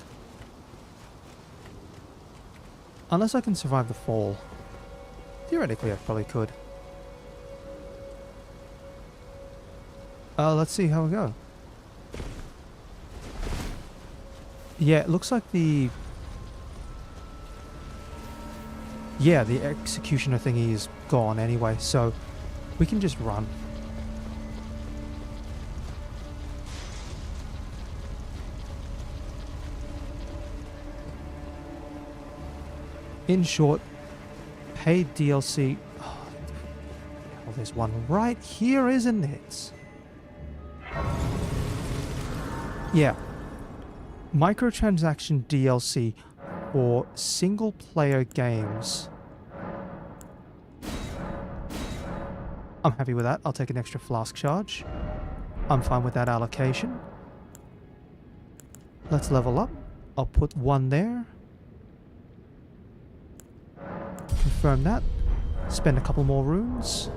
Unless I can survive the fall. Theoretically, I probably could. Let's see how we go. Yeah, it looks like the... Yeah, the executioner thingy is gone anyway, so we can just run. In short, paid DLC... Oh, well, there's one right here, isn't it? Yeah. Microtransaction DLC for single-player games. I'm happy with that. I'll take an extra flask charge. I'm fine with that allocation. Let's level up. I'll put one there. Confirm that. Spend a couple more runes.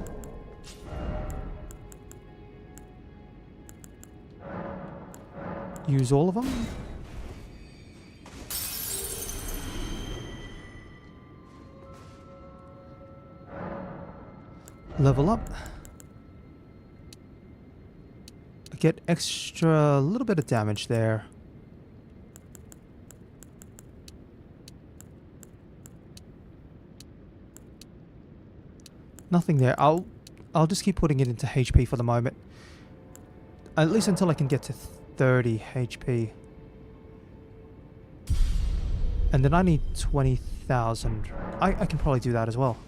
Use all of them. Level up. Get extra, a little bit of damage there. Nothing there. I'll just keep putting it into HP for the moment. At least until I can get to 30 HP. And then I need 20,000. I can probably do that as well.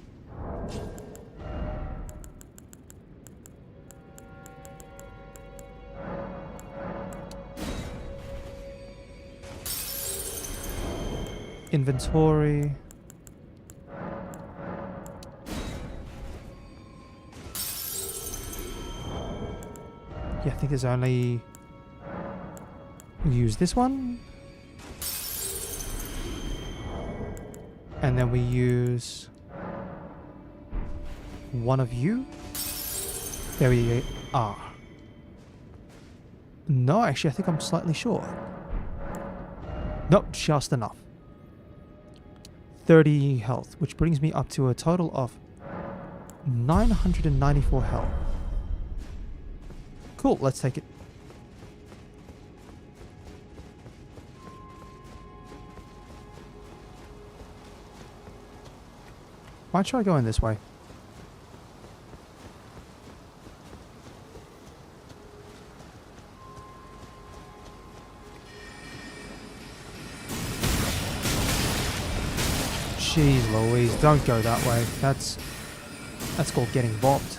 Inventory. Yeah, I think there's only... Use this one. And then we use... one of you. There we are. No, actually, I think I'm slightly short. Nope, just enough. 30 health, which brings me up to a total of 994 health. Cool, let's take it. Might try going this way. Jeez Louise, don't go that way. That's called getting bopped.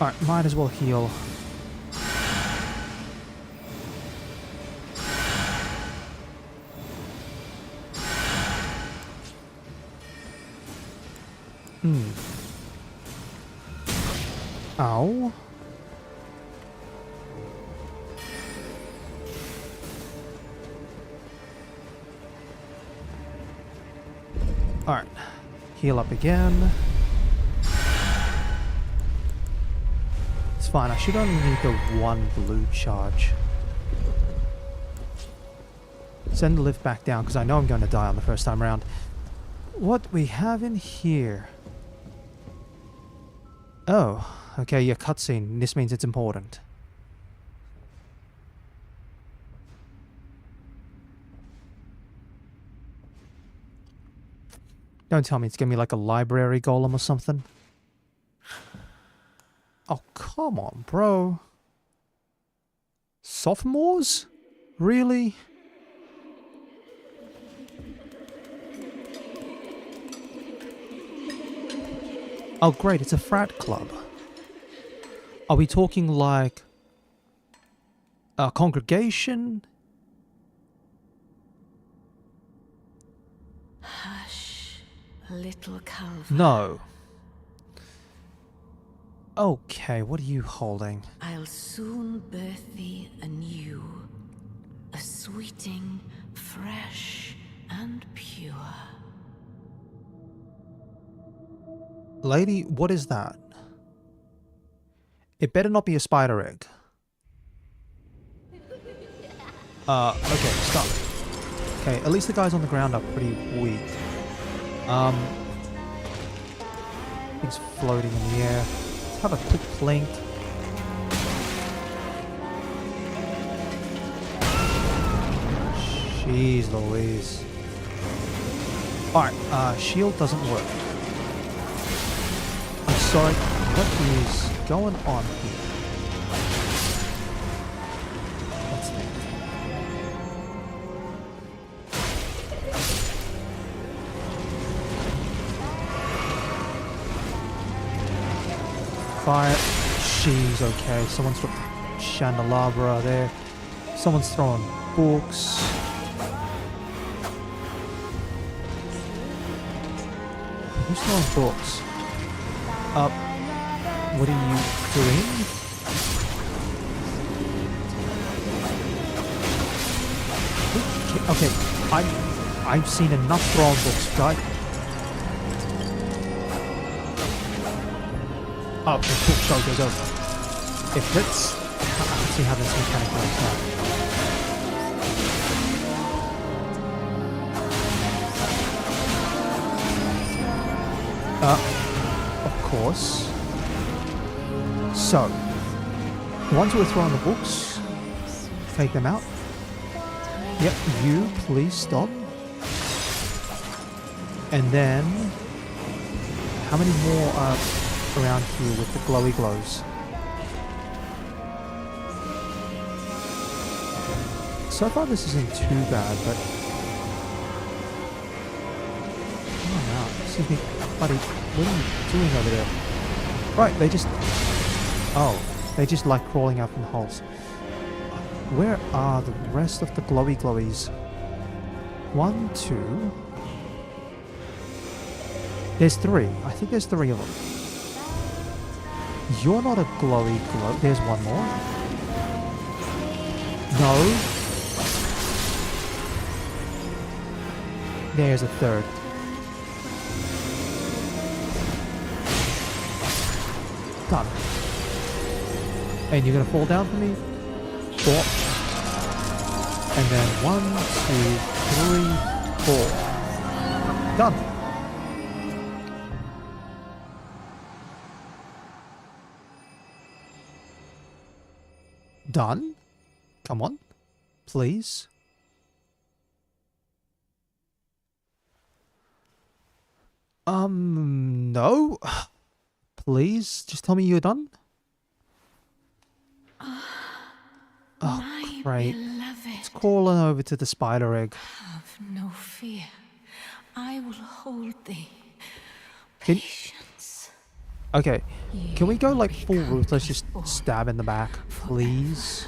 Alright, might as well heal. Ow. Alright, heal up again. It's fine, I should only need the one blue charge. Send the lift back down because I know I'm going to die on the first time around. What we have in here? Oh, okay, your cutscene. This means it's important. Don't tell me it's gonna be like a library golem or something. Oh, come on, bro. Sophomores? Really? Oh, great, it's a frat club. Are we talking like a congregation? Hush, little Calva. No. Okay, what are you holding? I'll soon birth thee anew, a sweeting, fresh and pure. Lady, what is that? It better not be a spider egg. Okay, stop. Okay, at least the guys on the ground are pretty weak. Things floating in the air. Let's have a quick blink. Jeez Louise. Alright, shield doesn't work. I'm sorry, what is going on here? What's that? Fire. She's okay. Someone's got candelabra there. Someone's throwing books. Who's throwing books? What are you doing? Okay, I've seen enough throwing books, right? Oh, okay, cool. Go. If let's see how this mechanic works out. Of course. So, once we're throwing the books, take them out. Yep, you please stop. And then, how many more are around here with the glowy glows? So far this isn't too bad, but... Oh no, excuse me, buddy, what are you doing over there? Right, they just like crawling out from the holes. Where are the rest of the glowy glowies? 1, 2... There's 3. I think there's 3 of them. You're not a glowy glow. There's one more. No. There's a third. Done. And you're gonna fall down for me? 4. And then 1, 2, 3, 4. Done. Done? Come on. Please. No. Please, just tell me you're done. Oh, great. It's crawling over to the spider egg. Have no fear. I will hold thee. Can- Patience. Okay, can we go like full ruthless, just stab in the back, please?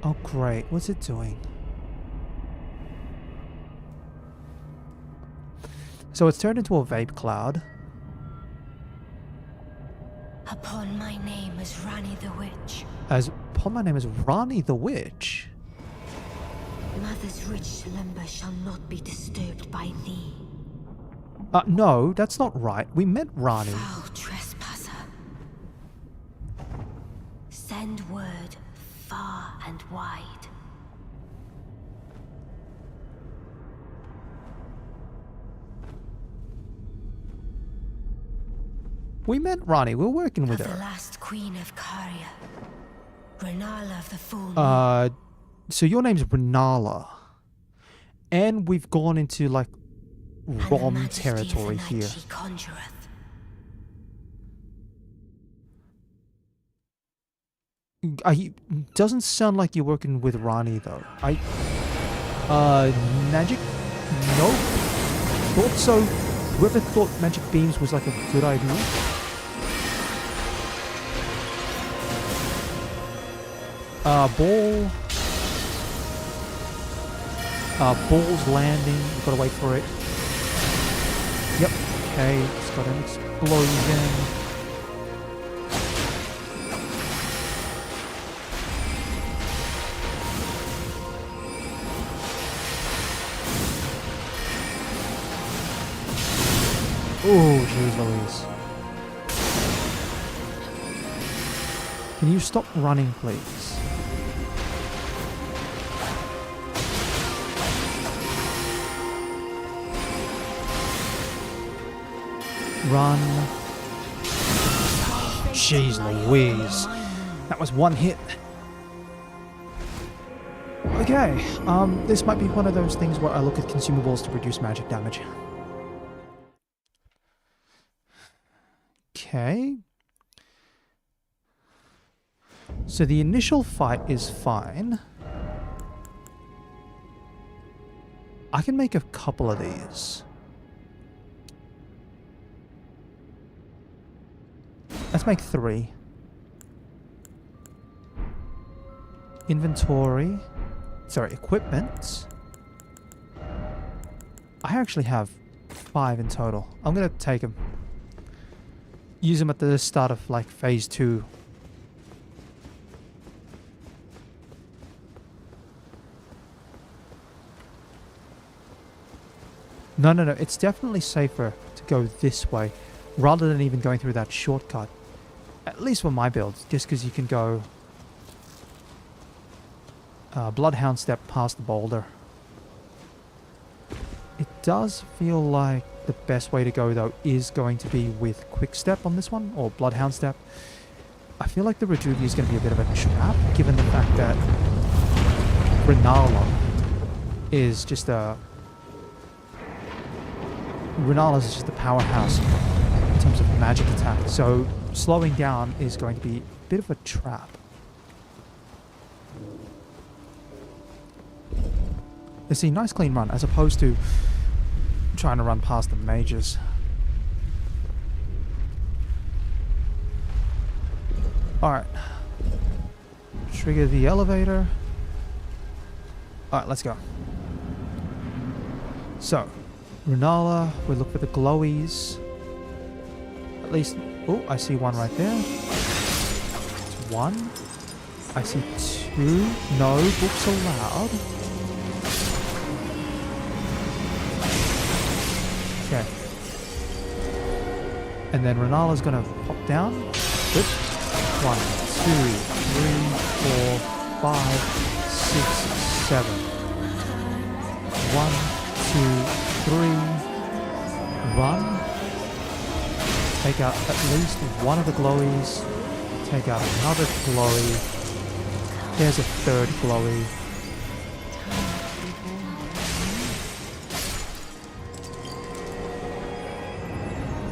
Oh great, what's it doing? So it's turned into a vape cloud. Upon my name as Rani the Witch. Upon my name is Rani the Witch. Mother's rich slumber shall not be disturbed by thee. No, that's not right. We meant Rani. Foul trespasser. Send word far and wide. We meant Rani. We're working with The her. last queen of Caria. Renala of the full moon. So your name's Renala. And we've gone into like Rom territory here. She conjureth. Doesn't sound like you're working with Rani though. Magic? Nope. Thought so. Whoever thought magic beams was like a good idea? Ball. Ball's landing. We've got to wait for it. Yep. Okay. It's got an explosion. Oh, jeez Louise. Can you stop running, please? Run. Jeez Louise. That was one hit. Okay, this might be one of those things where I look at consumables to reduce magic damage. Okay. So the initial fight is fine. I can make a couple of these. Let's make 3. Inventory. Sorry, equipment. I actually have 5 in total. I'm going to take them. Use them at the start of, like, phase 2. No. It's definitely safer to go this way rather than even going through that shortcut. At least for my builds, just because you can go Bloodhound step past the boulder. It does feel like the best way to go, though, is going to be with Quick Step on this one, or Bloodhound Step. I feel like the Rejuvi is going to be a bit of a trap, given the fact that Renala is just a... Renala's is just a powerhouse in terms of magic attack, so slowing down is going to be a bit of a trap. You see, nice clean run, as opposed to trying to run past the mages. Alright. Trigger the elevator. Alright, let's go. So, Renala, we look for the glowies. At least, oh, I see one right there. It's 1. I see 2. No books allowed. Okay. And then Renala's gonna pop down. Good. 1, 2, 3, 4, 5, 6, 7. 1, 2, 3. Run. Take out at least one of the glowies. Take out another glowy. There's a third glowy.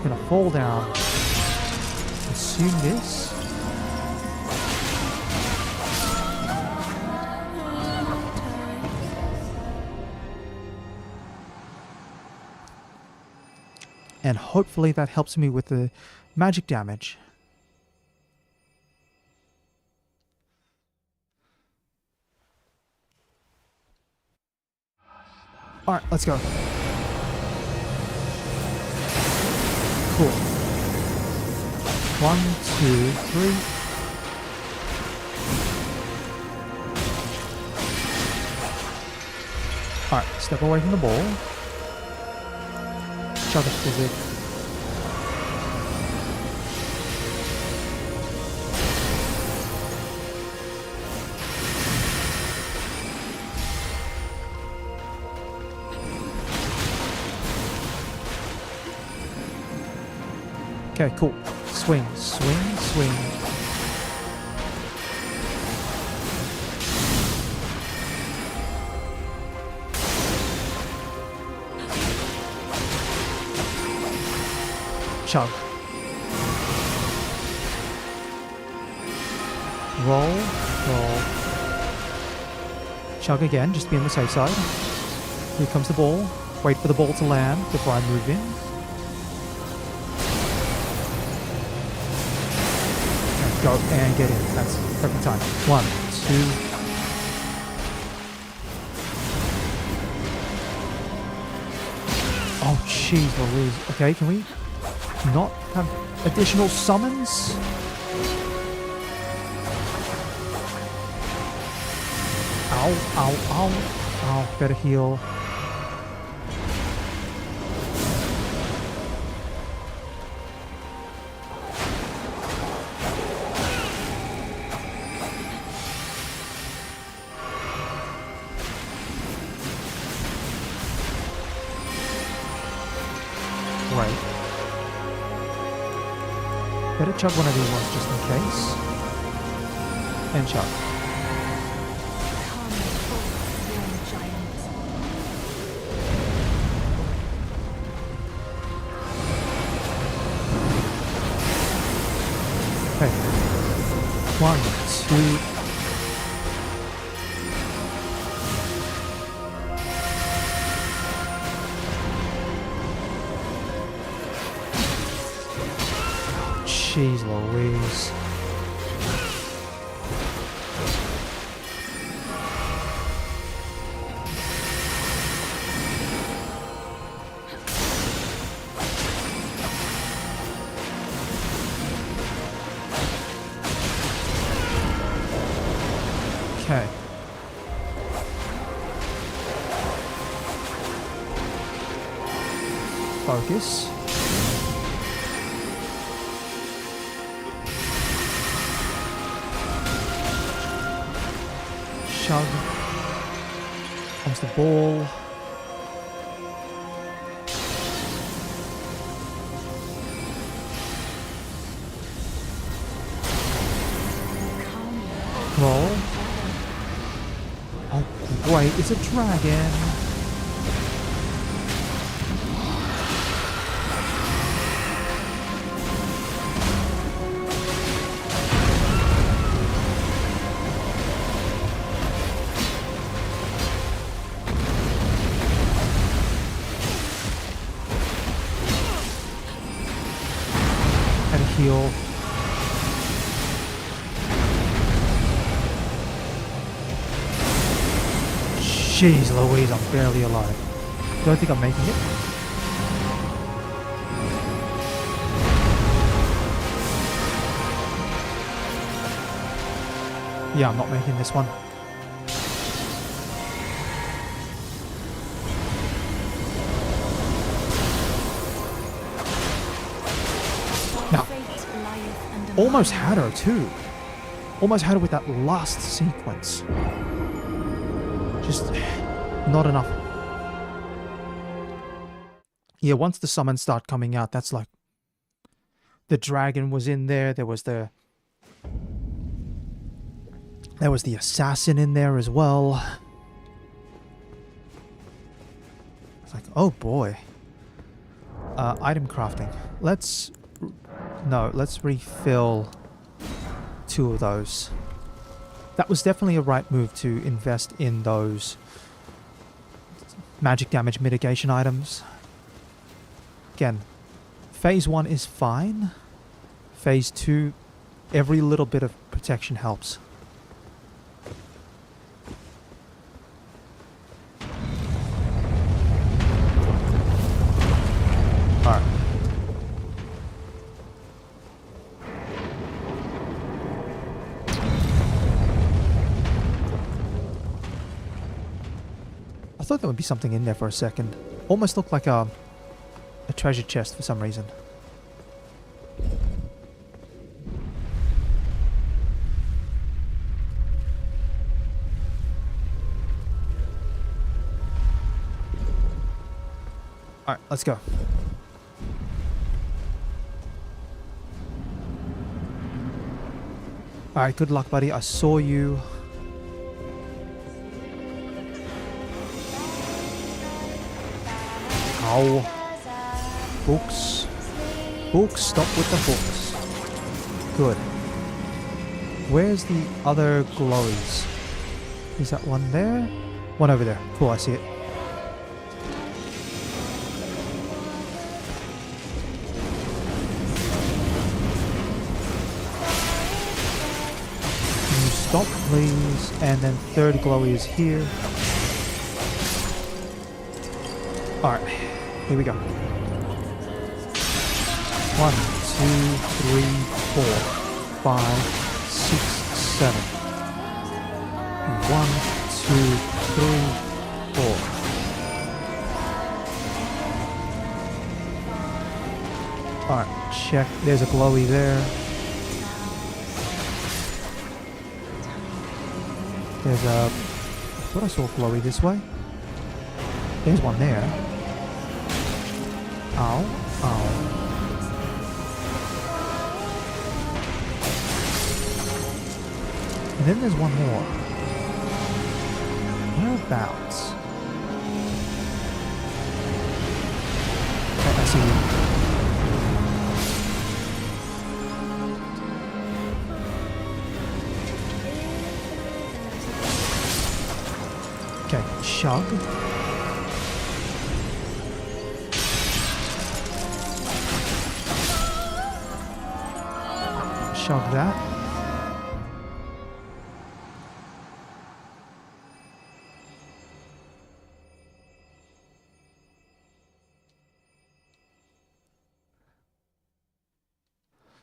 Gonna fall down. Consume this. And hopefully that helps me with the magic damage. Alright, let's go. Cool. 1, 2, 3. Alright, step away from the ball. Chug a physic. Okay, cool. Swing, swing, swing. Chug. Roll, roll. Chug again, just to be on the safe side. Here comes the ball. Wait for the ball to land before I move in. Go and get in. That's perfect time. 1, 2. Oh, jeez Louise. Okay, can we not have additional summons? Ow, ow, ow. Oh, better heal. Right. Better chug one of these ones just in case. And chug. Okay. 1, 2. Jeez Louise. Okay. Focus. Chug. Comes the ball. Roll. Oh, great. It's a dragon. And heal. Jeez Louise, I'm barely alive. Don't think I'm making it. Yeah, I'm not making this one. Now, almost had her too. Almost had her with that last sequence. Just not enough. Yeah, once the summons start coming out, that's like the dragon was in there. There was the assassin in there as well. It's like, oh boy. Item crafting. Let's refill 2 of those. That was definitely a right move to invest in those magic damage mitigation items. Again, phase 1 is fine. Phase 2, every little bit of protection helps. Alright. I thought there would be something in there for a second. Almost looked like a treasure chest for some reason. Alright, let's go. Alright, good luck, buddy. I saw you. Ow. Books. Books, stop with the books. Good. Where's the other glowies? Is that one there? One over there. Cool, I see it. please. And then third glowy is here. Alright, here we go. 1, 2, 3, 4, 5, 6, 7. 1, 2, 3, 4. Alright, check. There's a glowy there. There's a... I thought I saw a glowy this way. There's one there. Ow. Ow. And then there's one more. Whereabouts? Okay, I see you. Okay, chug. Chug that.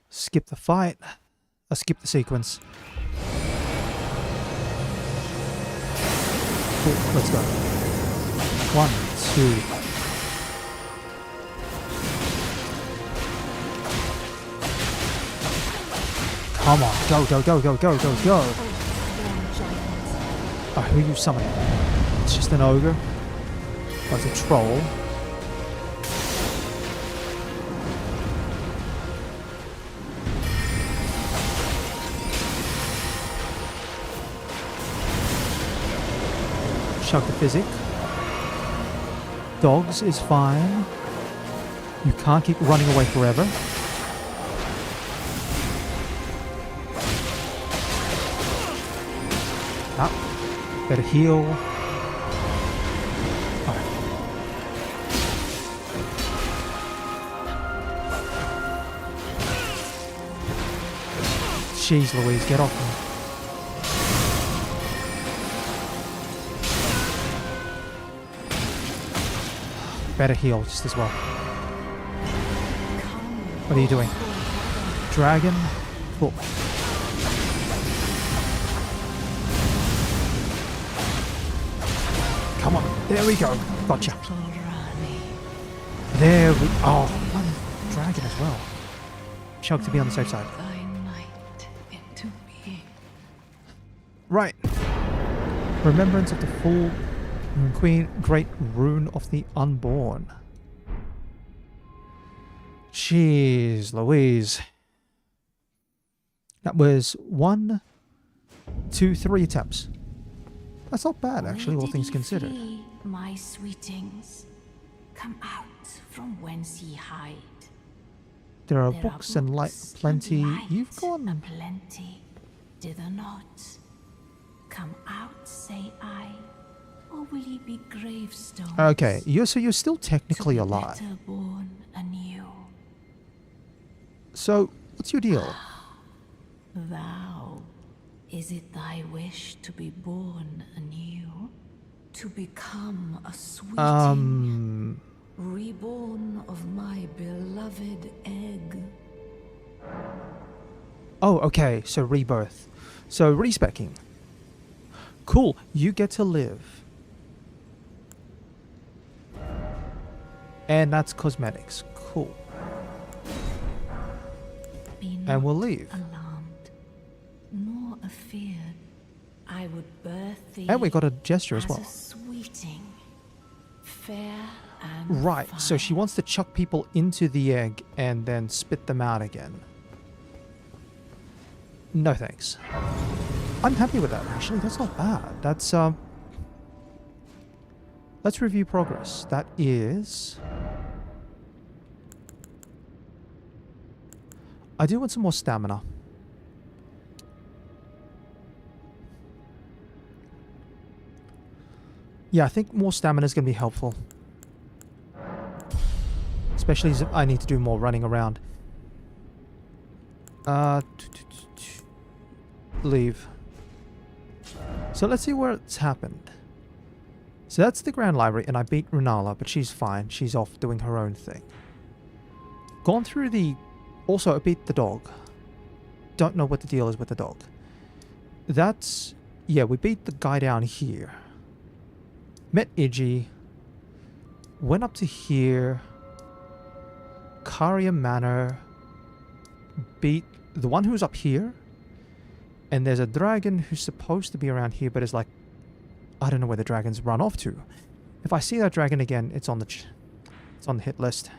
Skip the fight. Skip the sequence. Cool, let's go. 1, 2. Come on, go, go, go, go, go, go, go. Oh, who are you summoning? It's just an ogre. Oh, it's a troll. Chug the physic. Dogs is fine. You can't keep running away forever. Ah, better heal. Alright. Jeez Louise, get off me. Better heal just as well. What are you doing? Dragon? Cool. Come on. There we go. Gotcha. There we... Oh, one dragon as well. Chug to be on the safe side. Right. Remembrance of the full Queen, Great Rune of the Unborn. Jeez Louise. That was 1, 2, 3 attempts. That's not bad, actually, all things considered. My sweetings, come out from whence ye hide. There are books and light plenty. You've gone aplenty, dither not. Come out, say I. Or will ye be gravestones? Okay, so you're still technically alive. Born anew. So, what's your deal? Thou, is it thy wish to be born anew? To become a sweeting? Reborn of my beloved egg? Oh, okay, so rebirth. So, respecking. Cool, you get to live. And that's cosmetics. Cool. And we'll leave. Alarmed, nor afeared. I would birth thee. And we got a gesture as well. A sweeting, fair and right, fine. so she wants to chuck people into the egg and then spit them out again. No thanks. I'm happy with that, actually. That's not bad. That's, let's review progress. That is... I do want some more stamina. Yeah, I think more stamina is going to be helpful. Especially as I need to do more running around. Leave. So let's see where it's happened. So that's the Grand Library, and I beat Renala, but she's fine. She's off doing her own thing. Gone through the... Also, I beat the dog. Don't know what the deal is with the dog. That's... Yeah, we beat the guy down here. Met Iggy. Went up to here. Karia Manor. Beat the one who's up here. And there's a dragon who's supposed to be around here, but is like... I don't know where the dragons run off to. If I see that dragon again, it's on the hit list.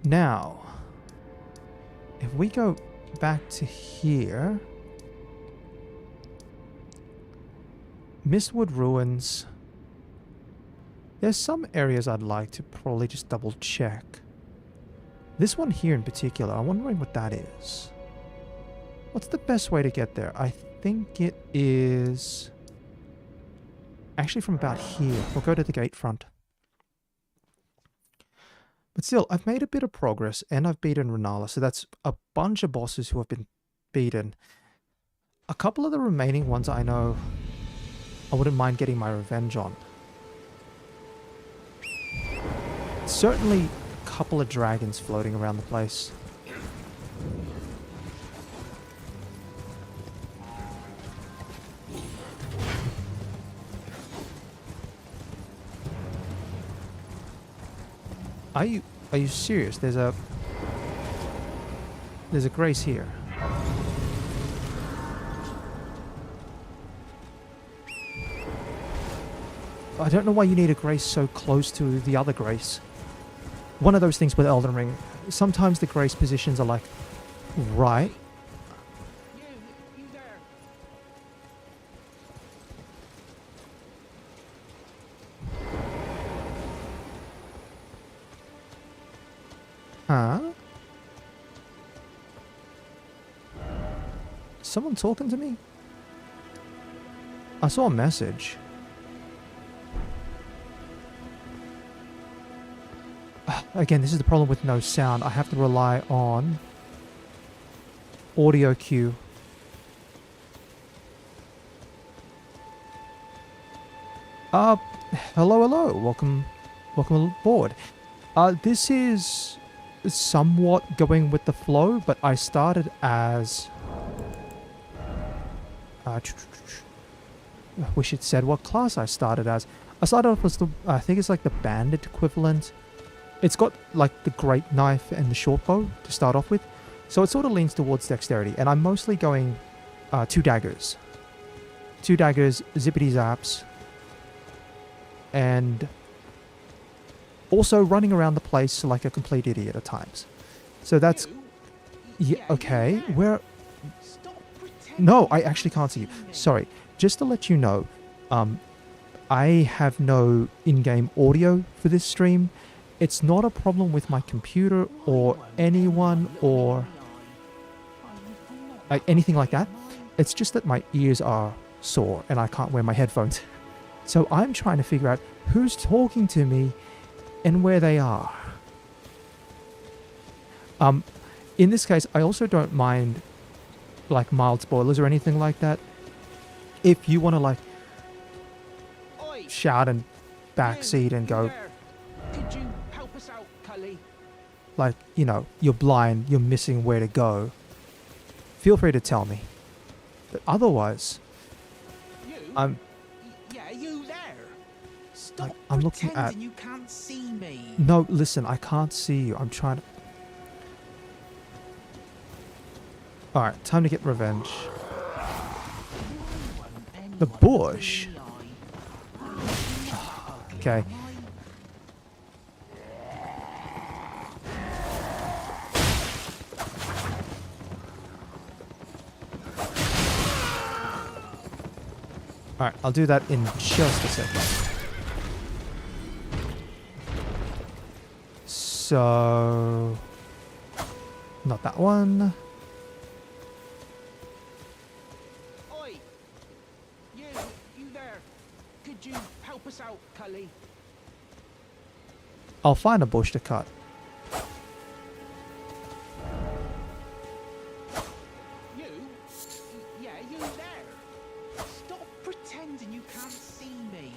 Now, if we go back to here, Mistwood Ruins. There's some areas I'd like to probably just double check. This one here in particular, I'm wondering what that is. What's the best way to get there? I think it is actually from about here. We'll go to the gate front. But still, I've made a bit of progress, and I've beaten Renala, so that's a bunch of bosses who have been beaten. A couple of the remaining ones I know I wouldn't mind getting my revenge on. Certainly a couple of dragons floating around the place. Are you serious? There's a grace here. I don't know why you need a grace so close to the other grace. One of those things with Elden Ring. Sometimes the grace positions are like right. You there. Huh? Someone talking to me? I saw a message. Again, this is the problem with no sound. I have to rely on audio cue. Hello. Welcome aboard. This is somewhat going with the flow, but I started as... I wish it said what class I started as. I started off as the... I think it's like the bandit equivalent. It's got like the great knife and the short bow to start off with. So it sort of leans towards dexterity. And I'm mostly going 2 daggers. 2 daggers, zippity zaps. And also running around the place like a complete idiot at times. So that's... Yeah, okay. Where... No, I actually can't see you. Sorry. Just to let you know, I have no in-game audio for this stream. It's not a problem with my computer or anyone or anything like that. It's just that my ears are sore and I can't wear my headphones. So I'm trying to figure out who's talking to me and where they are. In this case, I also don't mind like mild spoilers or anything like that. If you want to like shout and backseat and go, Could you help us out, Cully? like, you know, you're blind, you're missing where to go, feel free to tell me. But otherwise, You? Yeah, you there? Stop Like, I'm looking at- pretending you can't see me. no, listen, I can't see you. I'm trying to... Alright, time to get revenge. The bush? Okay. Alright, I'll do that in just a second. So... Not that one. Oi! You there? Could you help us out, Cully? I'll find a bush to cut. You? you there? Stop pretending you can't see me.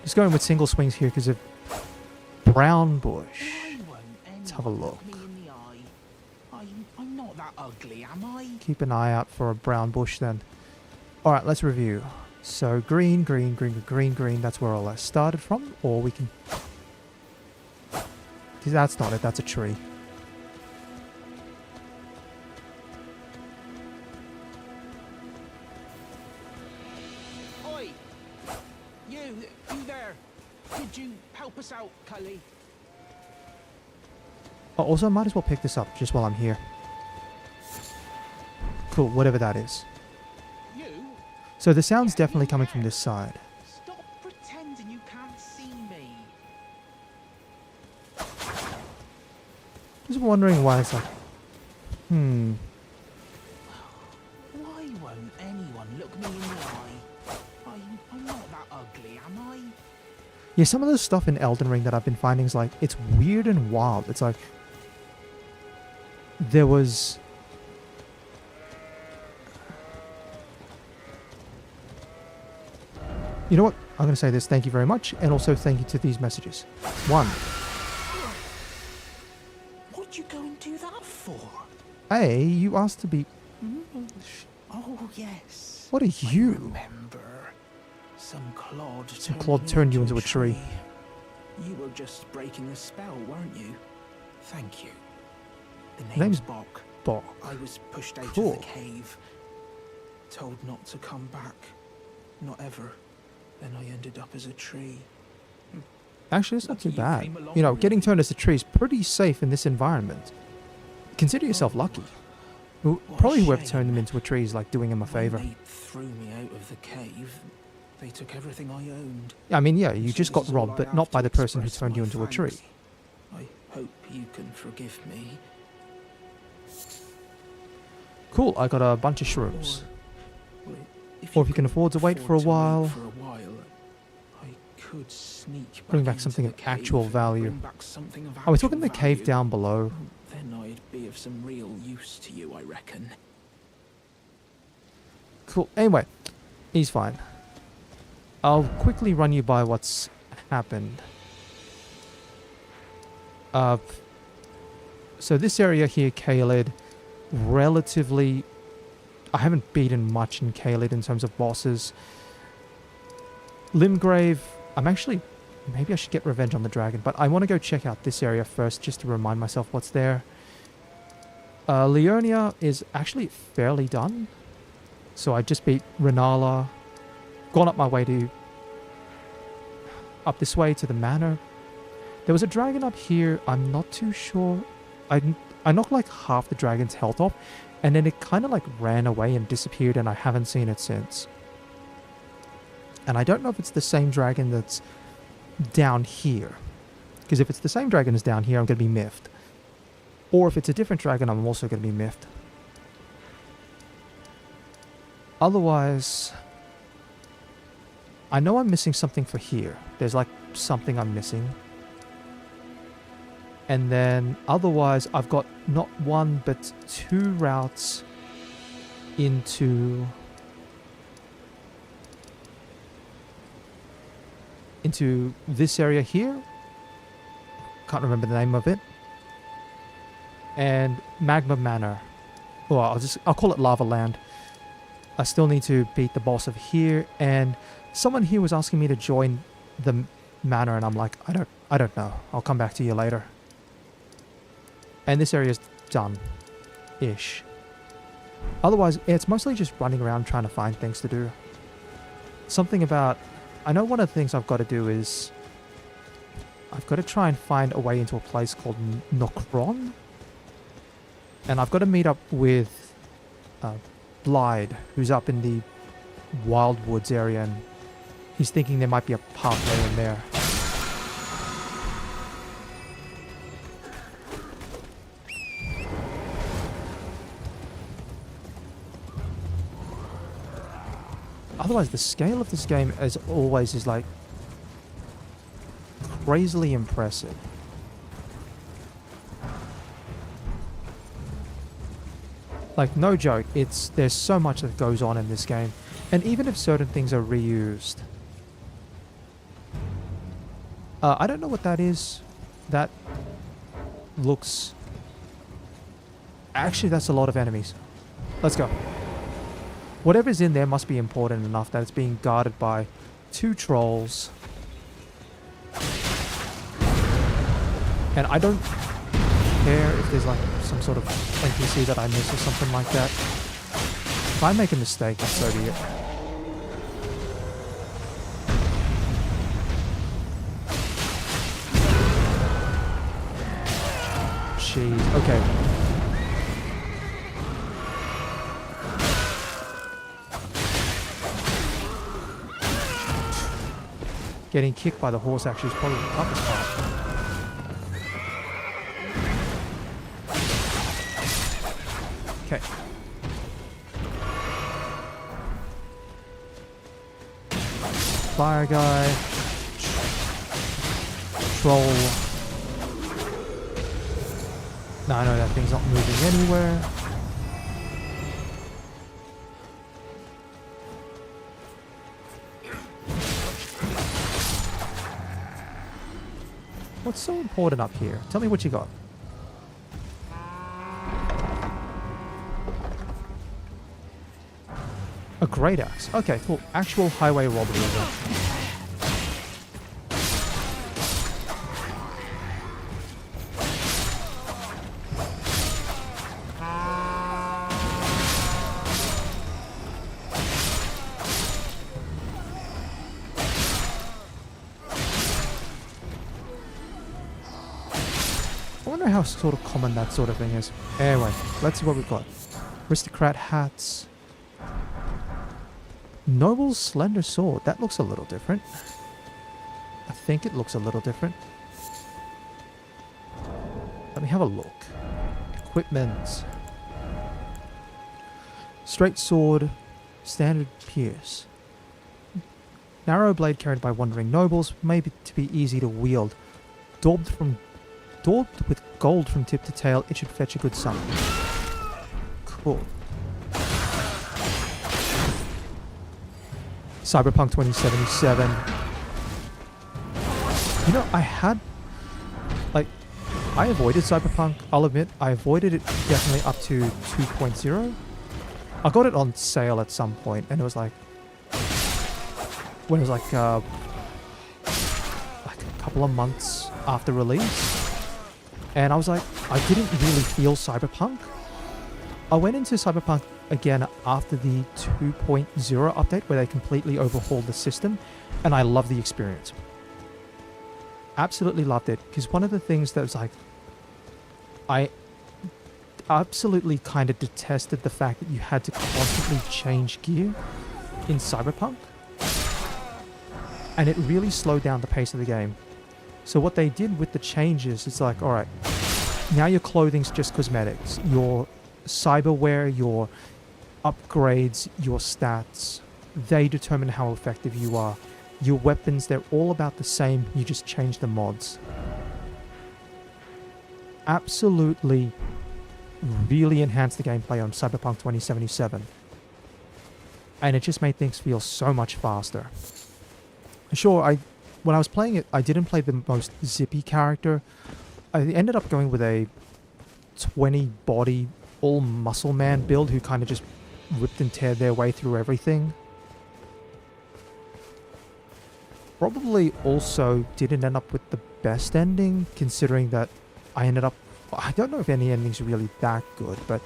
Just going with single swings here because of brown bush. Why won't Let's have a anyone look. me in the eye? I'm not that ugly, am I? Keep an eye out for a brown bush then. Alright, let's review. So green, green, green, green, green. That's where all that started from. Or we can... That's not it. That's a tree. Oi! You there. Could you help us out, Cully? Oh, also, I might as well pick this up just while I'm here. Cool, whatever that is. You? So the sound's definitely coming from this side. Stop pretending you can't see me. Just wondering why it's like... Why won't anyone look me in the eye? I'm not that ugly, am I? Yeah, some of the stuff in Elden Ring that I've been finding is like... It's weird and wild. It's like... There was... You know what? I'm going to say this. Thank you very much. And also thank you to these messages. 1. What'd you go and do that for? Hey, you asked to be... Oh, yes. What are I you? remember. Some Clod turned you into a tree. You were just breaking a spell, weren't you? Thank you. The Name's name's Bok. Bok. I was pushed out Cool. of the cave. Told not to come back. Not ever. Then I ended up as a tree. Actually, it's not too Lucky you bad. came along, You know, really. getting turned as a tree is pretty safe in this environment. Consider yourself lucky. Well, What a probably whoever shame. turned them into a tree is like doing him a When favor. they threw me out of the cave, they took everything I owned. I mean, yeah, you So just got this is all robbed, I but not have by to the person who express turned you my into a tree. thanks. I hope you can forgive me. Cool, I got a bunch of shrooms. Or Or if you can afford to wait for a while, I could sneak bring back into something the of actual cave, value. bring back something of Are we talking actual the cave value. down below? Then I'd be of some real use to you, I reckon. Cool. Anyway, he's fine. I'll quickly run you by what's happened. So this area here, Caelid, relatively... I haven't beaten much in Caelid in terms of bosses. Limgrave, I'm actually... Maybe I should get revenge on the dragon, but I want to go check out this area first just to remind myself what's there. Leonia is actually fairly done. So I just beat Renala, gone up my way to... up this way to the manor. There was a dragon up here, I'm not too sure. I knocked like half the dragon's health off, and then it kind of like ran away and disappeared, and I haven't seen it since. And I don't know if it's the same dragon that's down here. Because if it's the same dragon as down here, I'm going to be miffed. Or if it's a different dragon, I'm also going to be miffed. Otherwise, I know I'm missing something for here. There's like something I'm missing. And then otherwise, I've got not one, but 2 routes into this area here. Can't remember the name of it. And Magma Manor. Well, I'll call it Lava Land. I still need to beat the boss of here, and someone here was asking me to join the manor, and I'm like, I don't know. I'll come back to you later. And this area's done-ish. Otherwise, it's mostly just running around trying to find things to do. Something about... I know one of the things I've got to do is... I've got to try and find a way into a place called Nokron. And I've got to meet up with Blyde, who's up in the Wildwoods area, and he's thinking there might be a pathway in there. Otherwise, the scale of this game, as always, is like crazily impressive. Like, no joke, there's so much that goes on in this game. And even if certain things are reused... I don't know what that is. That looks... Actually, that's a lot of enemies. Let's go. Whatever's in there must be important enough that it's being guarded by 2 trolls. And I don't care if there's like some sort of NPC that I miss or something like that. If I make a mistake, then so be it. Jeez, okay. Getting kicked by the horse actually is probably the toughest part. Okay. Fire guy. Troll. No, I know that thing's not moving anywhere. What's so important up here? Tell me what you got. A great axe. Okay, cool. Actual highway robbery event. I wonder how sort of common that sort of thing is. Anyway, let's see what we've got. Aristocrat hats. Noble's slender sword. That looks a little different. I think it looks a little different. Let me have a look. Equipment. Straight sword. Standard pierce. Narrow blade carried by wandering nobles. Maybe to be easy to wield. Daubed with gold from tip to tail. It should fetch a good sum. Cool. Cyberpunk 2077. You know, I avoided Cyberpunk. I'll admit, I avoided it definitely up to 2.0. I got it on sale at some point, and it was like, when it was like a couple of months after release. And I was like, I didn't really feel Cyberpunk. I went into Cyberpunk again after the 2.0 update where they completely overhauled the system, and I loved the experience. Absolutely loved it, because one of the things that was like, I absolutely kind of detested the fact that you had to constantly change gear in Cyberpunk, and it really slowed down the pace of the game. So what they did with the changes, it's like, alright, now your clothing's just cosmetics. Your cyberware, your upgrades, your stats, they determine how effective you are. Your weapons, they're all about the same, you just change the mods. Absolutely really enhanced the gameplay on Cyberpunk 2077. And it just made things feel so much faster. Sure, when I was playing it, I didn't play the most zippy character. I ended up going with a 20 body, all muscle man build who kind of just ripped and teared their way through everything. Probably also didn't end up with the best ending, considering that I don't know if any ending's really that good, but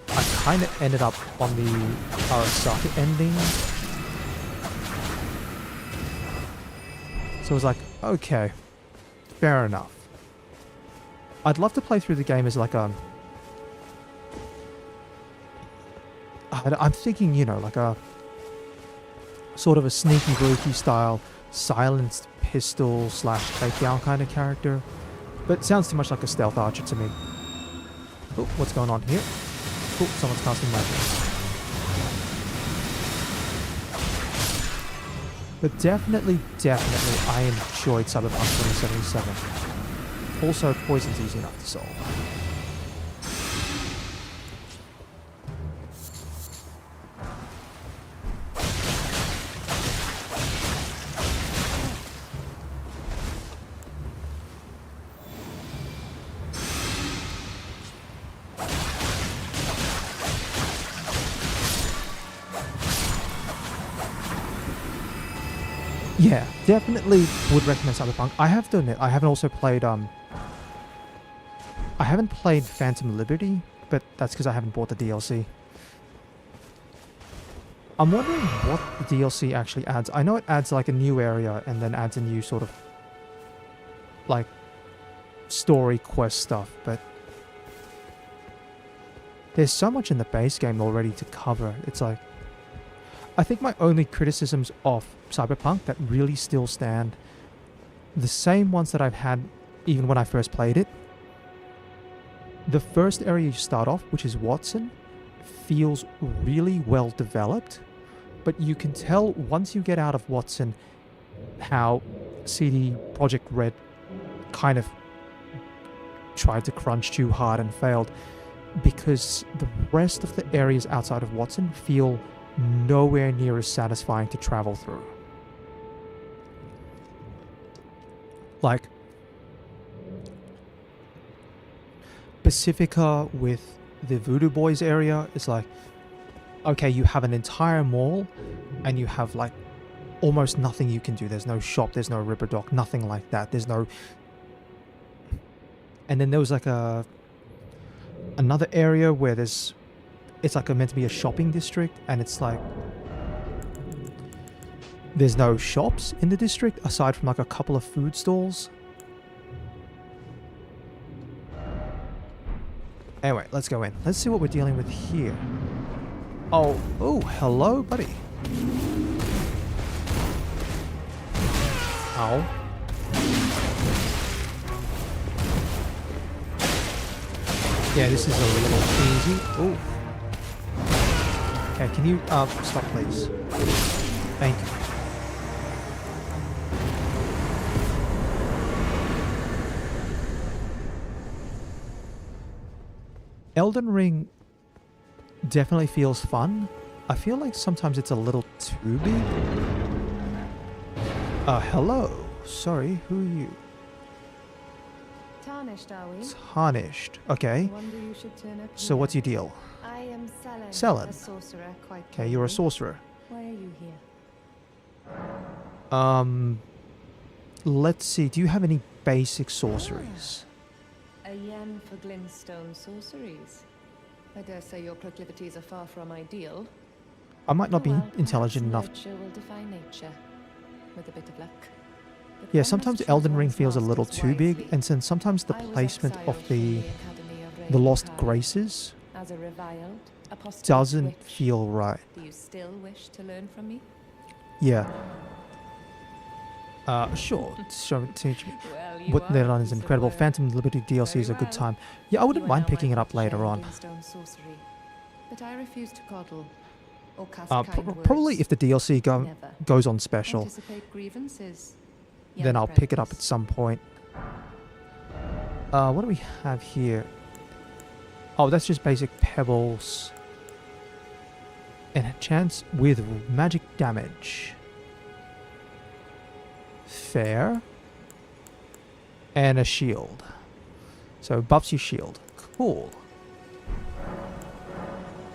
I kind of ended up on the Arasaka ending. So I was like, okay, fair enough. I'd love to play through the game as like a... I'm thinking, you know, like a sort of a sneaky brookie style silenced pistol / takedown kind of character. But it sounds too much like a stealth archer to me. Oh, what's going on here? Oh, someone's casting magic. But definitely, I enjoyed Cyberpunk 2077. Also, poison's easy enough to solve. Yeah, definitely would recommend Cyberpunk. I have to admit, I haven't also played, I haven't played Phantom Liberty, but that's because I haven't bought the DLC. I'm wondering what the DLC actually adds. I know it adds like a new area and then adds a new sort of like story quest stuff, but there's so much in the base game already to cover. It's like, I think my only criticisms of Cyberpunk that really still stand, the same ones that I've had even when I first played it. The first area you start off, which is Watson, feels really well developed, but you can tell once you get out of Watson how CD Projekt Red kind of tried to crunch too hard and failed, because the rest of the areas outside of Watson feel nowhere near as satisfying to travel through. Like Pacifica with the Voodoo Boys area is like, okay, you have an entire mall and you have like almost nothing you can do. There's no shop, there's no river dock, nothing like that. There's no... And then there was like another area where it's like meant to be a shopping district, and it's like there's no shops in the district aside from like a couple of food stalls. Anyway, let's go in. Let's see what we're dealing with here. Oh, hello, buddy. Ow. Yeah, this is a little easy. Oh. Okay, can you stop, please? Thank you. Elden Ring definitely feels fun. I feel like sometimes it's a little too big. Hello. Sorry, who are you? Tarnished, are we? Tarnished. Okay. I wonder you should turn up So here. what's your deal? I am Selen. Selen. A sorcerer, quite Okay, you're a plainly. sorcerer. Why are you here? Let's see. Do you have any basic sorceries? A yen for glintstone sorceries. I dare say your proclivities are far from ideal. I might not be Well, intelligent perhaps enough. nurture will defy nature, with a bit of luck. But Yeah, one sometimes must Elden choose Ring one's feels a little masters too big, wisely. and then sometimes the I was placement exiled of from the Academy of the Rain Lost Power. Graces As a reviled, apostate doesn't witch. feel right. Do you still wish to learn from me? Yeah. Sure. Teach me. Well, you What are they've a done is piece of incredible. work. Phantom Liberty DLC is a Very good well. time. Yeah, I wouldn't You are mind now picking it my up later share on. in Glintstone sorcery, but I refuse to coddle or cast Probably if the DLC Never. goes on special, Anticipate grievances. then young I'll pick it up at apprentice. some point. What do we have here? Oh, that's just basic pebbles. And a chance with magic damage. Fair. And a shield. So it buffs your shield. Cool.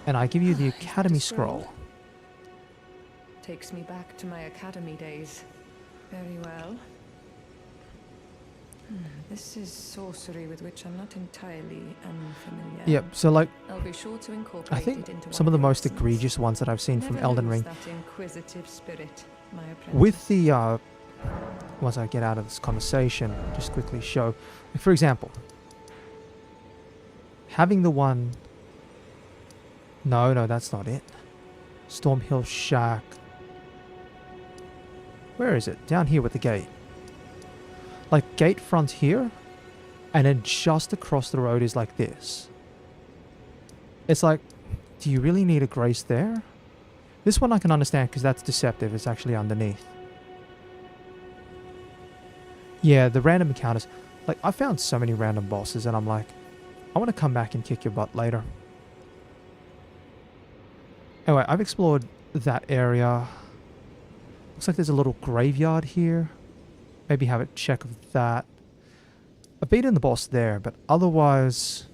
And I give you the Is that a Academy scroll? Scroll. Takes me back to my academy days. Very well. This is sorcery with which I'm not entirely unfamiliar. Yep, so like, I'll be sure to incorporate I think it into some one of the your most lessons. egregious ones that I've seen from Never Elden lose Ring, that inquisitive spirit, my apprentice. with the, once I get out of this conversation, just quickly show, for example, having the one, no, that's not it. Stormhill Shack. Where is it? Down here with the gate. Like, gate front here, and then just across the road is like this. It's like, do you really need a grace there? This one I can understand because that's deceptive. It's actually underneath. Yeah, the random encounters. Like, I found so many random bosses and I'm like, I want to come back and kick your butt later. Anyway, I've explored that area. Looks like there's a little graveyard here. Maybe have a check of that. I've beaten the boss there, but otherwise...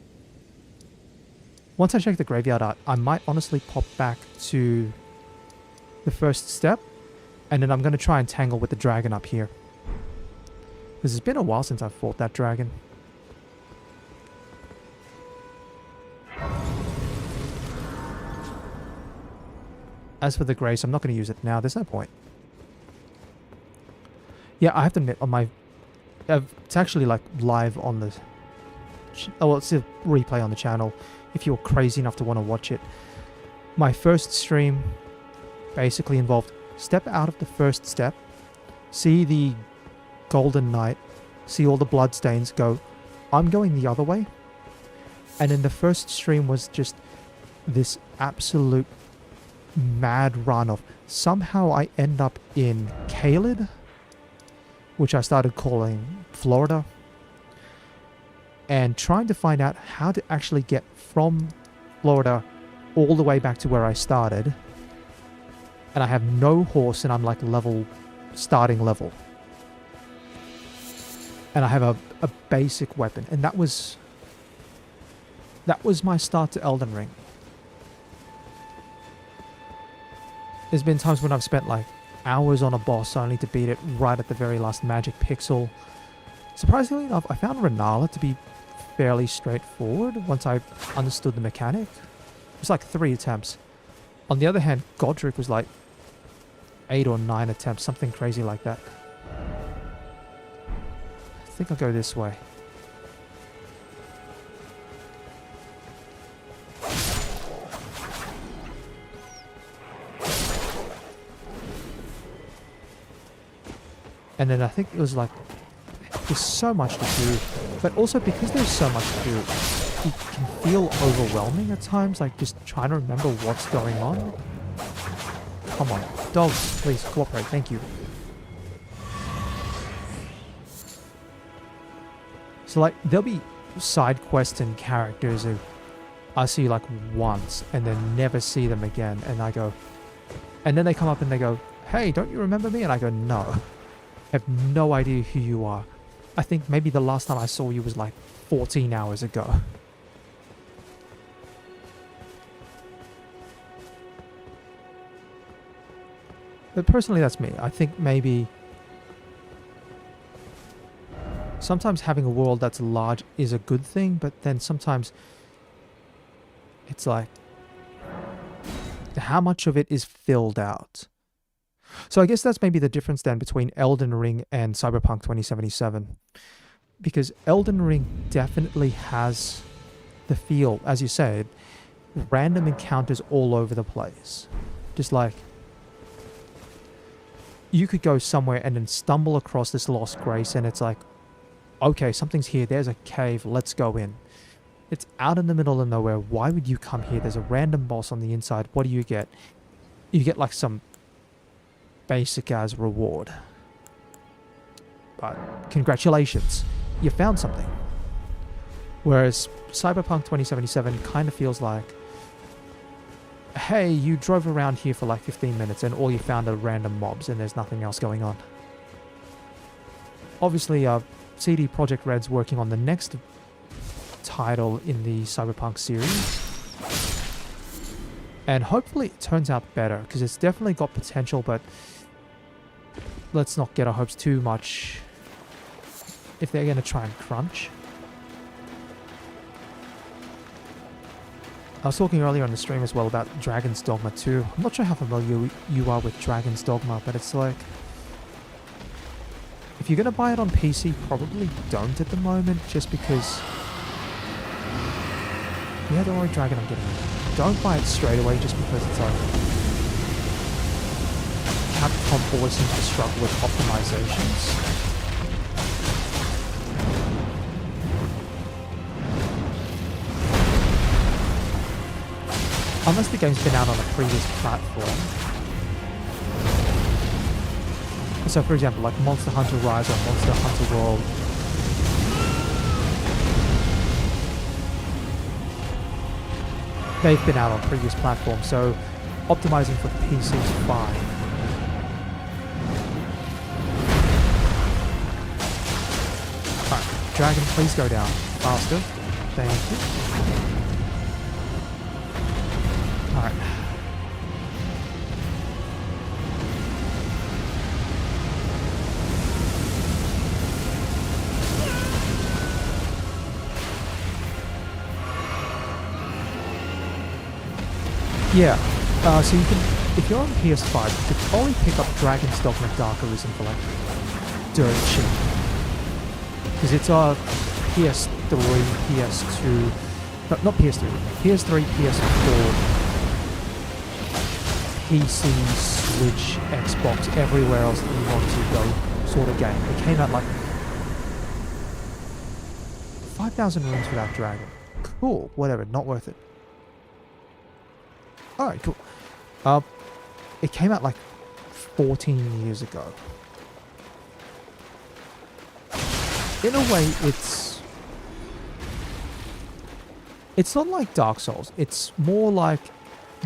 Once I check the graveyard out, I might honestly pop back to the first step And then I'm going to try and tangle with the dragon up here. Because it's been a while since I've fought that dragon. As for the grace, I'm not going to use it now. There's no point. Yeah, I have to admit, on my... it's actually like live on the... Oh, well, it's a replay on the channel. If you're crazy enough to want to watch it. My first stream basically involved step out of the first step, see the golden knight, see all the bloodstains, go, I'm going the other way. And then the first stream was just this absolute mad run of somehow I end up in Caelid, which I started calling Florida, and trying to find out how to actually get from Florida all the way back to where I started. And I have no horse and I'm like starting level. And I have a basic weapon. And that was my start to Elden Ring. There's been times when I've spent like hours on a boss only to beat it right at the very last magic pixel. Surprisingly enough, I found Renala to be fairly straightforward once I understood the mechanic. It was like 3 attempts. On the other hand, Godric was like 8 or 9 attempts, something crazy like that. I think I'll go this way. And then I think it was like, there's so much to do, but also because there's so much to do, it can feel overwhelming at times, like just trying to remember what's going on. Come on, dogs, please cooperate, thank you. So like, there'll be side quests and characters who I see like once and then never see them again, and I go, and then they come up and they go, hey, don't you remember me? And I go, no. I have no idea who you are. I think maybe the last time I saw you was like 14 hours ago. But personally, that's me. I think maybe sometimes having a world that's large is a good thing, but then sometimes it's like, how much of it is filled out? So I guess that's maybe the difference then between Elden Ring and Cyberpunk 2077. Because Elden Ring definitely has the feel, as you said, random encounters all over the place. Just like, you could go somewhere and then stumble across this lost grace and it's like, okay, something's here, there's a cave, let's go in. It's out in the middle of nowhere, why would you come here? There's a random boss on the inside, what do you get? You get like some basic as reward. But congratulations, you found something. Whereas Cyberpunk 2077 kind of feels like, hey, you drove around here for like 15 minutes and all you found are random mobs and there's nothing else going on. Obviously, CD Projekt Red's working on the next title in the Cyberpunk series. And hopefully it turns out better, because it's definitely got potential, but let's not get our hopes too much if they're going to try and crunch. I was talking earlier on the stream as well about Dragon's Dogma 2. I'm not sure how familiar you are with Dragon's Dogma, but it's like, if you're going to buy it on PC, probably don't at the moment, just because... Yeah, don't worry, Dragon, I'm getting it. Don't buy it straight away just because it's like... Capcom always seems to struggle with optimizations. Unless the game's been out on a previous platform. So for example, like Monster Hunter Rise or Monster Hunter World. They've been out on previous platforms, so optimizing for the PC is fine. Alright, Dragon, please go down faster. Thank you. Alright. Yeah. So you can, if you're on PS5, you can only pick up Dragon's Dogma Dark Arisen for like dirt cheap. Because it's a PS3, PS2, no, not PS3, PS3, PS4, PC, Switch, Xbox, everywhere else that you want to go sort of game. It came out like 5,000 runes for that dragon. Cool, whatever, not worth it. Alright, cool. It came out like 14 years ago. In a way, it's not like Dark Souls. It's more like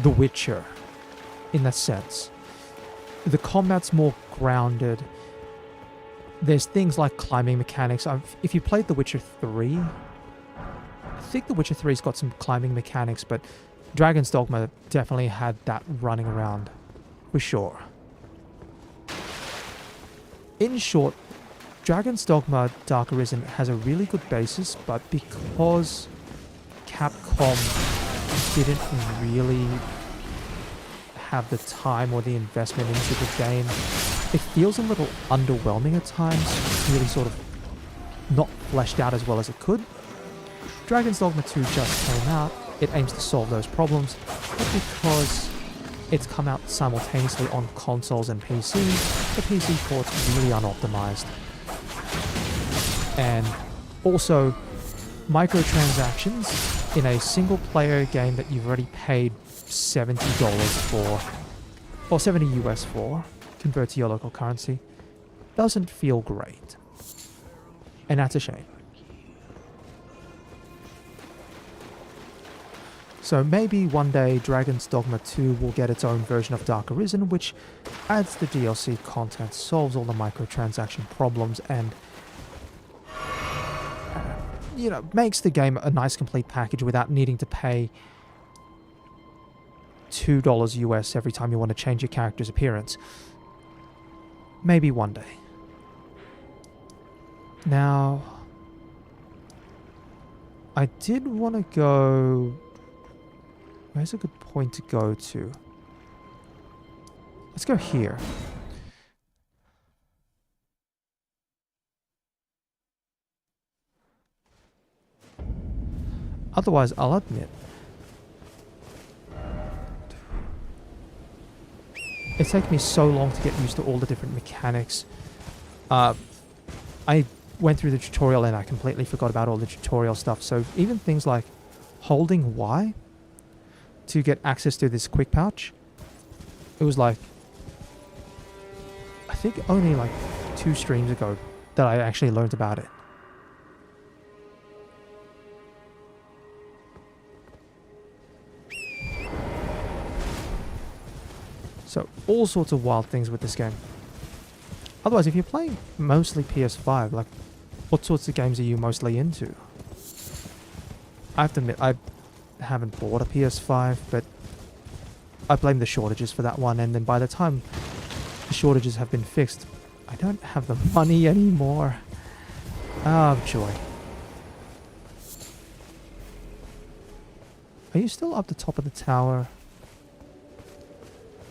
The Witcher, in that sense. The combat's more grounded. There's things like climbing mechanics. If you played The Witcher 3, I think The Witcher 3's got some climbing mechanics, but Dragon's Dogma definitely had that running around, for sure. In short, Dragon's Dogma Dark Arisen has a really good basis, but because Capcom didn't really have the time or the investment into the game, it feels a little underwhelming at times. It's really sort of not fleshed out as well as it could. Dragon's Dogma 2 just came out. It aims to solve those problems, but because it's come out simultaneously on consoles and PC, the PC port's really unoptimized. And also, microtransactions in a single player game that you've already paid $70 for, or 70 US for, convert to your local currency, doesn't feel great. And that's a shame. So maybe one day Dragon's Dogma 2 will get its own version of Dark Arisen, which adds the DLC content, solves all the microtransaction problems, and you know, makes the game a nice complete package without needing to pay $2 US every time you want to change your character's appearance. Maybe one day. Now, I did want to go... Where's a good point to go to? Let's go here. Otherwise, I'll admit, it's taken me so long to get used to all the different mechanics. I went through the tutorial and I completely forgot about all the tutorial stuff. So even things like holding Y to get access to this quick pouch, it was like, I think only like 2 streams ago that I actually learned about it. So, all sorts of wild things with this game. Otherwise, if you're playing mostly PS5, like, what sorts of games are you mostly into? I have to admit, I haven't bought a PS5, but I blame the shortages for that one, and then by the time the shortages have been fixed, I don't have the money anymore. Oh, joy. Are you still up the top of the tower?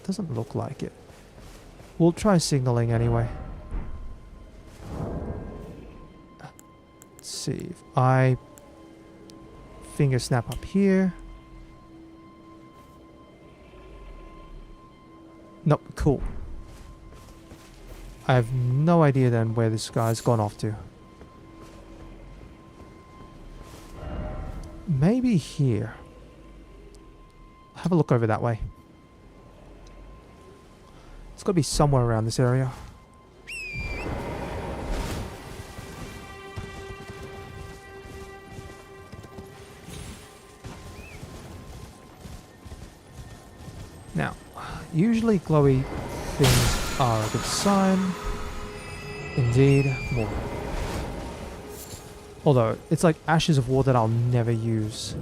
Doesn't look like it. We'll try signaling anyway. Let's see if I finger snap up here. Nope, cool. I have no idea then where this guy's gone off to. Maybe here. Have a look over that way. It's got to be somewhere around this area. Now, usually glowy things are a good sign. Indeed. More. Although, it's like ashes of war that I'll never use.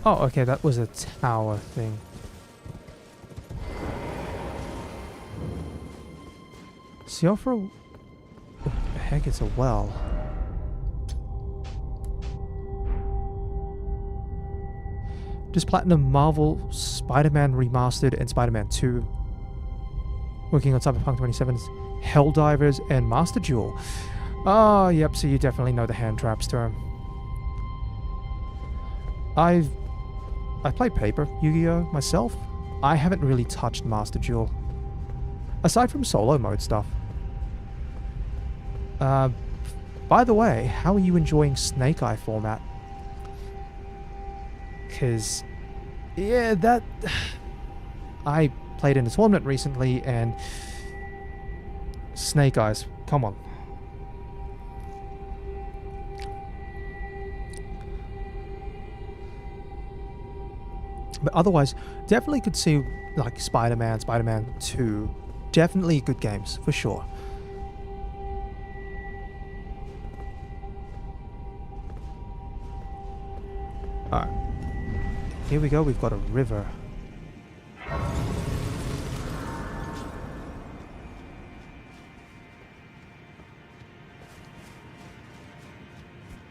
Oh, okay, that was a tower thing. Siofra heck, it's a well. Just Platinum, Marvel, Spider-Man Remastered, and Spider-Man 2. Working on Cyberpunk 27's Helldivers and Master Duel. Oh, yep, so you definitely know the hand traps term. I played Paper Yu-Gi-Oh! Myself. I haven't really touched Master Duel. Aside from solo mode stuff. By the way, how are you enjoying Snake Eye format? Because, yeah, that... I played in a tournament recently, and... Snake Eyes, come on. But otherwise, definitely could see, like, Spider-Man, Spider-Man 2. Definitely good games, for sure. Alright. Here we go, we've got a river.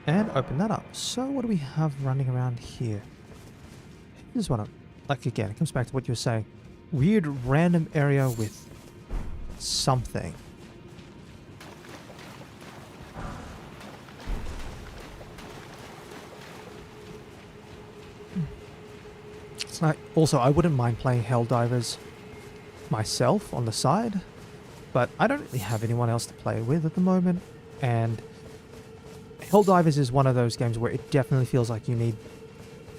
And open that up. So what do we have running around here? This is what I'm... Like, again, it comes back to what you're saying. Weird random area with something. It's like... Also, I wouldn't mind playing Helldivers myself on the side. But I don't really have anyone else to play with at the moment. And... Helldivers is one of those games where it definitely feels like you need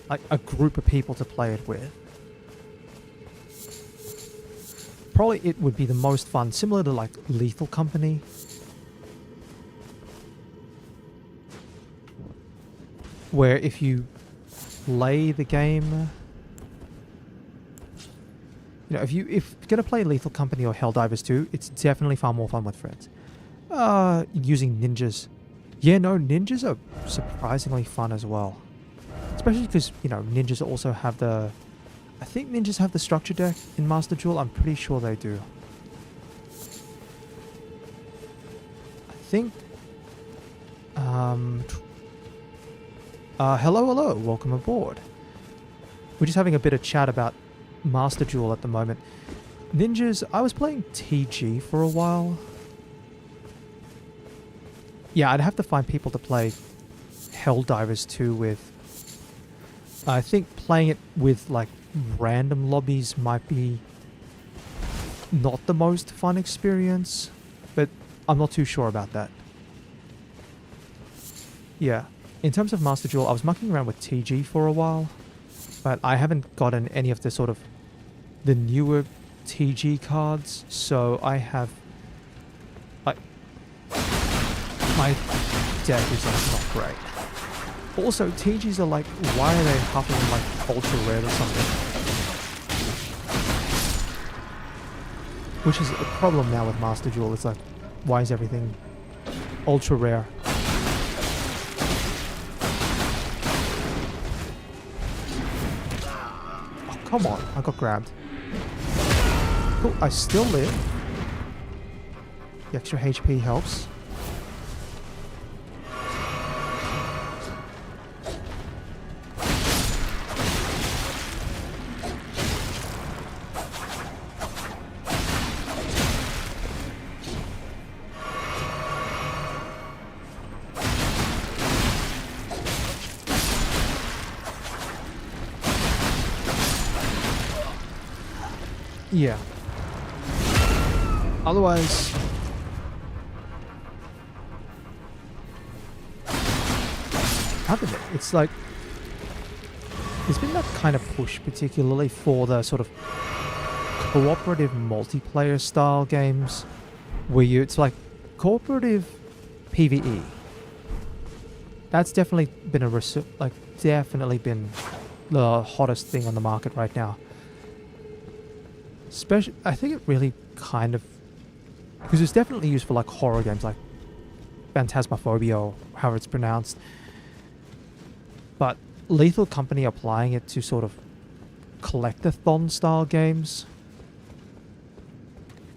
like a group of people to play it with. Probably it would be the most fun, similar to like Lethal Company. Where if you play the game... You know, if you're gonna play Lethal Company or Helldivers 2, it's definitely far more fun with friends. Using ninjas. Yeah, no, ninjas are surprisingly fun as well. Especially because, you know, ninjas also have the... I think ninjas have the structure deck in Master Duel. I'm pretty sure they do. I think... hello, welcome aboard. We're just having a bit of chat about Master Duel at the moment. Ninjas, I was playing TG for a while. Yeah, I'd have to find people to play Helldivers 2 with. I think playing it with, like, random lobbies might be not the most fun experience, but I'm not too sure about that. Yeah, in terms of Master Duel, I was mucking around with TG for a while, but I haven't gotten any of the sort of the newer TG cards, so I have... like... my deck is like not great. Also, TGs are like, why are they huffing like ultra rare or something? Which is a problem now with Master Duel. It's like, why is everything ultra rare? Oh, come on, I got grabbed. Cool, I still live. The extra HP helps. Yeah. Otherwise... it's like... there's been that kind of push, particularly for the sort of cooperative multiplayer style games, where it's like cooperative PvE. That's definitely been definitely been the hottest thing on the market right now. Especially, I think it really kind of... because it's definitely used for like horror games like Phantasmaphobia or however it's pronounced. But Lethal Company applying it to sort of collectathon style games.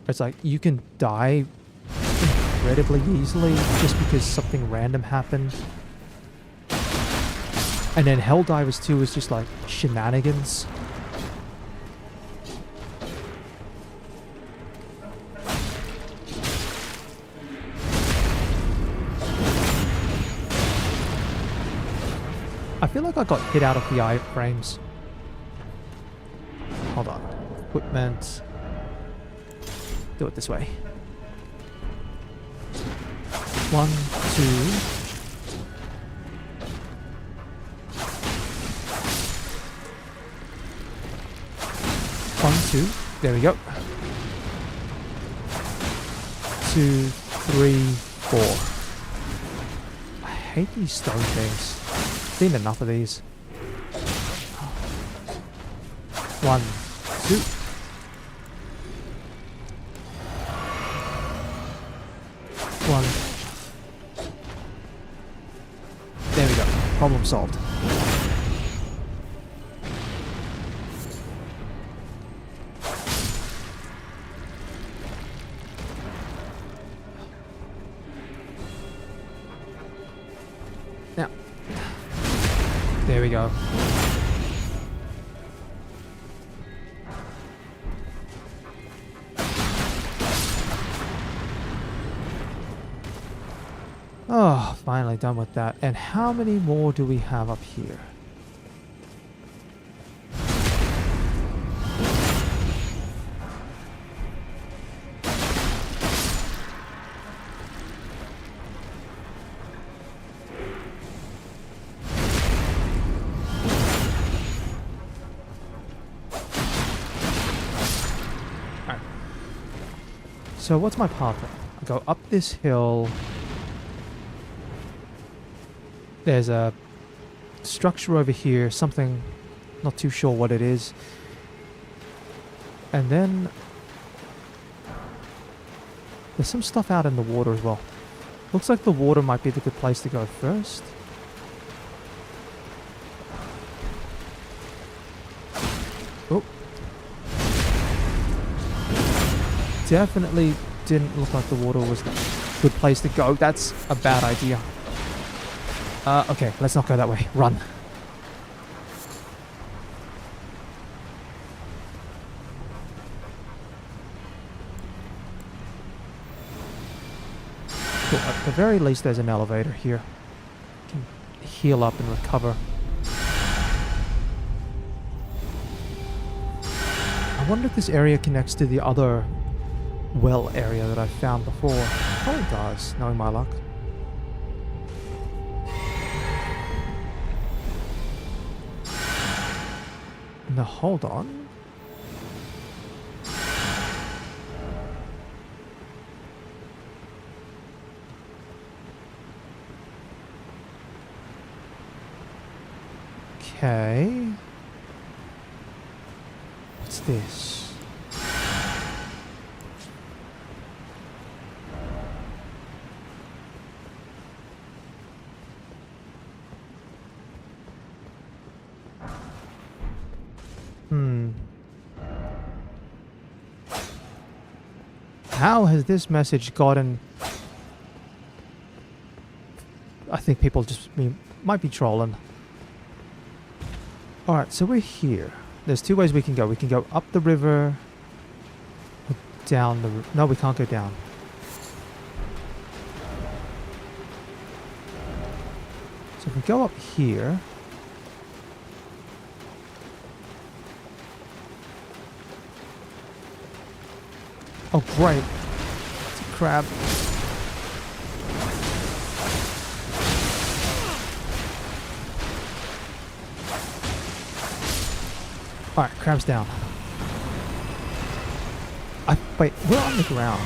It's like you can die incredibly easily just because something random happened. And then Helldivers 2 is just like shenanigans. I feel like I got hit out of the iframes. Hold on. Equipment. Do it this way. 1, 2. 1, 2. There we go. 2, 3, 4. I hate these stone things. Seen enough of these. 1, 2. One. There we go. Problem solved. Now. There we go. Oh, finally done with that. And how many more do we have up here? Alright. So what's my path then? I go up this hill. There's a structure over here, something, not too sure what it is. And then there's some stuff out in the water as well. Looks like the water might be the good place to go first. Oh. Definitely didn't look like the water was the good place to go. That's a bad idea. Okay, let's not go that way. Run. Cool. At the very least, there's an elevator here. Can heal up and recover. I wonder if this area connects to the other well area that I found before. Probably does, knowing my luck. Now hold on. Okay. What's this? How has this message gotten... I think people just might be trolling. Alright, so we're here. There's two ways we can go. We can go up the river, or down the... No, we can't go down. So if we go up here... Oh, great. It's a crab. Alright, crab's down. Wait, we're on the ground.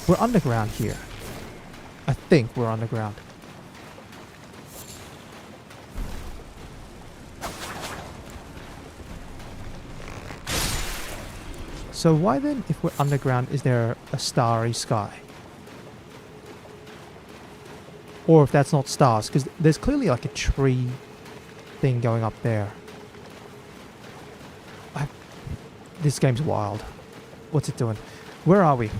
We're underground here. I think we're underground. So why then, if we're underground, is there a starry sky? Or if that's not stars, because there's clearly like a tree thing going up there. This game's wild. What's it doing? Where are we?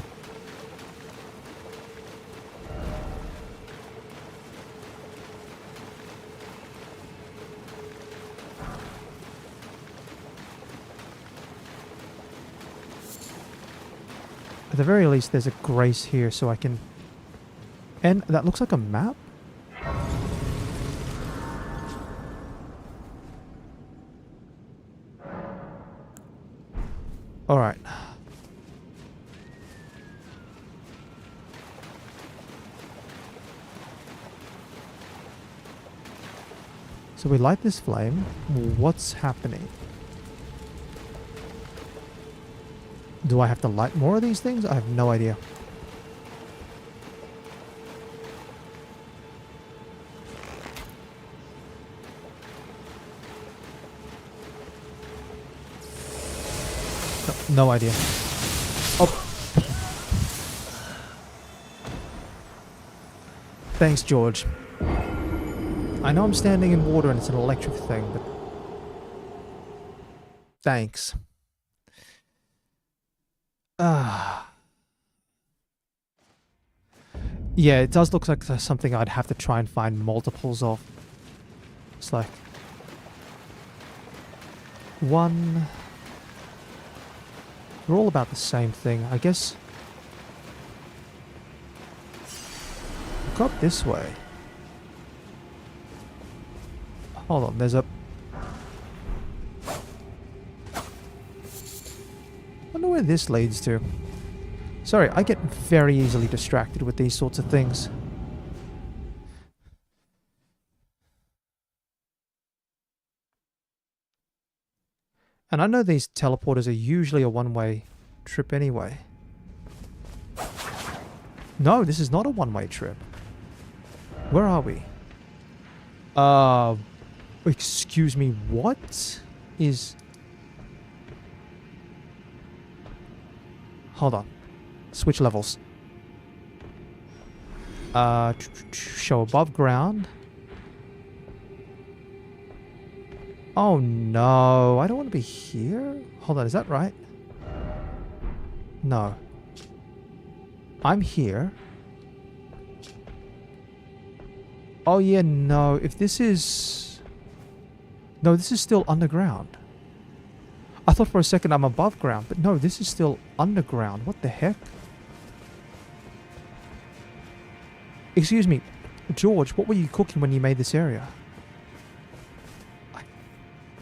At the very least, there's a grace here so I can... And that looks like a map? Alright. So we light this flame. What's happening? Do I have to light more of these things? I have no idea. No idea. Oh. Thanks, George. I know I'm standing in water and it's an electric thing, but... Thanks. Yeah, it does look like something I'd have to try and find multiples of. It's like... one... They're all about the same thing, I guess. Go up this way. Hold on, there's a... I wonder where this leads to. Sorry, I get very easily distracted with these sorts of things. And I know these teleporters are usually a one-way trip anyway. No, this is not a one-way trip. Where are we? Excuse me, what is... Hold on. Switch levels. Show above ground. Oh no, I don't want to be here. Hold on, is that right? No. I'm here. Oh yeah, no, if this is... No, this is still underground. I thought for a second I'm above ground, but no, this is still underground. What the heck? Excuse me, George, what were you cooking when you made this area?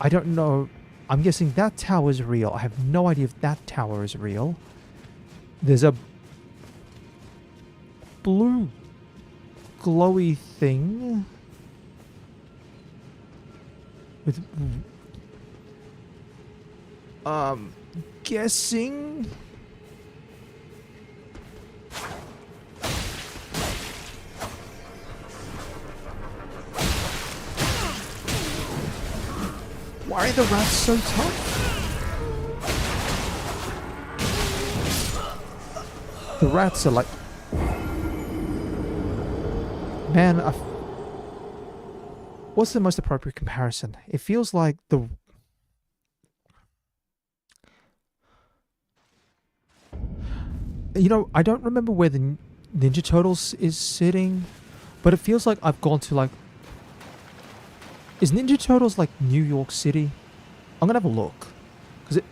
I don't know. I'm guessing that tower is real. I have no idea if that tower is real. There's a blue glowy thing with guessing why are the rats so tough? The rats are like... Man, what's the most appropriate comparison? It feels like the... You know, I don't remember where the Ninja Turtles is sitting, but it feels like I've gone to like... Is Ninja Turtles like New York City? I'm gonna have a look. Because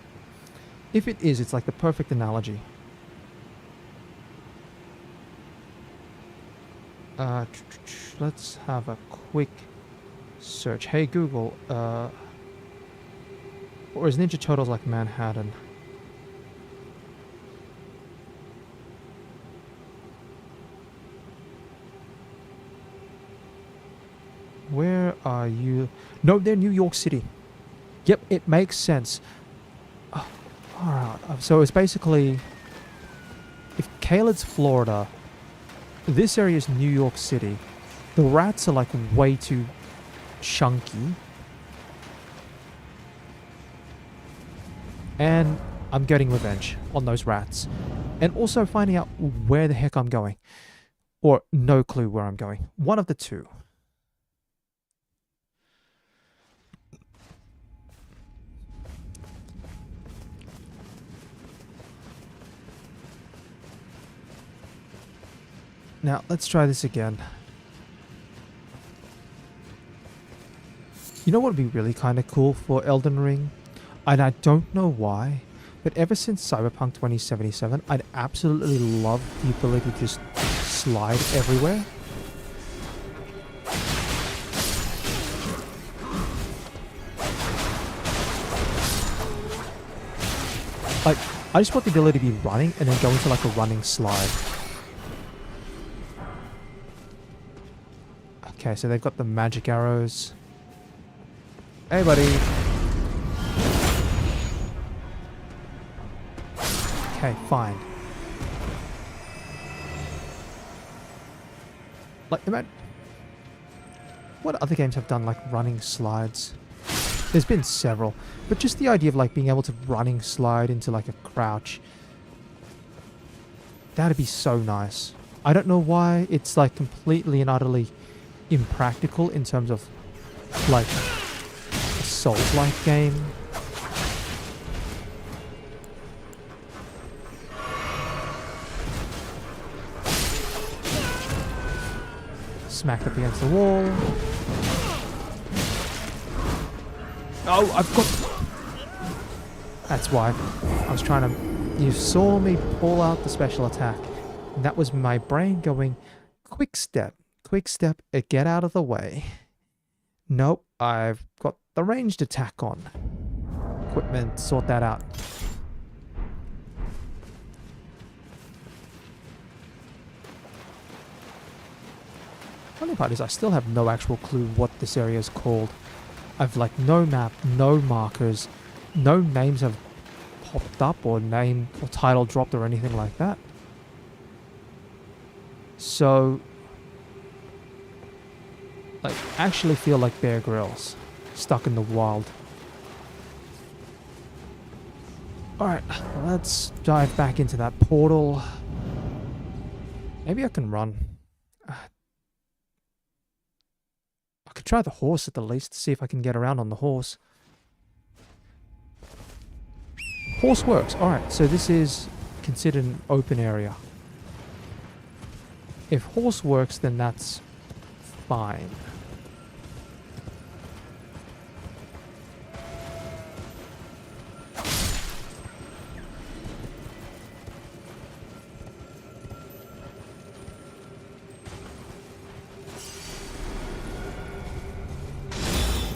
if it is, it's like the perfect analogy. Let's have a quick search. Hey Google, or is Ninja Turtles like Manhattan? Where are you? No, they're New York City. Yep, it makes sense. Oh, alright, so it's basically... If Caelid's Florida, this area is New York City. The rats are like way too chunky. And I'm getting revenge on those rats. And also finding out where the heck I'm going. Or no clue where I'm going. One of the two. Now, let's try this again. You know what would be really kind of cool for Elden Ring? And I don't know why, but ever since Cyberpunk 2077, I'd absolutely love the ability to just slide everywhere. Like, I just want the ability to be running and then go into like a running slide. Okay, so they've got the magic arrows. Hey, buddy. Okay, fine. Like, what other games have done like running slides? There's been several, but just the idea of like being able to running slide into like a crouch, that'd be so nice. I don't know why it's like completely and utterly impractical in terms of like a Souls-like game. Smacked up against the wall. Oh, I've got... That's why. I was trying to... You saw me pull out the special attack. And that was my brain going, quick step, get out of the way. Nope, I've got the ranged attack on. Equipment, sort that out. Funny part is I still have no actual clue what this area is called. I've like no map, no markers, no names have popped up or name or title dropped or anything like that. So, like, actually feel like Bear Grylls, stuck in the wild. Alright, let's dive back into that portal. Maybe I can run. I could try the horse at the least, see if I can get around on the horse. Horse works. Alright, so this is considered an open area. If horse works, then that's fine.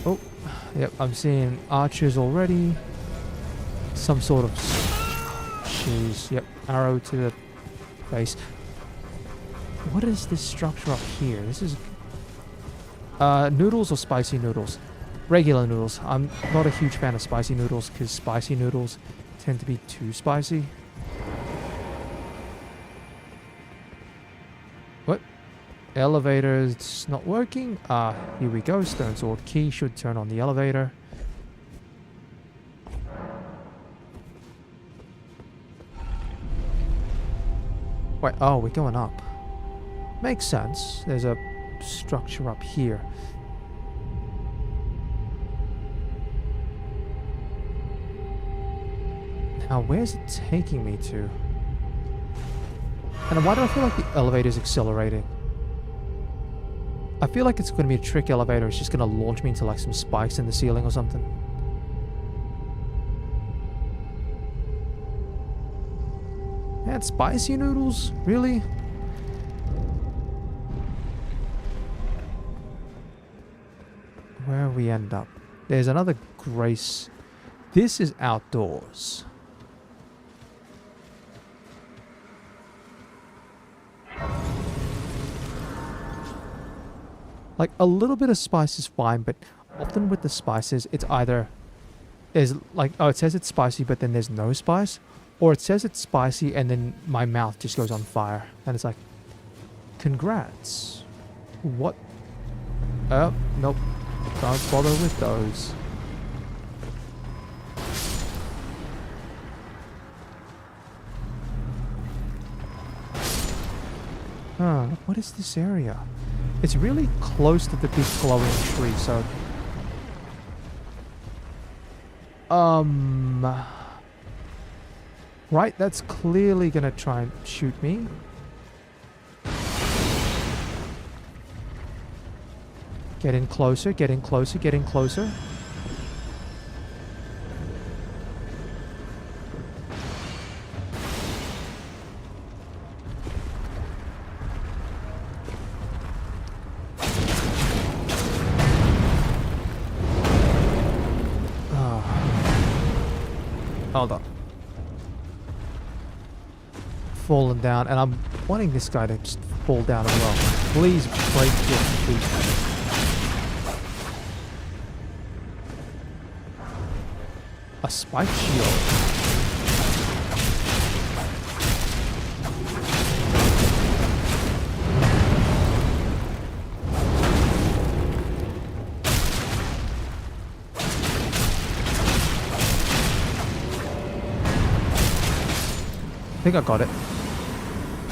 Oh, yep, I'm seeing archers already. Some sort of shoes. Yep, arrow to the face. What is this structure up here? This is... noodles or spicy noodles? Regular noodles. I'm not a huge fan of spicy noodles because spicy noodles tend to be too spicy. What? Elevator's not working. Here we go. Stone sword key should turn on the elevator. Wait, oh, we're going up. Makes sense. There's a structure up here. Now, where's it taking me to? And why do I feel like the elevator's accelerating? I feel like it's going to be a trick elevator. It's just going to launch me into like some spikes in the ceiling or something. And spicy noodles? Really? Where we end up? There's another grace. This is outdoors. Like, a little bit of spice is fine, but often with the spices, it's either... There's like, oh, it says it's spicy, but then there's no spice. Or it says it's spicy, and then my mouth just goes on fire. And it's like, congrats. What? Oh, nope. Don't bother with those. Huh, what is this area? It's really close to the big glowing tree, so... Right, that's clearly gonna try and shoot me. Getting closer, getting closer, getting closer. Hold on. Fallen down, and I'm wanting this guy to just fall down as well. Please break your feet. A spike shield. I think I got it.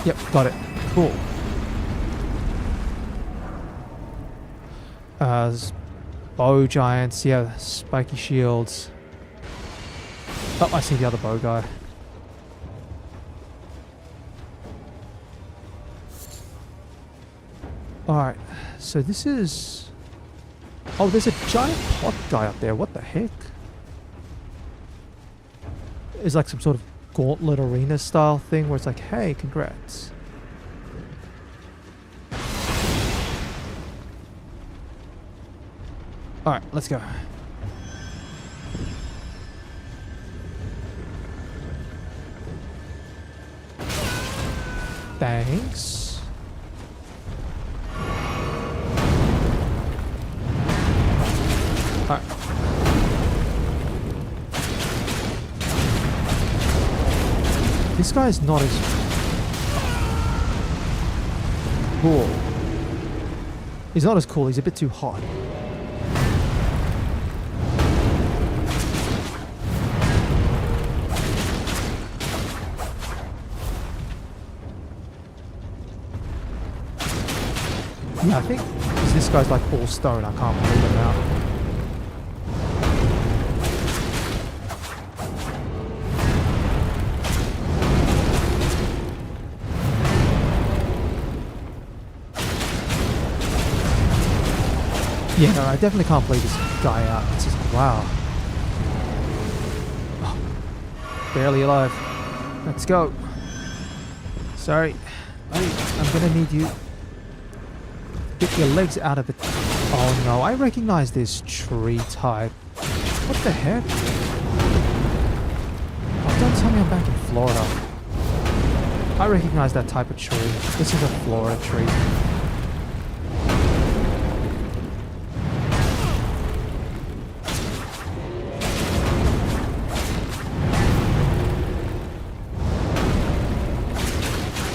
Yep, got it. Cool. Bow giants, yeah, spiky shields. Oh, I see the other bow guy. Alright, so this is... Oh, there's a giant pot guy up there. What the heck? It's like some sort of gauntlet arena style thing where it's like, hey, congrats. Alright, let's go. Thanks. Alright. This guy's not as cool. He's not as cool, he's a bit too hot. Yeah, I think this guy's like all stone. I can't believe it now. Yeah, no, I definitely can't believe this guy out. It's just, wow. Oh, barely alive. Let's go. Sorry. I'm gonna need you. Get your legs out of it. Oh no, I recognize this tree type. What the heck? Oh, don't tell me I'm back in Florida. I recognize that type of tree. This is a Florida tree.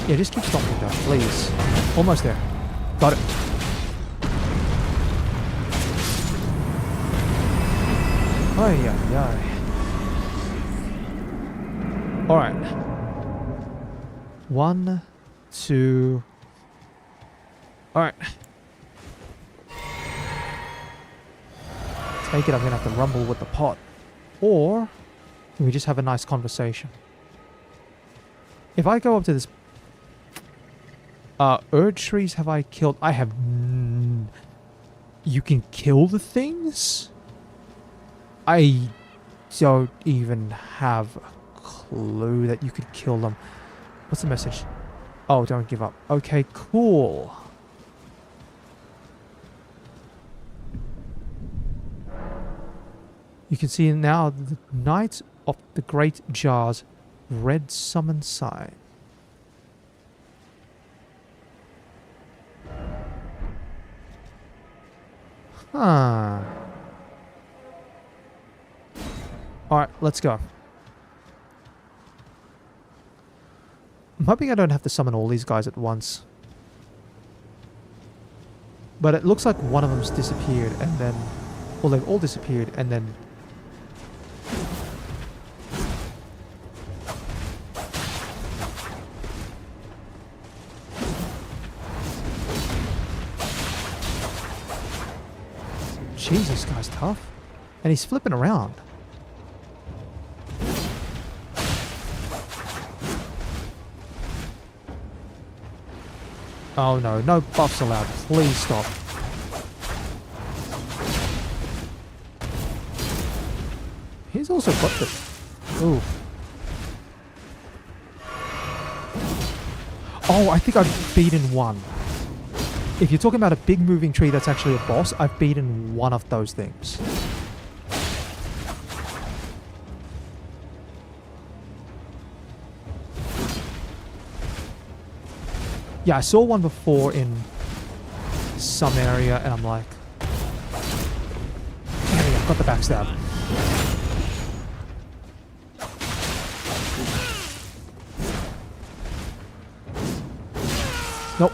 Yeah, just keep stomping that, please. Almost there. Got it. Ay, ay, ay. Alright. 1, 2. Alright. Take it, I'm gonna have to rumble with the pot. Or, can we just have a nice conversation? If I go up to this... Erd trees have I killed? I have... You can kill the things? I don't even have a clue that you could kill them. What's the message? Oh, don't give up. Okay, cool. You can see now the Knight of the Great Jars red summon sign. Huh. Alright, let's go. I'm hoping I don't have to summon all these guys at once. But it looks like one of them's disappeared and then... Well, they've all disappeared and then... Jeez, this guy's tough. And he's flipping around. Oh no, no buffs allowed. Please stop. also got the... Ooh. Oh, I think I've beaten one. If you're talking about a big moving tree that's actually a boss, I've beaten one of those things. Yeah, I saw one before in some area, and I'm like... There we go, got the backstab. Nope.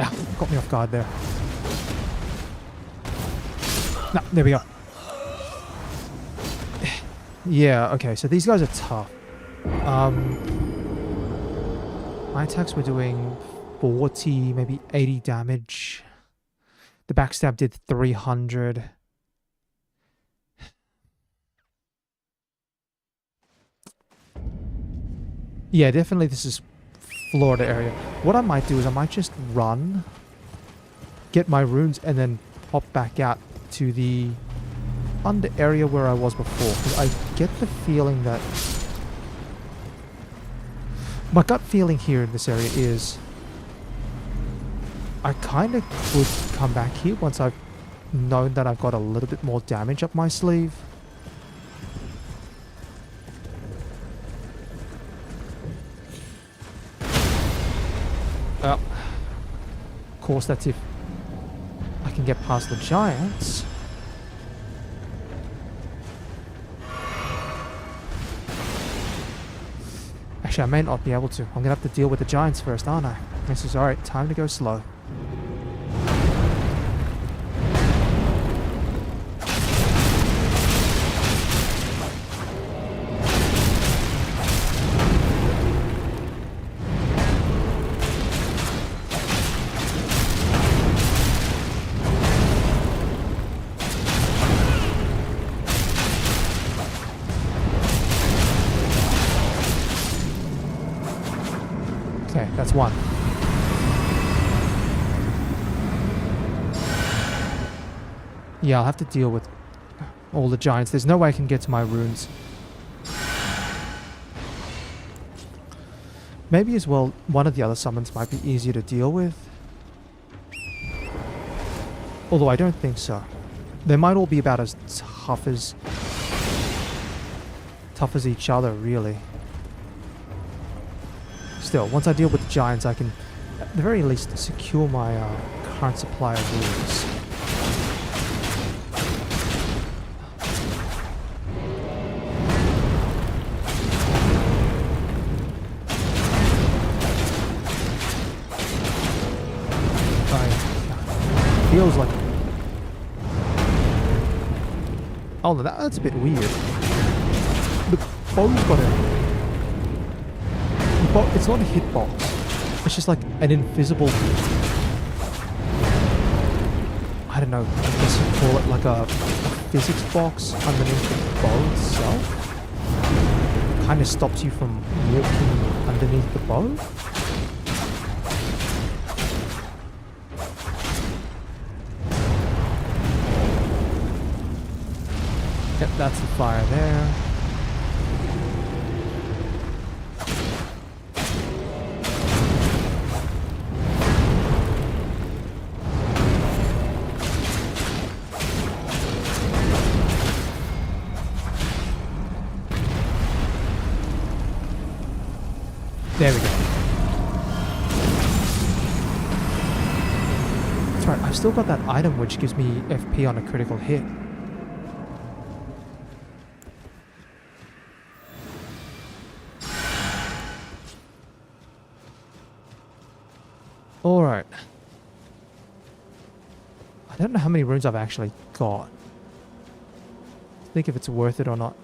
Ah, got me off guard there. Nah, there we go. Yeah, okay, so these guys are tough. My attacks were doing 40, maybe 80 damage. The backstab did 300. Yeah, definitely this is Florida area. What I might do is I might just run, get my runes, and then pop back out to the under area where I was before. Because I get the feeling that... My gut feeling here in this area is I kind of could come back here once I've known that I've got a little bit more damage up my sleeve. Of course, that's if I can get past the giants. Actually, I may not be able to. I'm gonna have to deal with the giants first, aren't I? This is alright. Time to go slow. Okay, that's one. Yeah, I'll have to deal with all the giants. There's no way I can get to my runes. Maybe as well, one of the other summons might be easier to deal with. Although I don't think so. They might all be about as tough as each other, really. Still, once I deal with the giants, I can, at the very least, secure my current supply of runes. Feels like... Oh, no, that's a bit weird. The bow's got a... It's not a hitbox. It's just like an invisible... I don't know, I guess you call it like a physics box underneath the bow itself. Kind of stops you from walking underneath the bow. Yep, that's the fire there. There we go. That's right, I've still got that item which gives me FP on a critical hit. Alright. I don't know how many runes I've actually got. Think if it's worth it or not.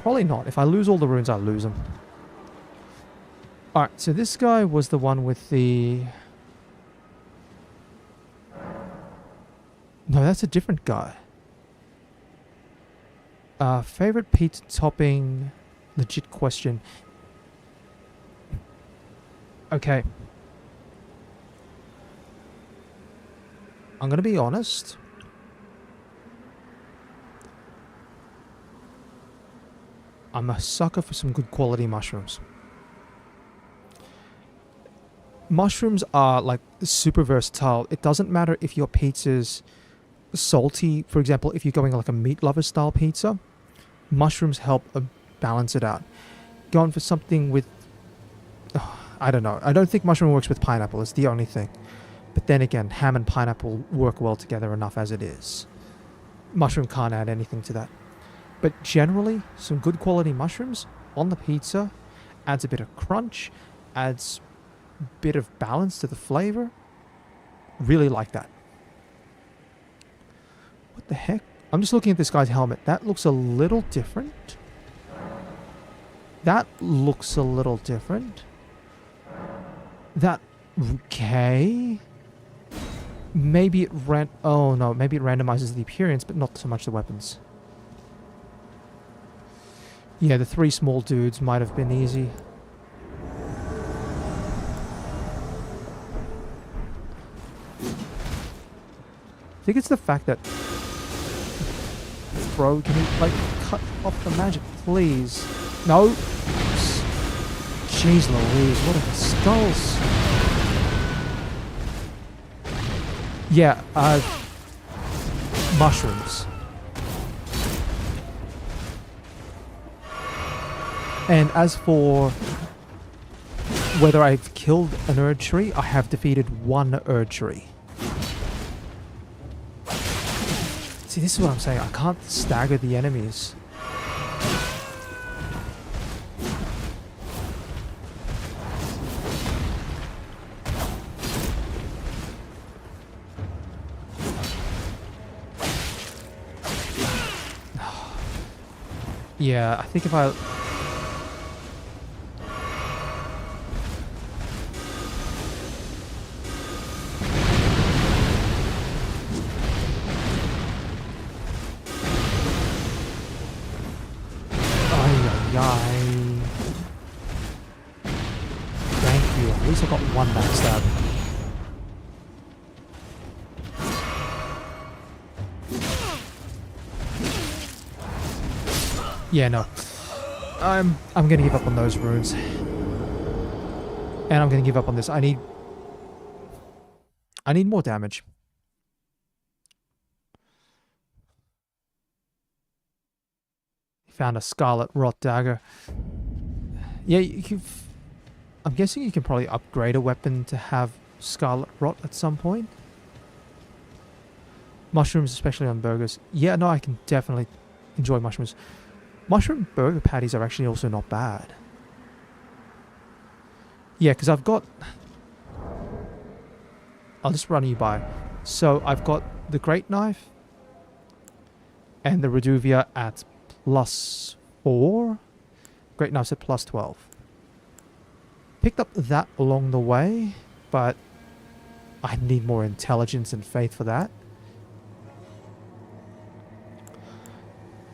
Probably not. If I lose all the runes, I'll lose them. Alright, so this guy was the one with the No, that's a different guy. Favorite pizza topping? Legit question. Okay. I'm gonna be honest. I'm a sucker for some good quality mushrooms. Mushrooms are like super versatile. It doesn't matter if your pizza's salty. For example, if you're going like a meat lover style pizza, mushrooms help balance it out. Going for something with, I don't know. I don't think mushroom works with pineapple. It's the only thing. But then again, ham and pineapple work well together enough as it is. Mushroom can't add anything to that. But generally, some good quality mushrooms on the pizza adds a bit of crunch, adds a bit of balance to the flavor. Really like that. What the heck? I'm just looking at this guy's helmet. That looks a little different. That looks a little different. That... Okay. Maybe it oh no, maybe it randomizes the appearance, but not so much the weapons. Yeah, the 3 small dudes might have been easy. I think it's the fact that... Bro, can you, like, cut off the magic, please? No! Jeez Louise, what are the skulls? Yeah, mushrooms. And as for whether I've killed an Erd tree, I have defeated 1 Erd tree. See, this is what I'm saying. I can't stagger the enemies. Yeah, I think if I... Thank you. At least I got 1 backstab. Yeah, no. I'm gonna give up on those runes. And I'm gonna give up on this. I need more damage. Found a Scarlet Rot dagger. Yeah, I'm guessing you can probably upgrade a weapon to have Scarlet Rot at some point. Mushrooms, especially on burgers. Yeah, no, I can definitely enjoy mushrooms. Mushroom burger patties are actually also not bad. Yeah, because I've got... I'll just run you by. So I've got the Great Knife and the Reduvia at +4. Great Knife's at +12. Picked up that along the way, but I need more intelligence and faith for that.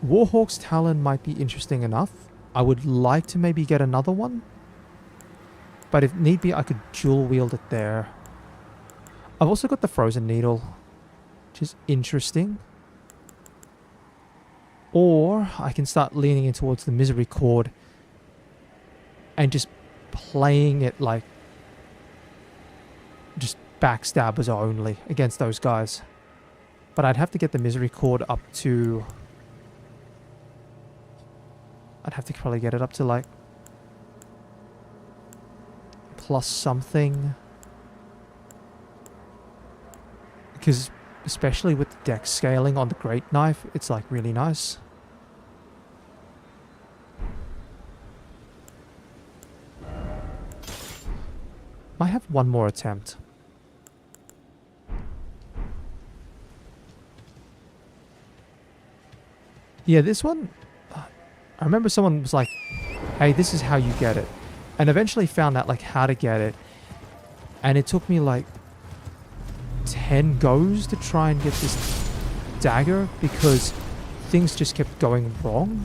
Warhawk's Talon might be interesting enough. I would like to maybe get another one. But if need be, I could dual wield it there. I've also got the Frozen Needle, which is interesting. Or I can start leaning in towards the Misery Chord and just playing it like just backstabbers only against those guys. But I'd have to get the Misery Chord up to... I'd have to probably get it up to like plus something. Because especially with the dex scaling on the Great Knife, it's like really nice. Might have one more attempt. Yeah, this one... I remember someone was like, hey, this is how you get it. And eventually found out like how to get it. And it took me like 10 goes to try and get this dagger because things just kept going wrong.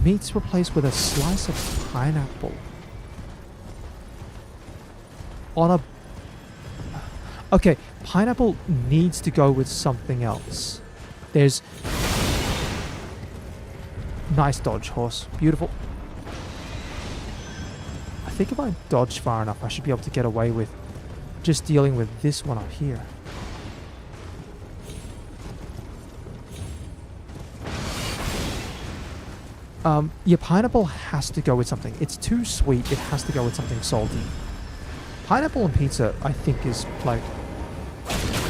Meat's replaced with a slice of pineapple. On a... Okay, pineapple needs to go with something else. There's... Nice dodge, horse. Beautiful. I think if I dodge far enough, I should be able to get away with just dealing with this one up here. Yeah, pineapple has to go with something. It's too sweet, it has to go with something salty. Pineapple and pizza, I think, is like...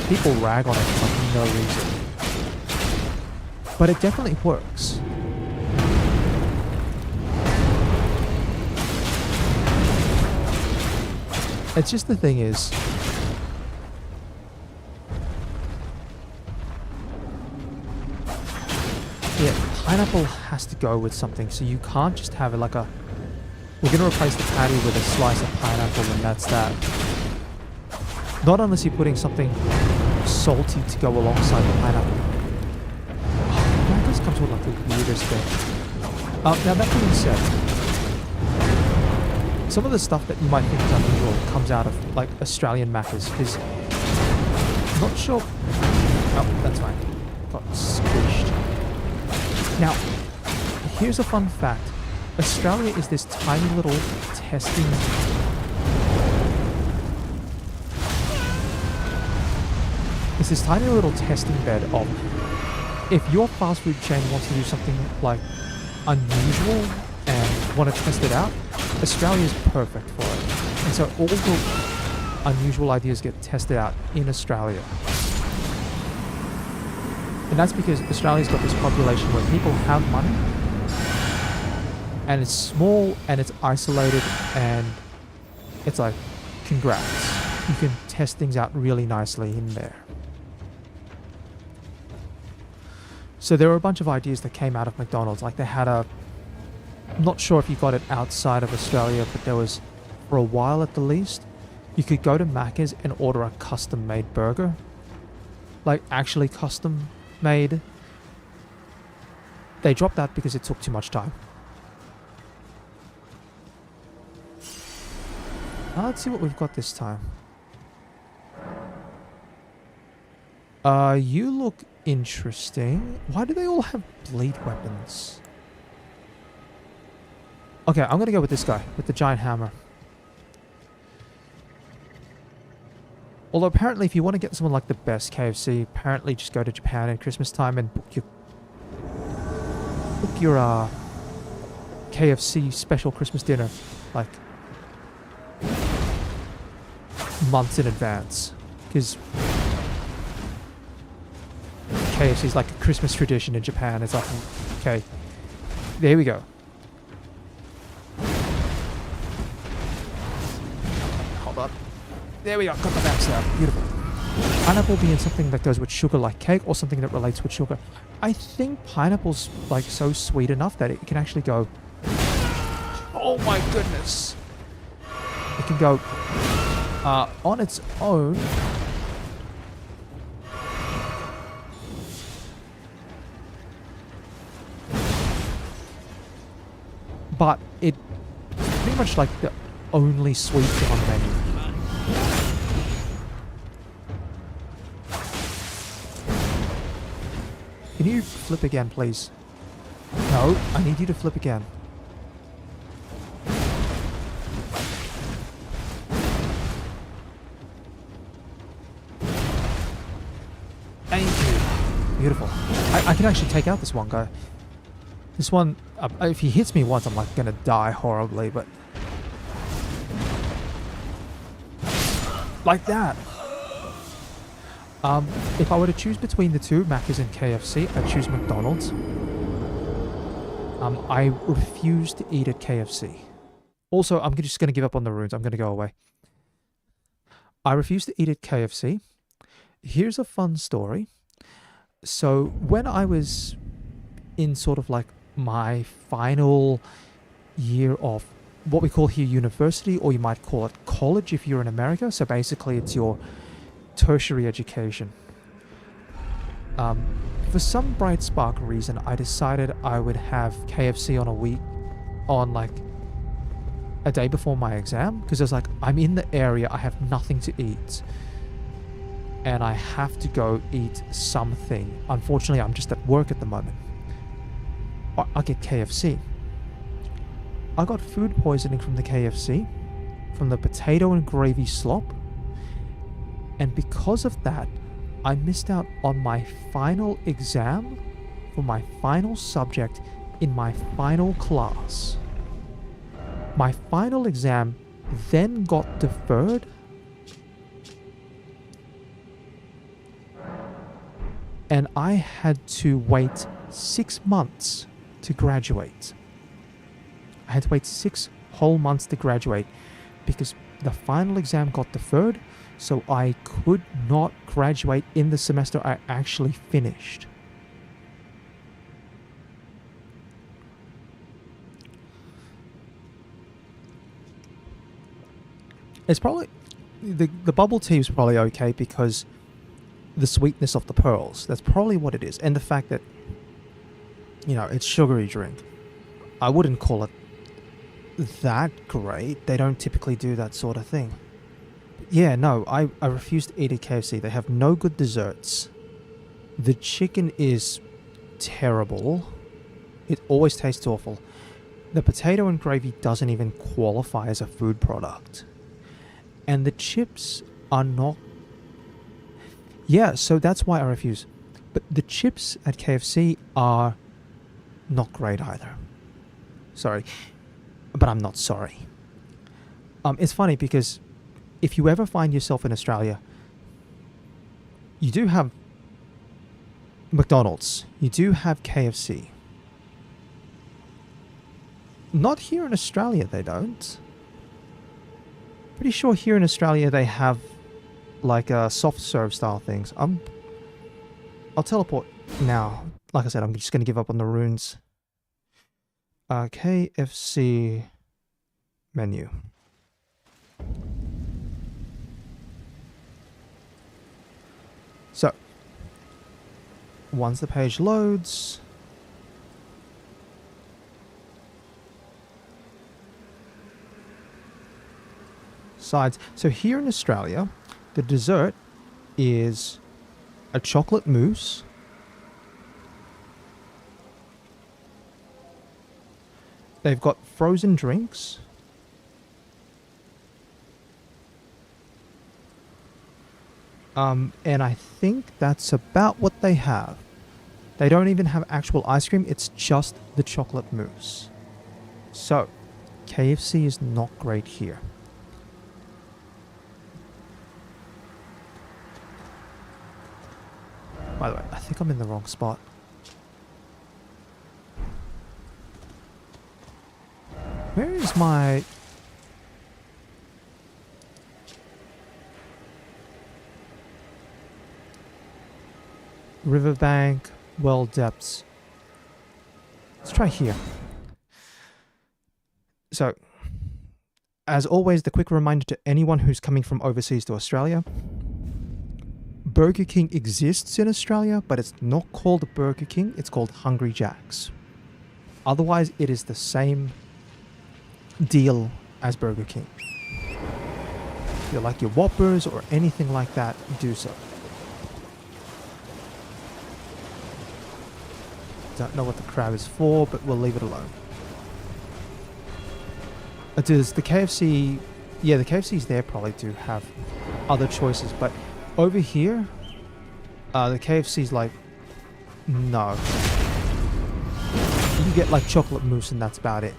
People rag on it for like no reason. But it definitely works. It's just the thing is... Yeah, pineapple has to go with something, so you can't just have it like a... We're going to replace the patty with a slice of pineapple and that's that. Not unless you're putting something salty to go alongside the pineapple. Oh, that just comes with like the weirdest thing. Now that being said, some of the stuff that you might think is unusual comes out of like Australian Maccas, because I'm not sure... Oh, that's fine. Got squished. Now, here's a fun fact. Australia is this tiny little testing... It's this tiny little testing bed of... If your fast food chain wants to do something like unusual and want to test it out, Australia is perfect for it. And so all the unusual ideas get tested out in Australia. And that's because Australia's got this population where people have money, and it's small, and it's isolated, and it's like, congrats. You can test things out really nicely in there. So there were a bunch of ideas that came out of McDonald's. Like they had a... I'm not sure if you got it outside of Australia, but there was, for a while at the least, you could go to Macca's and order a custom-made burger. Like, actually custom-made. They dropped that because it took too much time. Now let's see what we've got this time. You look interesting. Why do they all have blade weapons? Okay, I'm gonna go with this guy, with the giant hammer. Although apparently if you want to get someone like the best KFC, apparently just go to Japan at Christmas time and book your KFC special Christmas dinner, like, months in advance. Because KFC is like a Christmas tradition in Japan. It's like, okay, there we go. Hold on. There we go, got the backstab. Beautiful. Pineapple being something that goes with sugar like cake, or something that relates with sugar. I think pineapple's like so sweet enough that it can actually go... Oh my goodness! It can go on its own. But it's pretty much like the only sweet thing on the menu. Can you flip again, please? No, I need you to flip again. Thank you. Beautiful. I can actually take out this one guy. This one, if he hits me once, I'm like gonna die horribly, but... Like that. If I were to choose between the two, Macca's and KFC, I'd choose McDonald's. I refuse to eat at KFC. Also, I'm just going to give up on the runes. I'm going to go away. I refuse to eat at KFC. Here's a fun story. So, when I was in sort of like my final year of what we call here university, or you might call it college if you're in America. So basically it's your tertiary education. For some bright spark reason, I decided I would have KFC on like a day before my exam, because I was like, I'm in the area, I have nothing to eat, and I have to go eat something. Unfortunately, I'm just at work at the moment. I'll get KFC. I got food poisoning from the KFC, from the potato and gravy slop, and because of that, I missed out on my final exam for my final subject in my final class. My final exam then got deferred, and I had to wait 6 months to graduate. I had to wait 6 whole months to graduate because the final exam got deferred, so I could not graduate in the semester I actually finished. It's probably... The bubble tea is probably okay because the sweetness of the pearls. That's probably what it is. And the fact that, you know, it's sugary drink. I wouldn't call it that great. They don't typically do that sort of thing. Yeah, no, I refuse to eat at KFC. They have no good desserts. The chicken is terrible. It always tastes awful. The potato and gravy doesn't even qualify as a food product. And the chips are not... Yeah, so that's why I refuse. But the chips at KFC are not great either. Sorry. But I'm not sorry. It's funny because if you ever find yourself in Australia, you do have McDonald's. You do have KFC. Not here in Australia, they don't. Pretty sure here in Australia they have like soft serve style things. I'll teleport now. Like I said, I'm just going to give up on the runes. KFC menu. So, once the page loads, sides. So here in Australia, the dessert is a chocolate mousse, they've got frozen drinks, and I think that's about what they have. They don't even have actual ice cream, it's just the chocolate mousse. So, KFC is not great here. By the way, I think I'm in the wrong spot. Where is my... Riverbank, well depths. Let's try here. So, as always, the quick reminder to anyone who's coming from overseas to Australia. Burger King exists in Australia, but it's not called Burger King, it's called Hungry Jack's. Otherwise, it is the same deal as Burger King. If you like your Whoppers or anything like that, do so. Don't know what the crab is for, but we'll leave it alone. Does the KFC... Yeah, the KFCs there probably do have other choices, but over here, the KFC's like... No. You get like chocolate mousse and that's about it.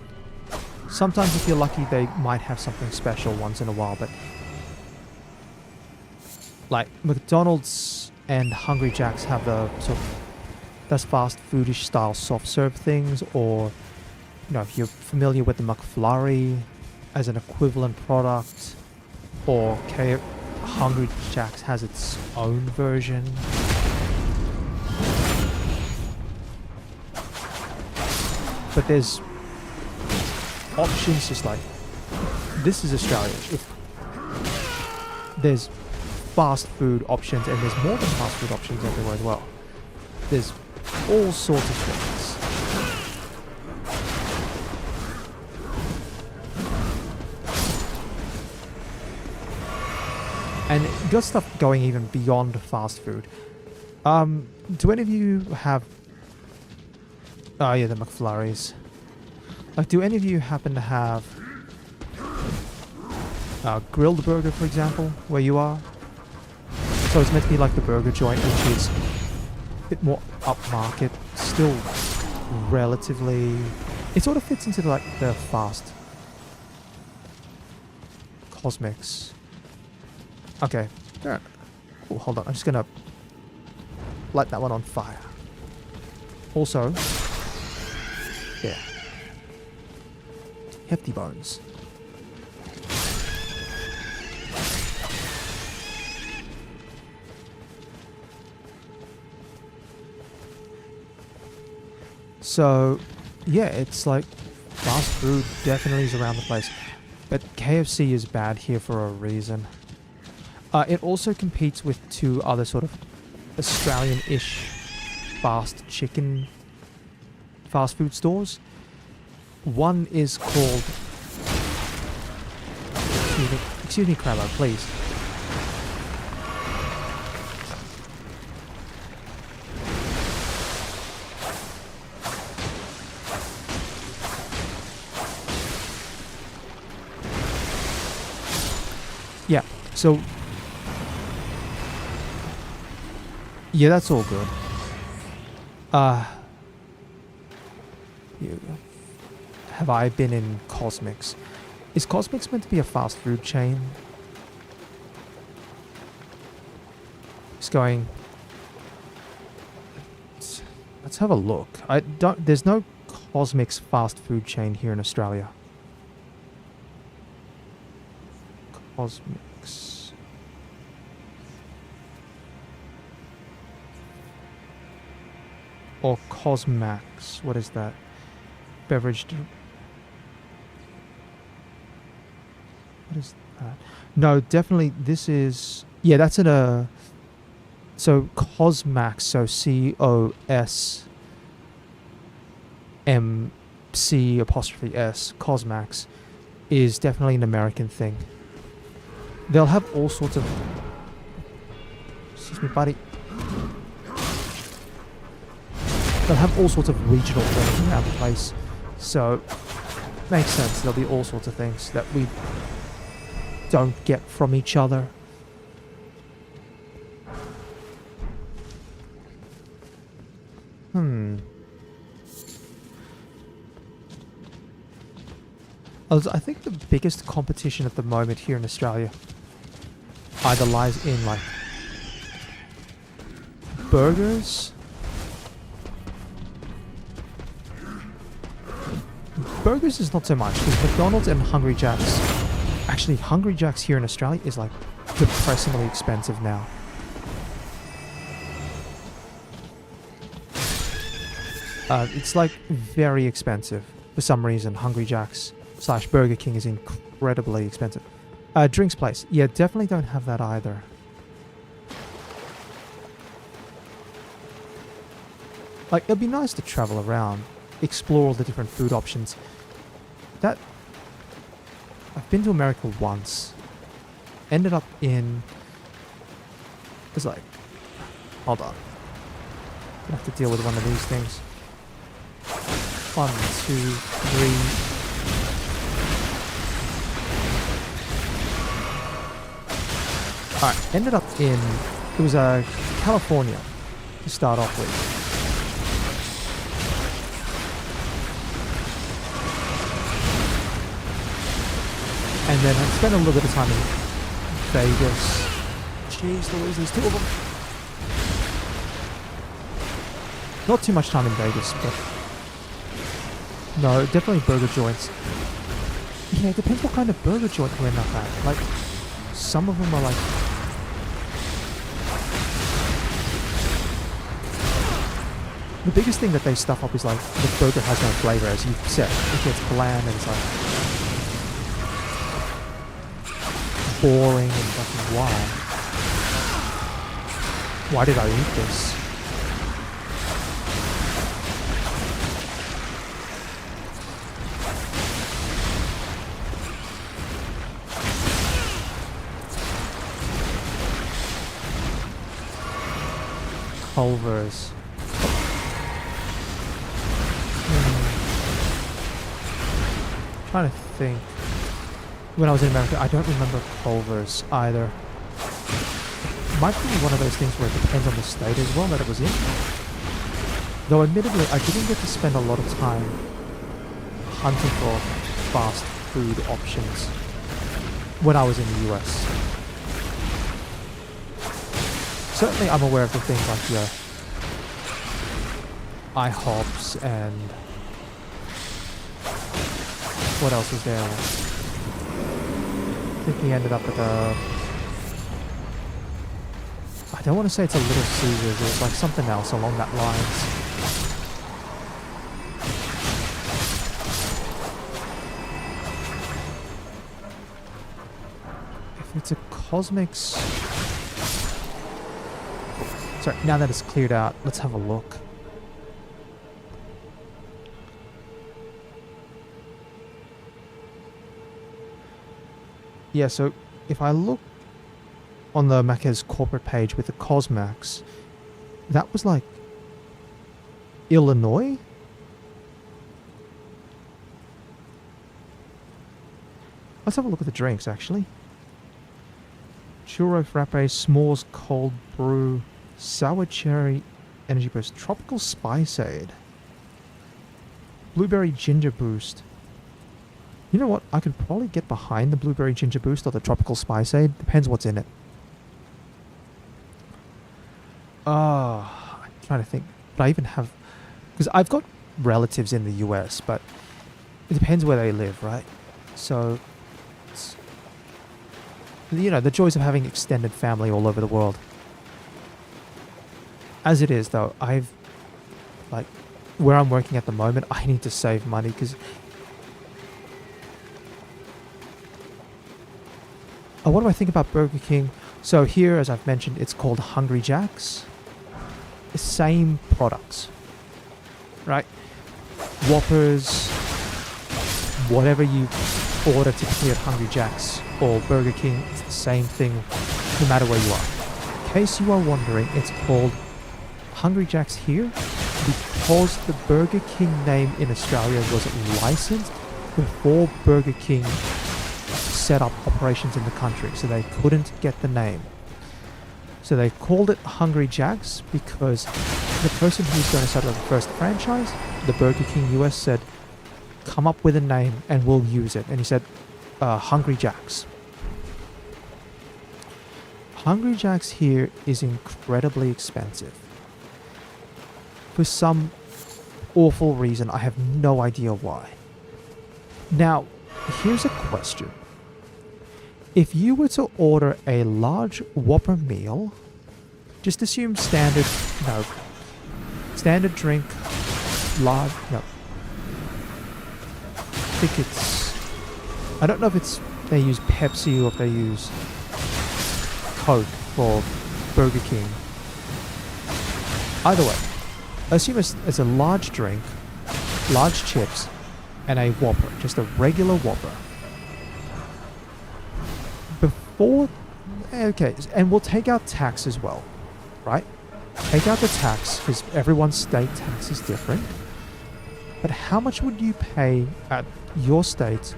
Sometimes if you're lucky, they might have something special once in a while, but... Like, McDonald's and Hungry Jack's have the sort of... That's fast foodish style soft serve things, or you know, if you're familiar with the McFlurry as an equivalent product, or Hungry Jack's has its own version. But there's options just like this is Australia. There's fast food options, and there's more than fast food options everywhere as well. There's all sorts of things. And you got stuff going even beyond fast food. Do any of you have... Oh yeah, the McFlurries. Like, do any of you happen to have grilled burger, for example, where you are? So it's meant to be like the burger joint, which is a bit more upmarket, still relatively... It sort of fits into like the fast Cosmics. Okay. Oh, hold on. I'm just gonna light that one on fire. Also, yeah, hefty bones. So, yeah, it's like fast food definitely is around the place, but KFC is bad here for a reason. It also competes with two other sort of Australian-ish fast food stores. One is called... Excuse me, Crabbo, please. Yeah, so... Yeah, that's all good. Have I been in Cosmics? Is Cosmics meant to be a fast food chain? It's going... Let's have a look. There's no Cosmics fast food chain here in Australia. Cosmics... Or Cosmax. What is that? Beverage... What is that? No, definitely this is... Yeah, that's in a... So Cosmax, so C-O-S-M-C'-S, Cosmax, is definitely an American thing. They'll have all sorts of... Excuse me, buddy. They'll have all sorts of regional things around the place. So, makes sense. There'll be all sorts of things that we don't get from each other. I think the biggest competition at the moment here in Australia either lies in, like, burgers. Burgers is not so much, because McDonald's and Hungry Jack's... Actually, Hungry Jack's here in Australia is, like, depressingly expensive now. It's, like, very expensive. For some reason, Hungry Jack's / Burger King is incredibly expensive. Drinks place. Yeah, definitely don't have that either. Like, it'd be nice to travel around, explore all the different food options. I've been to America once. Ended up in... It's like... Hold on. I'm gonna have to deal with one of these things. 1, 2, 3... Alright, ended up in... It was California to start off with. And then I spent a little bit of time in Vegas. Jeez Louise, there's 2 of them. Not too much time in Vegas, but... No, definitely burger joints. Yeah, it depends what kind of burger joint you end up at. Like, some of them are like... The biggest thing that they stuff up is like, the burger has no flavor, as you've said. It gets bland and it's like... boring and fucking wild. Why did I eat this? Culvers. Trying to think. When I was in America, I don't remember Culvers either. Might be one of those things where it depends on the state as well that it was in. Though admittedly, I didn't get to spend a lot of time hunting for fast food options when I was in the US. Certainly I'm aware of the things like your IHOPs and what else was there? I think he ended up at a... I don't want to say it's a Little Caesars, it's like something else along that lines. If it's a Cosmics... Sorry, now that it's cleared out, let's have a look. Yeah, so if I look on the Macca's corporate page with the Cosmax, that was like Illinois? Let's have a look at the drinks, actually. Churro frappe, s'mores cold brew, sour cherry energy boost, tropical spiceade, blueberry ginger boost. You know what? I could probably get behind the blueberry ginger boost or the tropical spiceade. Depends what's in it. I'm trying to think. But I even have... Because I've got relatives in the US, but it depends where they live, right? So, you know, the joys of having extended family all over the world. As it is, though, like, where I'm working at the moment, I need to save money because... what do I think about Burger King? So here, as I've mentioned, it's called Hungry Jack's. Same products, right? Whoppers, whatever you order typically at Hungry Jack's or Burger King, it's the same thing no matter where you are. In case you are wondering, it's called Hungry Jack's here because the Burger King name in Australia was licensed before Burger King set up operations in the country, so they couldn't get the name. So they called it Hungry Jack's because the person who's going to set up the first franchise, the Burger King US, said, come up with a name and we'll use it. And he said, Hungry Jack's. Hungry Jack's here is incredibly expensive. For some awful reason, I have no idea why. Now, here's a question. If you were to order a large Whopper meal, just assume standard drink, large, I think it's, I don't know if it's, they use Pepsi or if they use Coke for Burger King. Either way, assume it's a large drink, large chips, and a Whopper, just a regular Whopper. Okay, and we'll take out tax as well, right? Take out the tax, because everyone's state tax is different. But how much would you pay at your state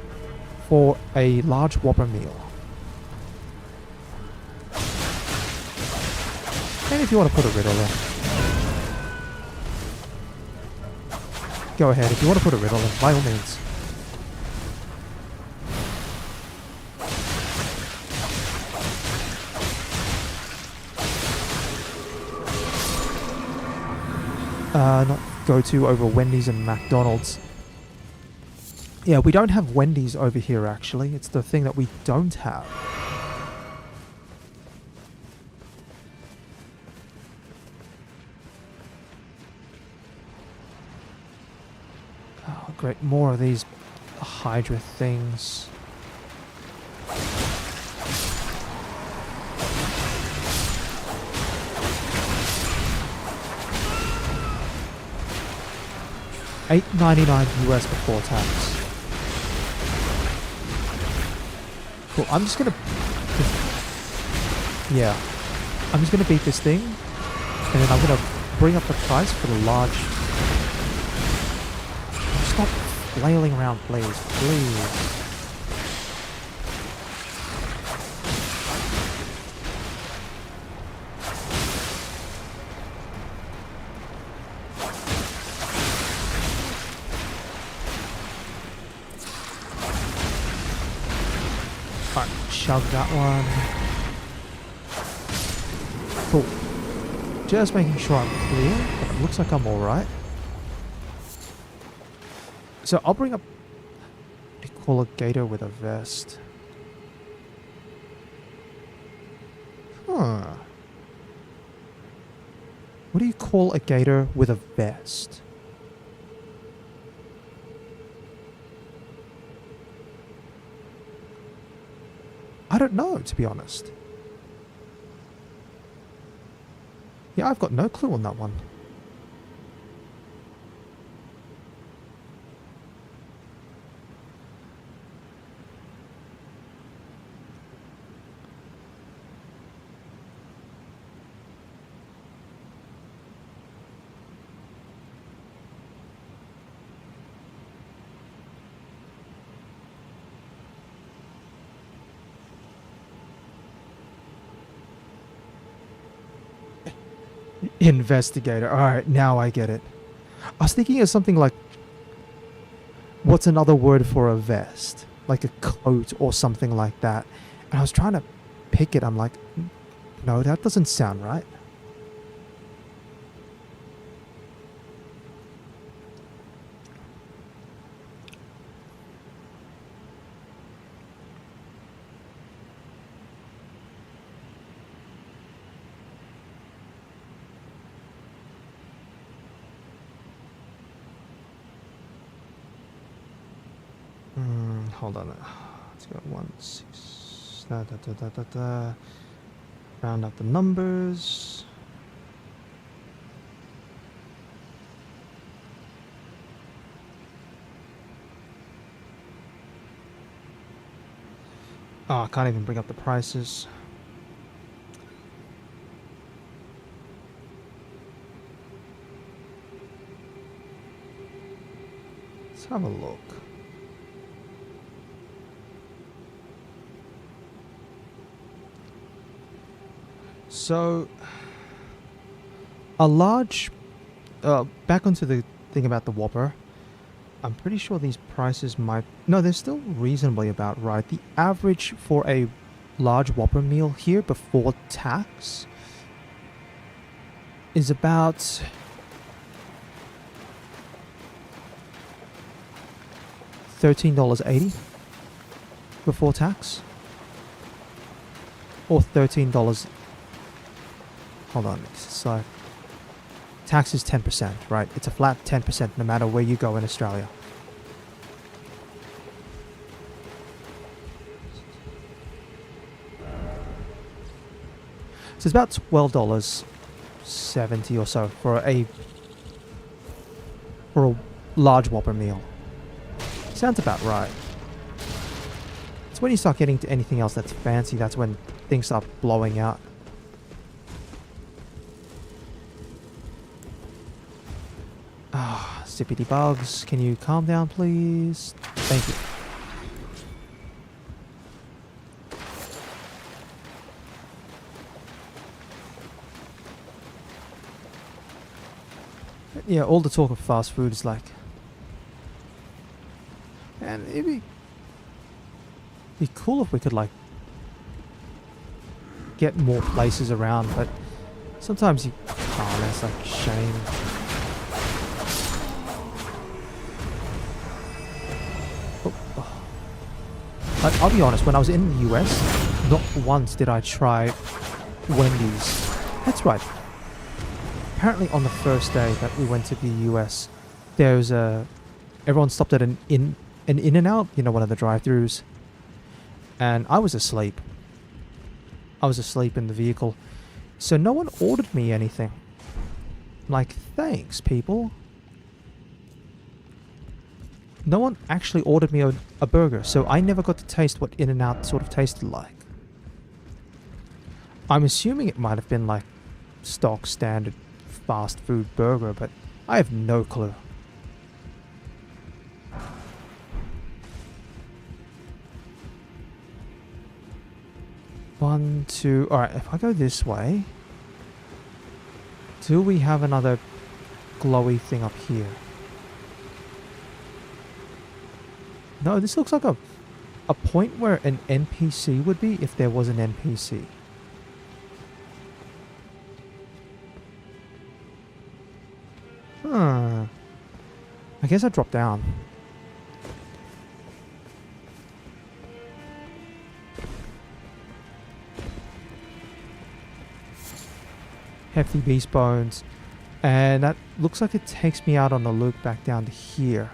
for a large Whopper meal? And if you want to put a riddle in. Go ahead, if you want to put a riddle in, by all means. Not go to over Wendy's and McDonald's. Yeah, we don't have Wendy's over here actually. It's the thing that we don't have. Oh, great. More of these Hydra things. $8.99 US before tax. Cool. I'm just gonna. Yeah. I'm just gonna beat this thing, and then I'm gonna bring up the price for the large. Stop flailing around, please. Please. Alright, chug that one. Cool. Just making sure I'm clear, but it looks like I'm alright. So I'll bring up a call a gator with a vest. Huh. What do you call a gator with a vest? I don't know, to be honest. Yeah, I've got no clue on that one. Investigator. Alright, now I get it. I was thinking of something like, what's another word for a vest? Like a coat or something like that. And I was trying to pick it. I'm like, no, that doesn't sound right. Hold on. Let's go 1, 6. Round up the numbers. Oh, I can't even bring up the prices. Let's have a look. So, a large, back onto the thing about the Whopper, I'm pretty sure these prices might, no, they're still reasonably about right. The average for a large Whopper meal here before tax is about $13.80 before tax, or $13. Hold on, it's like tax is 10%, right? It's a flat 10% no matter where you go in Australia. So it's about $12.70 or so for a large Whopper meal. Sounds about right. It's when you start getting to anything else that's fancy, that's when things start blowing out. Ah, zippity bugs, can you calm down, please? Thank you. Yeah, all the talk of fast food is like, and it'd be cool if we could like get more places around, but sometimes you can't. That's like a shame. I'll be honest, when I was in the US, not once did I try Wendy's. That's right. Apparently on the first day that we went to the US, there was everyone stopped at an In-N-Out, you know, one of the drive-thrus. And I was asleep. I was asleep in the vehicle. So no one ordered me anything. I'm like, thanks, people. no one actually ordered me a burger, so I never got to taste what In-N-Out sort of tasted like. I'm assuming it might have been like stock standard fast food burger, but I have no clue. One, two. Alright, if I go this way, do we have another glowy thing up here? No, this looks like a point where an NPC would be if there was an NPC. Huh. I guess I dropped down. Hefty beast bones. And that looks like it takes me out on the loop back down to here.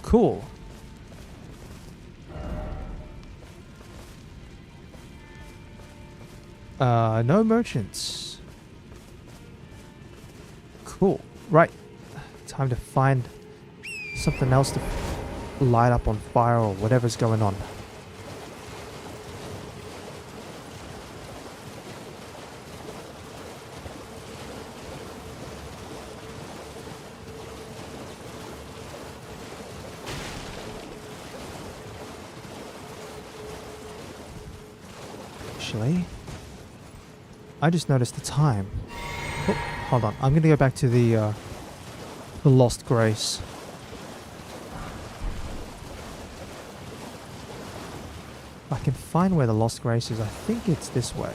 Cool. No merchants. Cool. Right. Time to find something else to light up on fire or whatever's going on. Actually, I just noticed the time. Oh, hold on. I'm gonna go back to the Lost Grace. If I can find where the Lost Grace is, I think it's this way.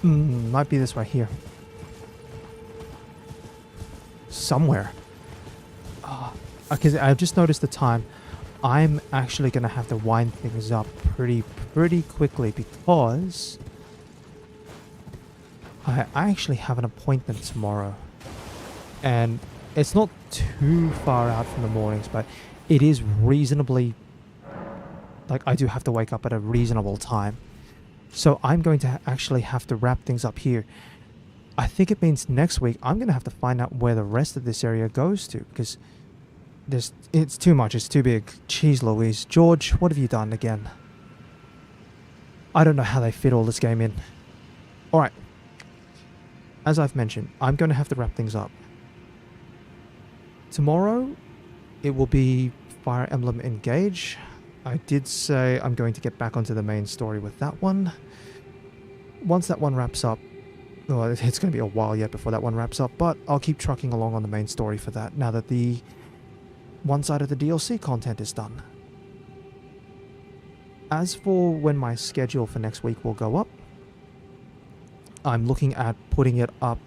Might be this way here. Somewhere. Because I've just noticed the time. I'm actually going to have to wind things up pretty quickly because I actually have an appointment tomorrow. And it's not too far out from the mornings, but it is reasonably... Like, I do have to wake up at a reasonable time. So I'm going to actually have to wrap things up here. I think it means next week I'm going to have to find out where the rest of this area goes to, because it's too much, it's too big. Jeez Louise. George, what have you done again? I don't know how they fit all this game in. Alright. As I've mentioned, I'm going to have to wrap things up. Tomorrow, it will be Fire Emblem Engage. I did say I'm going to get back onto the main story with that one. Once that one wraps up, well, it's going to be a while yet before that one wraps up, but I'll keep trucking along on the main story for that now that the one side of the DLC content is done. As for when my schedule for next week will go up, I'm looking at putting it up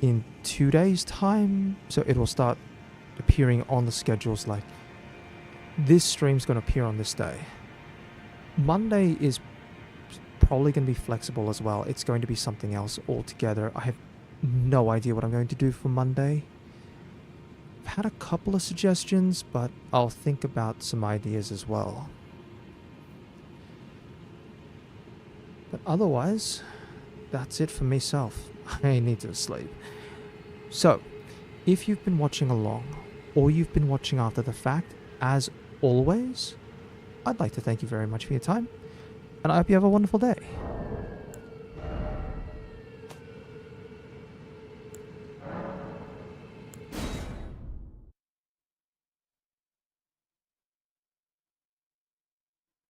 in 2 days' time, so it will start appearing on the schedules like this stream's going to appear on this day. Monday is probably going to be flexible as well. It's going to be something else altogether. I have no idea what I'm going to do for Monday. I've had a couple of suggestions, but I'll think about some ideas as well. But otherwise, that's it for myself. I need to sleep. So, if you've been watching along, or you've been watching after the fact, as always, I'd like to thank you very much for your time, and I hope you have a wonderful day.